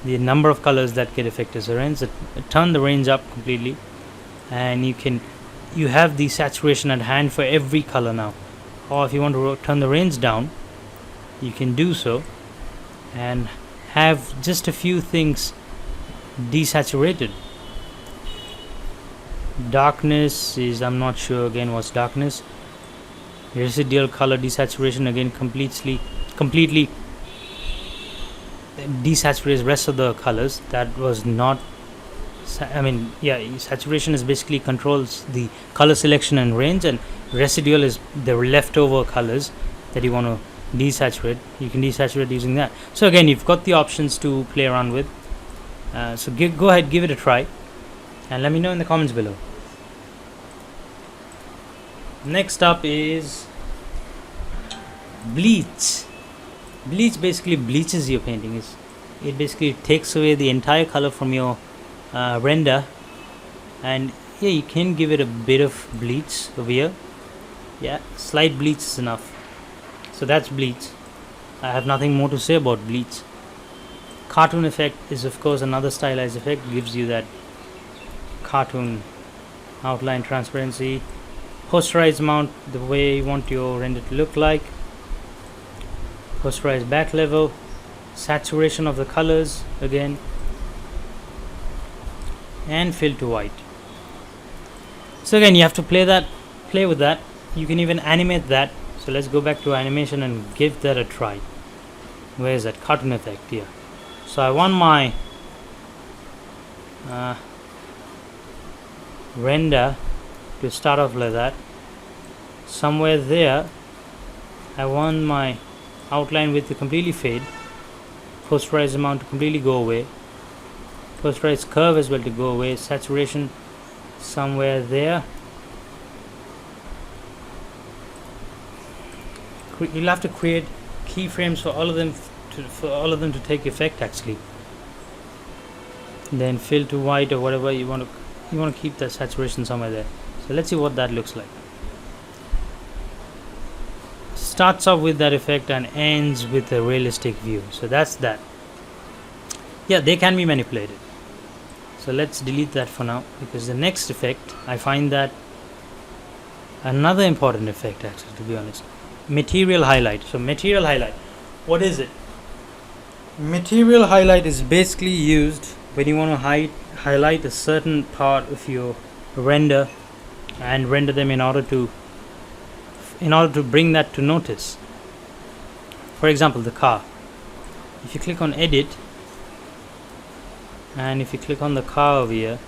the number of colors that get affected. So turn the range up completely, and you have the saturation at hand for every color now. Or if you want to turn the range down, you can do so and have just a few things desaturated. Darkness is, I'm not sure again what's darkness. Residual color desaturation, again completely desaturates rest of the colors. That was not, saturation is basically controls the color selection and range, and residual is the leftover colors that you want to desaturate. You can desaturate using that. So again, you've got the options to play around with. So go ahead, give it a try, and let me know in the comments below. Next up is bleach. Bleach basically bleaches your painting. It basically takes away the entire color from your render, and yeah, you can give it a bit of bleach over here. Yeah, slight bleach is enough. So that's bleach. I have nothing more to say about bleach. Cartoon effect is of course another stylized effect, gives you that cartoon outline transparency. Posterize mount, the way you want your render to look like. Posterize back level, saturation of the colors again, and fill to white. So again, you have to play with that. You can even animate that. So let's go back to animation and give that a try. Where is that cartoon effect here? So I want my render to start off like that. Somewhere there I want my outline width to completely fade, posterize amount to completely go away, posterize curve as well to go away, saturation somewhere there. You'll have to create keyframes for all of them to take effect actually. Then fill to white or whatever you want to keep the saturation somewhere there. So let's see what that looks like. Starts off with that effect and ends with a realistic view. So that's that. Yeah, they can be manipulated. So let's delete that for now, because the next effect, I find that another important effect actually, to be honest. Material highlight. So material highlight, what is it? Material highlight is basically used when you want to highlight a certain part of your render and render them in order to bring that to notice. For example, the car. If you click on edit, and if you click on the car over here,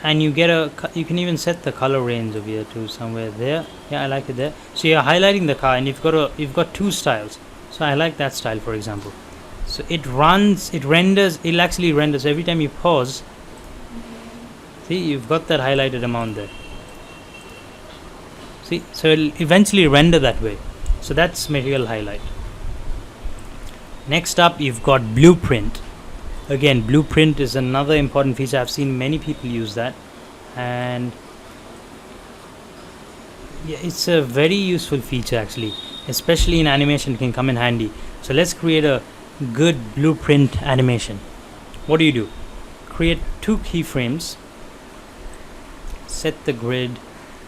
and you can even set the color range over here to somewhere there. Yeah, I like it there. So you're highlighting the car, and you've got two styles. So I like that style, for example. So it'll actually render. So every time you pause, see, you've got that highlighted amount there. See, so it'll eventually render that way. So that's material highlight. Next up, you've got blueprint. Again, blueprint is another important feature. I've seen many people use that, and yeah, it's a very useful feature actually, especially in animation. It can come in handy. So let's create a good blueprint animation. What do? Create 2 keyframes, set the grid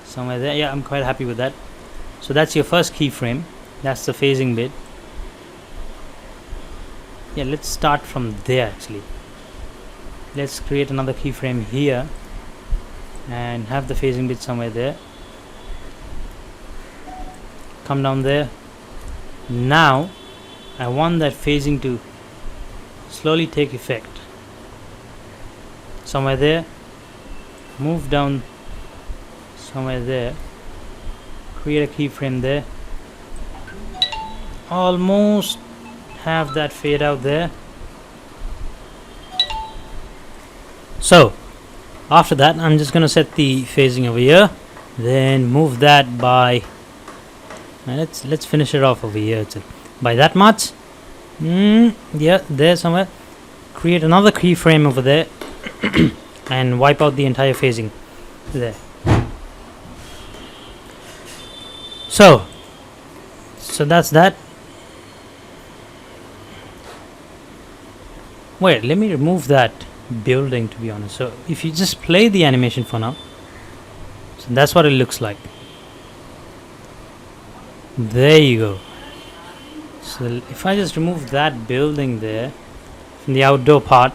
somewhere there. Yeah, I'm quite happy with that. So that's your first keyframe. That's the phasing bit. Yeah, let's start from there actually. Let's create another keyframe here and have the phasing bit somewhere there. Come down there. Now I want that phasing to slowly take effect. Somewhere there. Move down somewhere there. Create a keyframe there. Almost have that fade out there. So after that, I'm just going to set the phasing over here, then move that by, let's finish it off over here by that much. Yeah, there somewhere. Create another keyframe over there and wipe out the entire phasing there. So that's that. Wait, let me remove that building, to be honest. So if you just play the animation for now, so that's what it looks like. There you go. So if I just remove that building there from the outdoor part,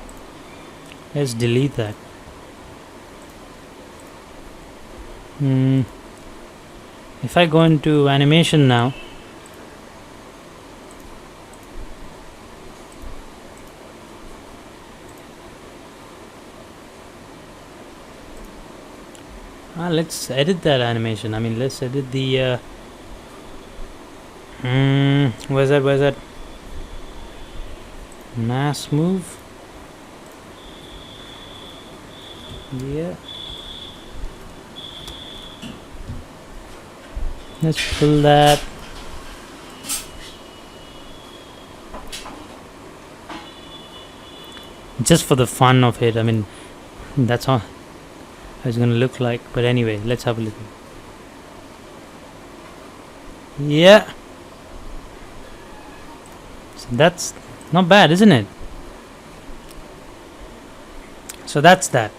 let's delete that. If I go into animation now, let's edit that animation. I mean, let's edit the where's that mass move. Yeah, let's pull that. Just for the fun of it. I mean, that's how it's going to look like. But anyway, let's have a look. Yeah, so that's not bad, isn't it? So that's that.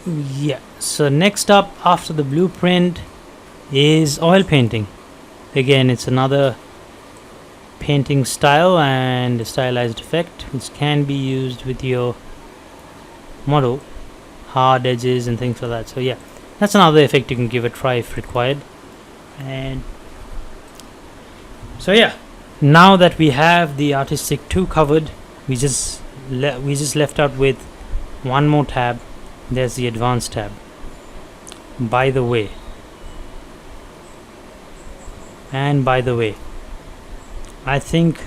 Yeah, so next up after the blueprint is oil painting. Again, it's another painting style and a stylized effect which can be used with your model, hard edges and things like that. So yeah, that's another effect you can give a try if required. And so yeah, now that we have the artistic 2 covered, we just left out with one more tab. There's the advanced tab. By the way, I think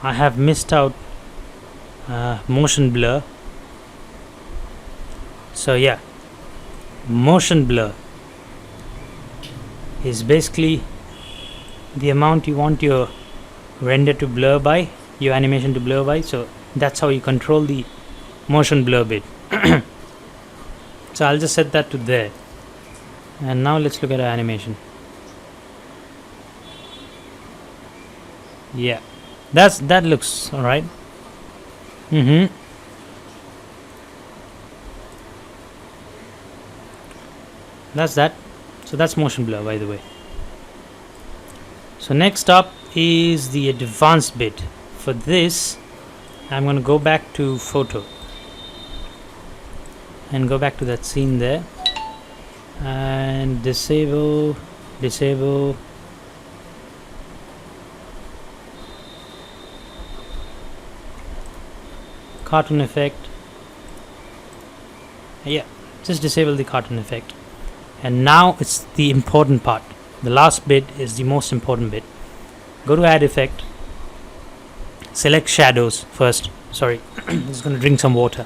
I have missed out motion blur. So yeah, motion blur is basically the amount you want your render to blur by, your animation to blur by. So that's how you control the motion blur bit. So I'll just set that to there, and now let's look at our animation. Yeah, that looks all right. That's that. So that's motion blur, by the way. So next up is the advanced bit. For this, I'm going to go back to photo and go back to that scene there and disable cartoon effect. Yeah, just disable the cartoon effect. And now it's the important part. The last bit is the most important bit. Go to add effect, select shadows first. Sorry, I'm just going to drink some water.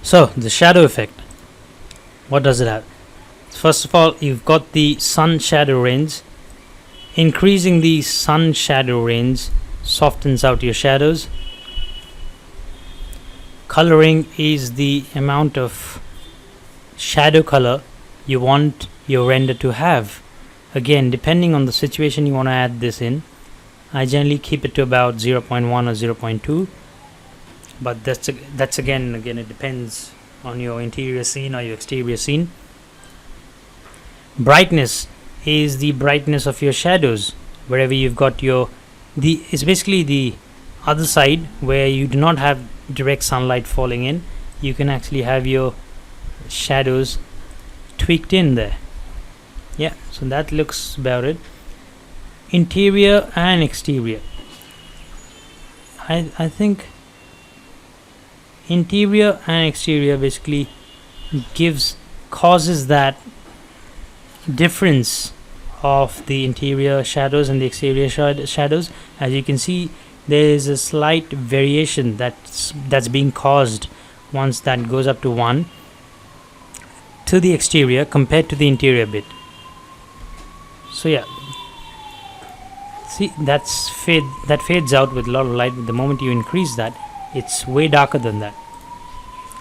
So the shadow effect, what does it have? First of all, you've got the sun shadow range. Increasing the sun shadow range softens out your shadows. Coloring is the amount of shadow color you want your render to have. Again, depending on the situation you want to add this in. I generally keep it to about 0.1 or 0.2, but that's again it depends on your interior scene or your exterior scene. Brightness is the brightness of your shadows. Wherever you've got it's basically the other side where you do not have direct sunlight falling in. You can actually have your shadows tweaked in there. Yeah, so that looks about it. Interior and exterior. I think interior and exterior basically causes that difference of the interior shadows and the exterior shadows. As you can see, there is a slight variation that's being caused once that goes up to 1 to the exterior compared to the interior bit. So yeah, see, that fades out with a lot of light. The moment you increase that, it's way darker than that.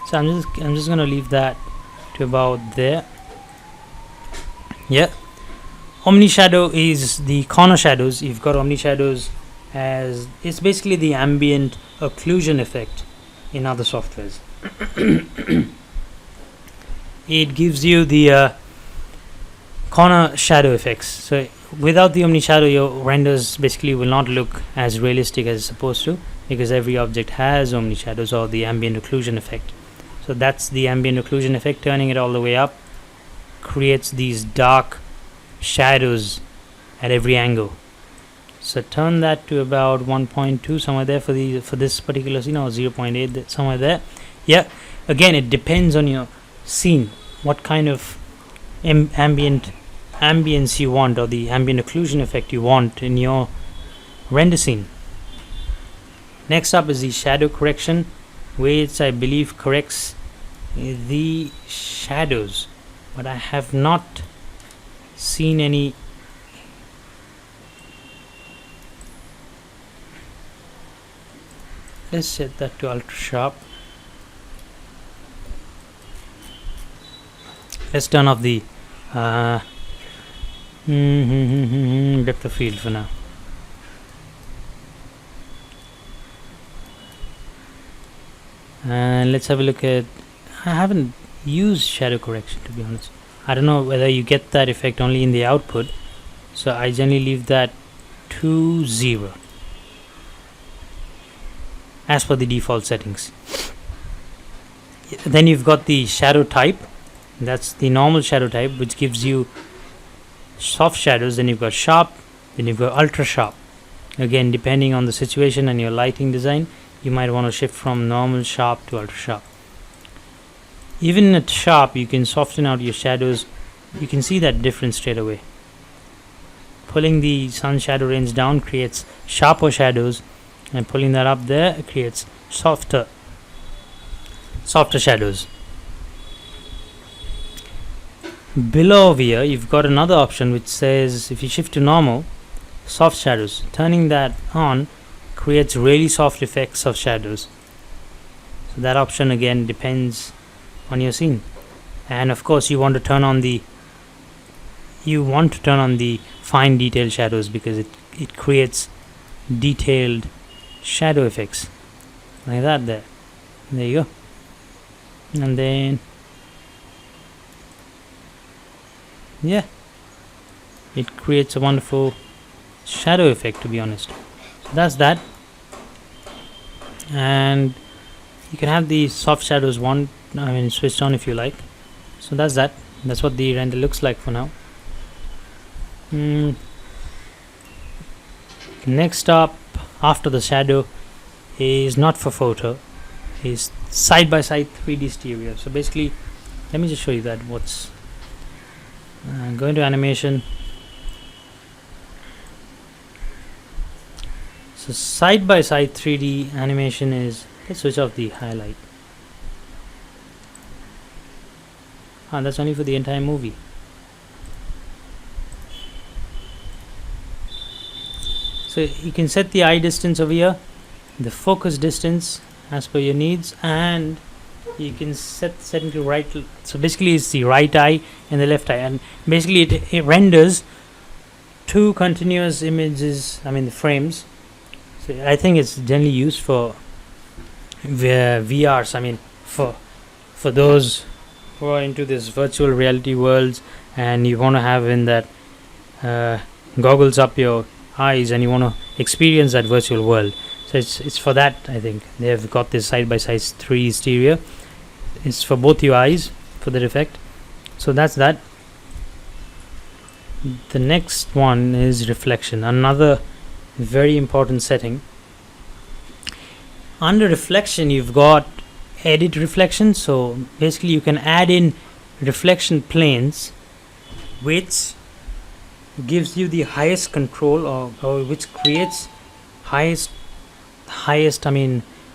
So I'm just gonna leave that to about there. Yeah, Omni shadow is the corner shadows. You've got Omni shadows as it's basically the ambient occlusion effect in other softwares. It gives you the corner shadow effects. So without the Omni shadow, your renders basically will not look as realistic as it's supposed to, because every object has Omni shadows or the ambient occlusion effect. So that's the ambient occlusion effect. Turning it all the way up creates these dark shadows at every angle. So turn that to about 1.2 somewhere there for this particular scene, or 0.8 somewhere there. Yeah, again, it depends on your scene, what kind of ambience you want, or the ambient occlusion effect you want in your render scene. Next up is the shadow correction, which I believe corrects the shadows, but I have not seen any. Let's set that to ultra sharp. Let's turn off the depth of field for now. And let's have a look at. I haven't used shadow correction, to be honest. I don't know whether you get that effect only in the output, so I generally leave that to 0 as per the default settings. Then you've got the shadow type. That's the normal shadow type, which gives you soft shadows. Then you've got sharp, then you've got ultra sharp. Again, depending on the situation and your lighting design, you might want to shift from normal sharp to ultra sharp. Even at sharp, you can soften out your shadows you can see that difference straight away. Pulling the sun shadow range down creates sharper shadows, and pulling that up there creates softer shadows. Below over here you've got another option which says if you shift to normal, soft shadows. Turning that on creates really soft effects of shadows. So that option again depends on your scene. And of course you want to turn on the fine detail shadows, because it creates detailed shadow effects like that. There you go. And then yeah, it creates a wonderful shadow effect, to be honest. So that's that. And you can have the soft shadows switched on if you like. So that's that. That's what the render looks like for now. Next up after the shadow is not for photo, is side by side 3D stereo. So basically, let me just show you that. Go into animation. So side by side 3D animation is, let's switch off the highlight. That's only for the entire movie. So you can set the eye distance over here, the focus distance as per your needs, and you can set into right. So basically it's the right eye and the left eye, and basically it renders two continuous images, the frames. So I think it's generally used for VRs, for those who are into this virtual reality worlds and you want to have in that goggles up your eyes and you want to experience that virtual world. So it's for that. I think they have got this side by side 3D stereo. It's for both your eyes for that effect. So that's that. The next one is reflection, another very important setting. Under reflection you've got edit reflection. So basically you can add in reflection planes which gives you the highest control, or which creates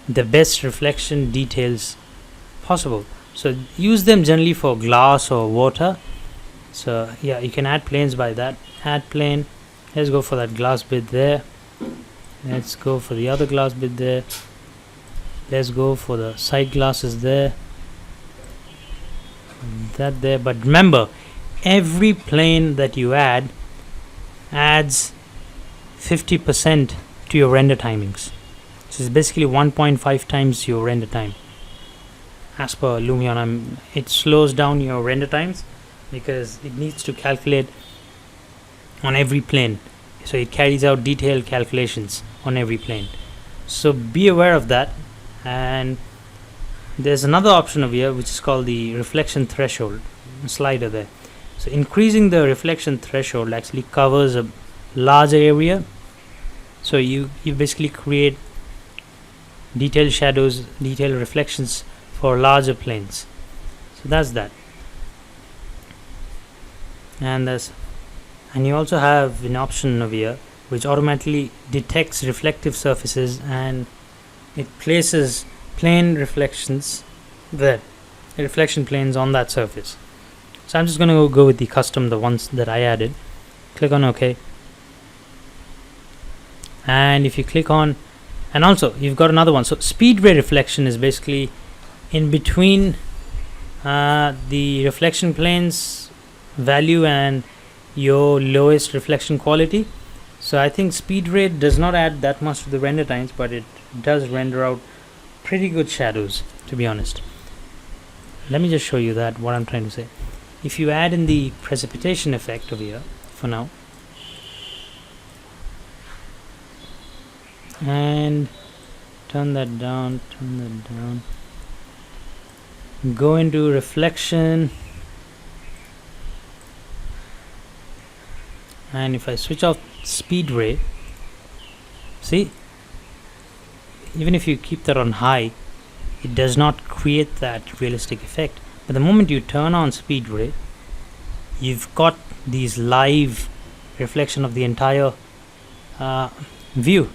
the best reflection details possible. So use them generally for glass or water. So yeah, you can add planes by that. Add plane. Let's go for that glass bit there. Let's go for the other glass bit there. Let's go for the side glasses there. That there. But remember, every plane that you add adds 50% to your render timings. So it's basically 1.5 times your render time. As per Lumion, it slows down your render times because it needs to calculate on every plane. So it carries out detailed calculations on every plane. So be aware of that. And there's another option over here which is called the reflection threshold slider there. So increasing the reflection threshold actually covers a larger area. So you basically create detailed shadows, detailed reflections for larger planes. So that's that. And you also have an option over here which automatically detects reflective surfaces and it places plane reflections there, reflection planes on that surface. So I'm just going to go with the custom, the ones that I added. Click on OK. And if you click on, and also you've got another one. So speed ray reflection is basically in between the reflection planes value and your lowest reflection quality. So I think speed rate does not add that much to the render times, but it does render out pretty good shadows, to be honest. Let me just show you that what I'm trying to say. If you add in the precipitation effect over here for now and turn that down, go into reflection, and if I switch off speed ray, see, even if you keep that on high, it does not create that realistic effect. But the moment you turn on speed ray, you've got these live reflection of the entire view.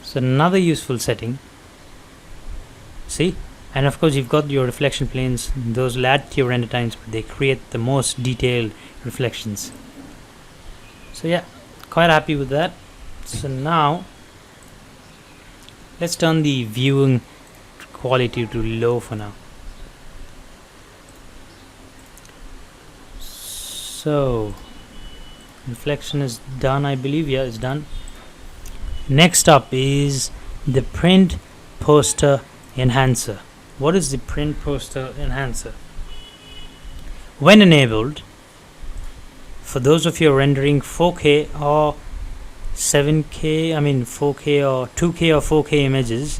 So another useful setting, see, and of course you've got your reflection planes, those will add to your render times, but they create the most detailed reflections. So yeah, quite happy with that. So now let's turn the viewing quality to low for now. So reflection is done, I believe. Yeah, it's done. Next up is the print poster enhancer. What is the print poster enhancer? When enabled, for those of you rendering 4K or 7K, 4K or 2K or 4K images,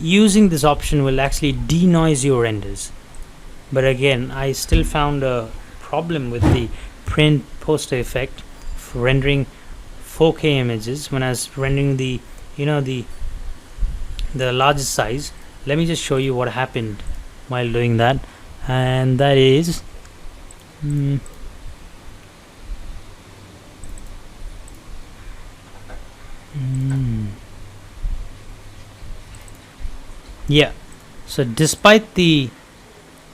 using this option will actually denoise your renders. But again, I still found a problem with the print poster effect for rendering 4K images when I was rendering the largest size. Let me just show you what happened while doing that, and that is yeah, so despite the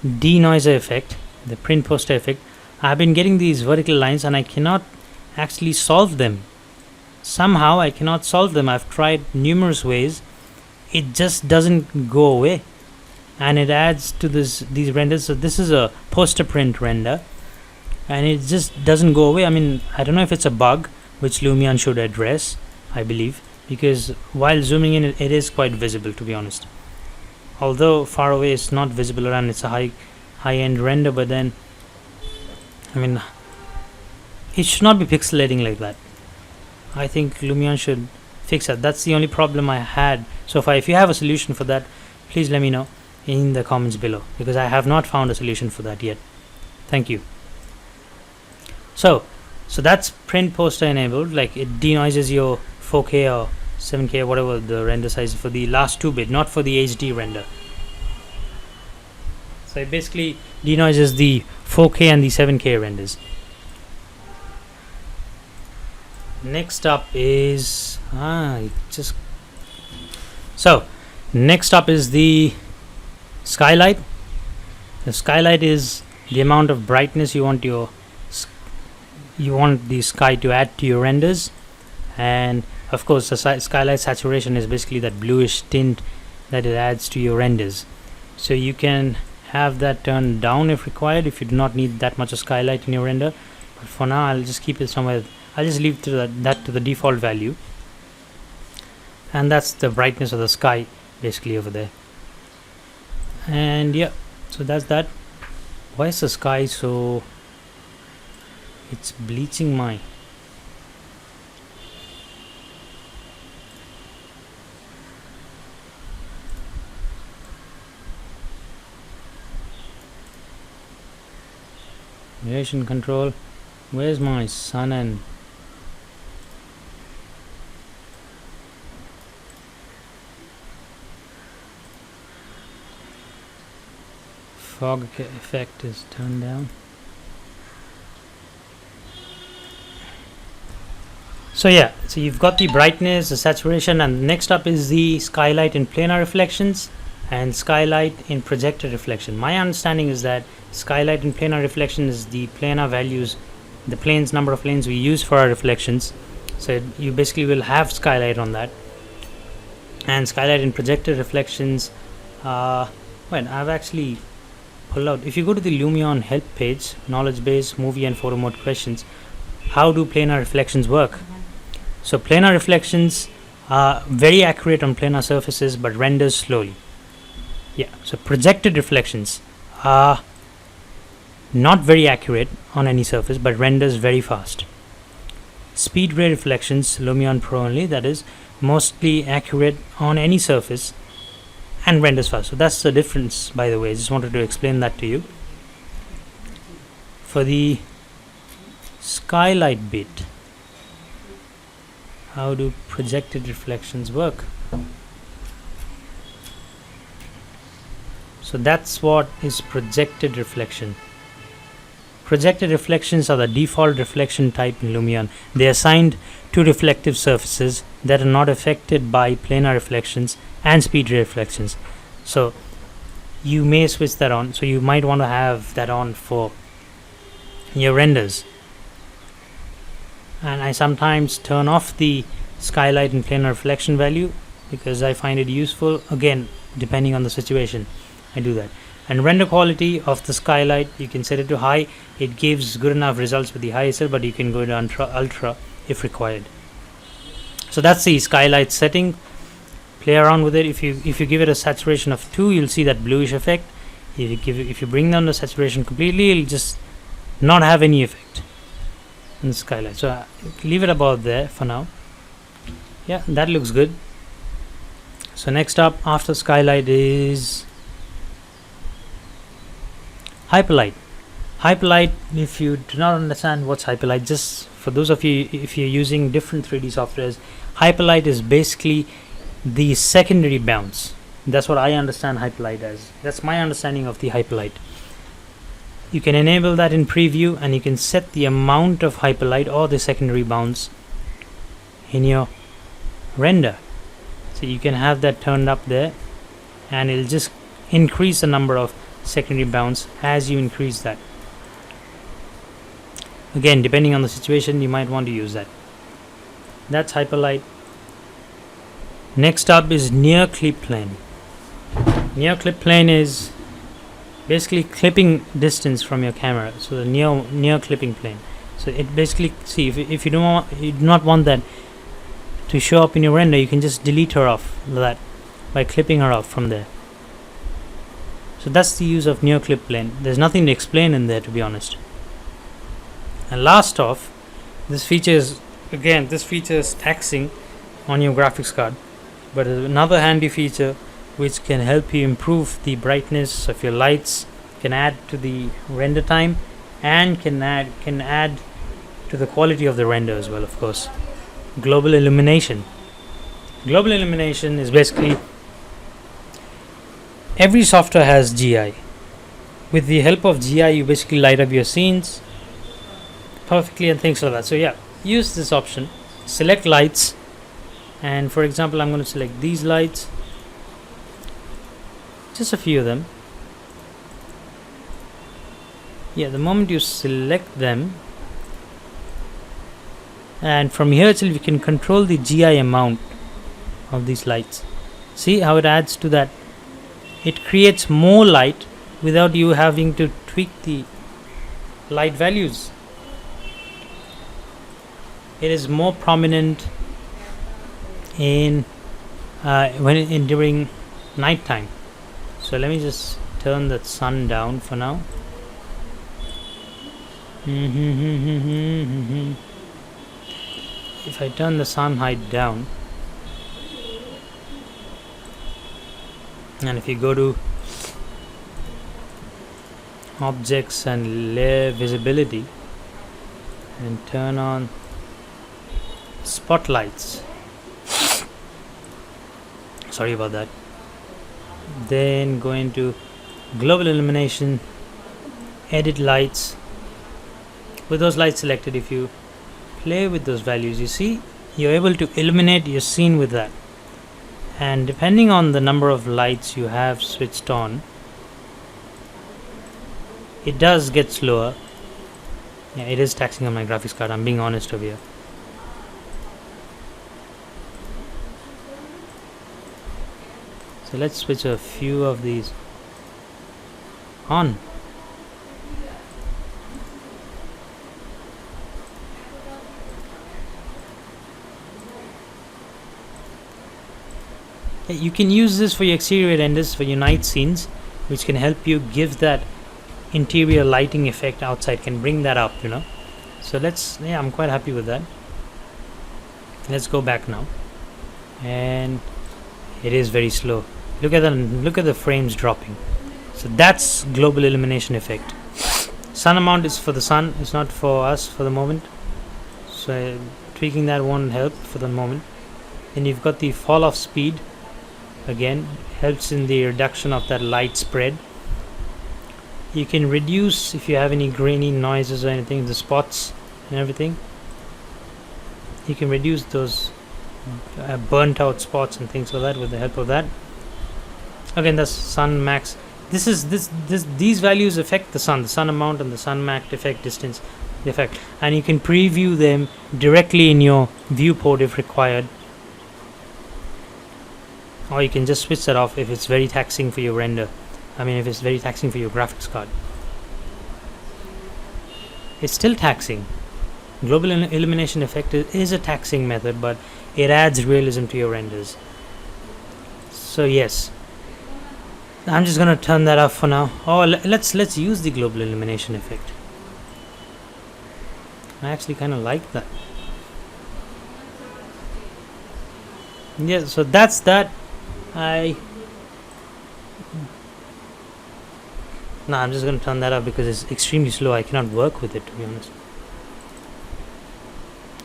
denoiser effect, the print poster effect, I have been getting these vertical lines and I cannot actually solve them. Somehow I cannot solve them. I've tried numerous ways. It just doesn't go away, and it adds to these renders. So this is a poster print render, and it just doesn't go away. I don't know if it's a bug which Lumion should address, I believe, because while zooming in it is quite visible, to be honest. Although far away it's not visible and it's a high-end render, but then it should not be pixelating like that. I think Lumion should fix that. That's the only problem I had so far. If you have a solution for that, please let me know in the comments below, because I have not found a solution for that yet. Thank you. So that's print poster enabled, like it denoises your 4K or 7K or whatever the render size for the last 2-bit, not for the HD render. So it basically denoises the 4K and the 7K renders. Next up is next up is the skylight. The skylight is the amount of brightness you want the sky to add to your renders, and of course the skylight saturation is basically that bluish tint that it adds to your renders. So you can have that turned down if required, if you do not need that much of skylight in your render. But for now I'll just keep it somewhere. I'll just leave that to the default value, and that's the brightness of the sky basically over there. And yeah, so that's that. Why is the sky so, it's bleaching my variation control? Where's my sun and fog effect is turned down? So yeah, so you've got the brightness, the saturation, and next up is the skylight in planar reflections and skylight in projected reflection. My understanding is that skylight in planar reflection is the planar values, the planes, number of planes we use for our reflections. So you basically will have skylight on that. And skylight in projected reflections, I've actually pulled out. If you go to the Lumion help page, knowledge base, movie and photo mode questions, how do planar reflections work? So planar reflections are very accurate on planar surfaces but renders slowly. Yeah, so projected reflections are not very accurate on any surface but renders very fast. Speed ray reflections, Lumion Pro only, that is mostly accurate on any surface and renders fast. So that's the difference, by the way. I just wanted to explain that to you. For the skylight bit, how do projected reflections work? So that's what is projected reflection. Projected reflections are the default reflection type in Lumion. They are assigned to reflective surfaces that are not affected by planar reflections and speed reflections. So you may switch that on. So you might want to have that on for your renders. And I sometimes turn off the skylight and planar reflection value because I find it useful. Again, depending on the situation, I do that. And render quality of the skylight, you can set it to high. It gives good enough results with the high itself, but you can go to ultra if required. So that's the skylight setting. Play around with it. If you give it a saturation of 2, you'll see that bluish effect. If you bring down the saturation completely, it'll just not have any effect in the skylight. So leave it about there for now. Yeah, that looks good. So next up after skylight is hyperlight. Hyperlight, if you do not understand what's hyperlight, just for those of you if you're using different 3D softwares, hyperlight is basically the secondary bounce. That's what I understand hyperlight as. That's my understanding of the hyperlight. You can enable that in preview, and you can set the amount of hyperlight or the secondary bounce in your render. So you can have that turned up there, and it'll just increase the number of secondary bounce as you increase that. Again, depending on the situation, you might want to use that. That's hyperlight. Next up is near clip plane. Near clip plane is basically clipping distance from your camera. So the near clipping plane. So it basically, see, if you do not want that to show up in your render, you can just delete her off like that by clipping her off from there. So that's the use of near clip plane. There's nothing to explain in there, to be honest. And last off, this feature is taxing on your graphics card, but another handy feature which can help you improve the brightness of your lights, can add to the render time, and can add to the quality of the render as well, of course. Global illumination. Global illumination is basically, every software has GI. With the help of GI, you basically light up your scenes perfectly and things like that. So yeah, use this option, select lights, and for example I'm going to select these lights, just a few of them. Yeah, the moment you select them, and from here itself you can control the GI amount of these lights. See how it adds to that? It creates more light without you having to tweak the light values. It is more prominent in during night time. So let me just turn the sun down for now. If I turn the sun height down, and if you go to objects and layer visibility and turn on spotlights, sorry about that, then go into global illumination, edit lights. With those lights selected, if you play with those values, you see you're able to illuminate your scene with that. And depending on the number of lights you have switched on, it does get slower. Yeah, it is taxing on my graphics card, I'm being honest over here. So let's switch a few of these on. You can use this for your exterior renders, for your night scenes, which can help you give that interior lighting effect outside, can bring that up, you know. So I'm quite happy with that. Let's go back now, and it is very slow. Look at the frames dropping. So that's global illumination effect. Sun amount is for the sun, it's not for us for the moment. So tweaking that won't help for the moment. Then you've got the fall off speed. Again, helps in the reduction of that light spread. You can reduce if you have any grainy noises or anything, the spots and everything. You can reduce those burnt out spots and things like that with the help of that. Again, that's sun max. These values affect the sun amount and the sun max effect distance effect, and you can preview them directly in your viewport if required, or you can just switch that off if it's very taxing for your render. If it's very taxing for your graphics card. It's still taxing. Global illumination effect is a taxing method, but it adds realism to your renders. So yes, I'm just gonna turn that off for now. Let's use the global illumination effect. I actually kind of like that. Yeah, so that's that. I'm just going to turn that up because it's extremely slow. I cannot work with it, to be honest.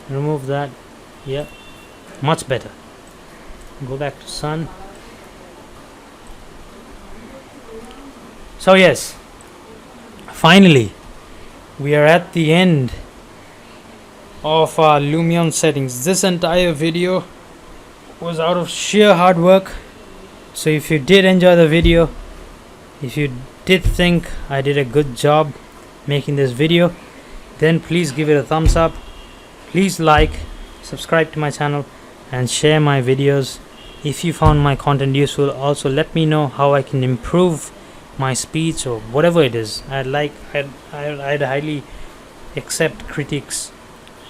Remove that. Yeah, much better. Go back to sun. So yes, finally we are at the end of our Lumion settings. This entire video was out of sheer hard work. So if you did enjoy the video, if you did think I did a good job making this video, then please give it a thumbs up. Please like, subscribe to my channel, and share my videos. If you found my content useful, also let me know how I can improve my speech or whatever it is. I'd highly accept critiques.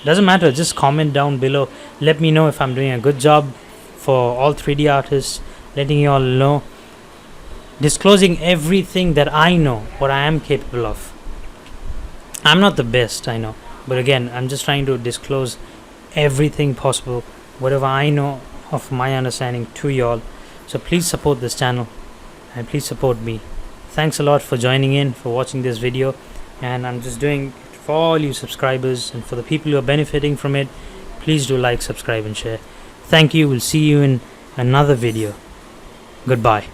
Doesn't matter, just comment down below. Let me know if I'm doing a good job for all 3D artists, letting you all know, disclosing everything that I know, what I am capable of. I'm not the best, I know, but again, I'm just trying to disclose everything possible, whatever I know of my understanding to you all. So please support this channel and please support me. Thanks a lot for joining in, for watching this video, and I'm just doing it for all you subscribers and for the people who are benefiting from it. Please do like, subscribe and share. Thank you. We'll see you in another video. Goodbye.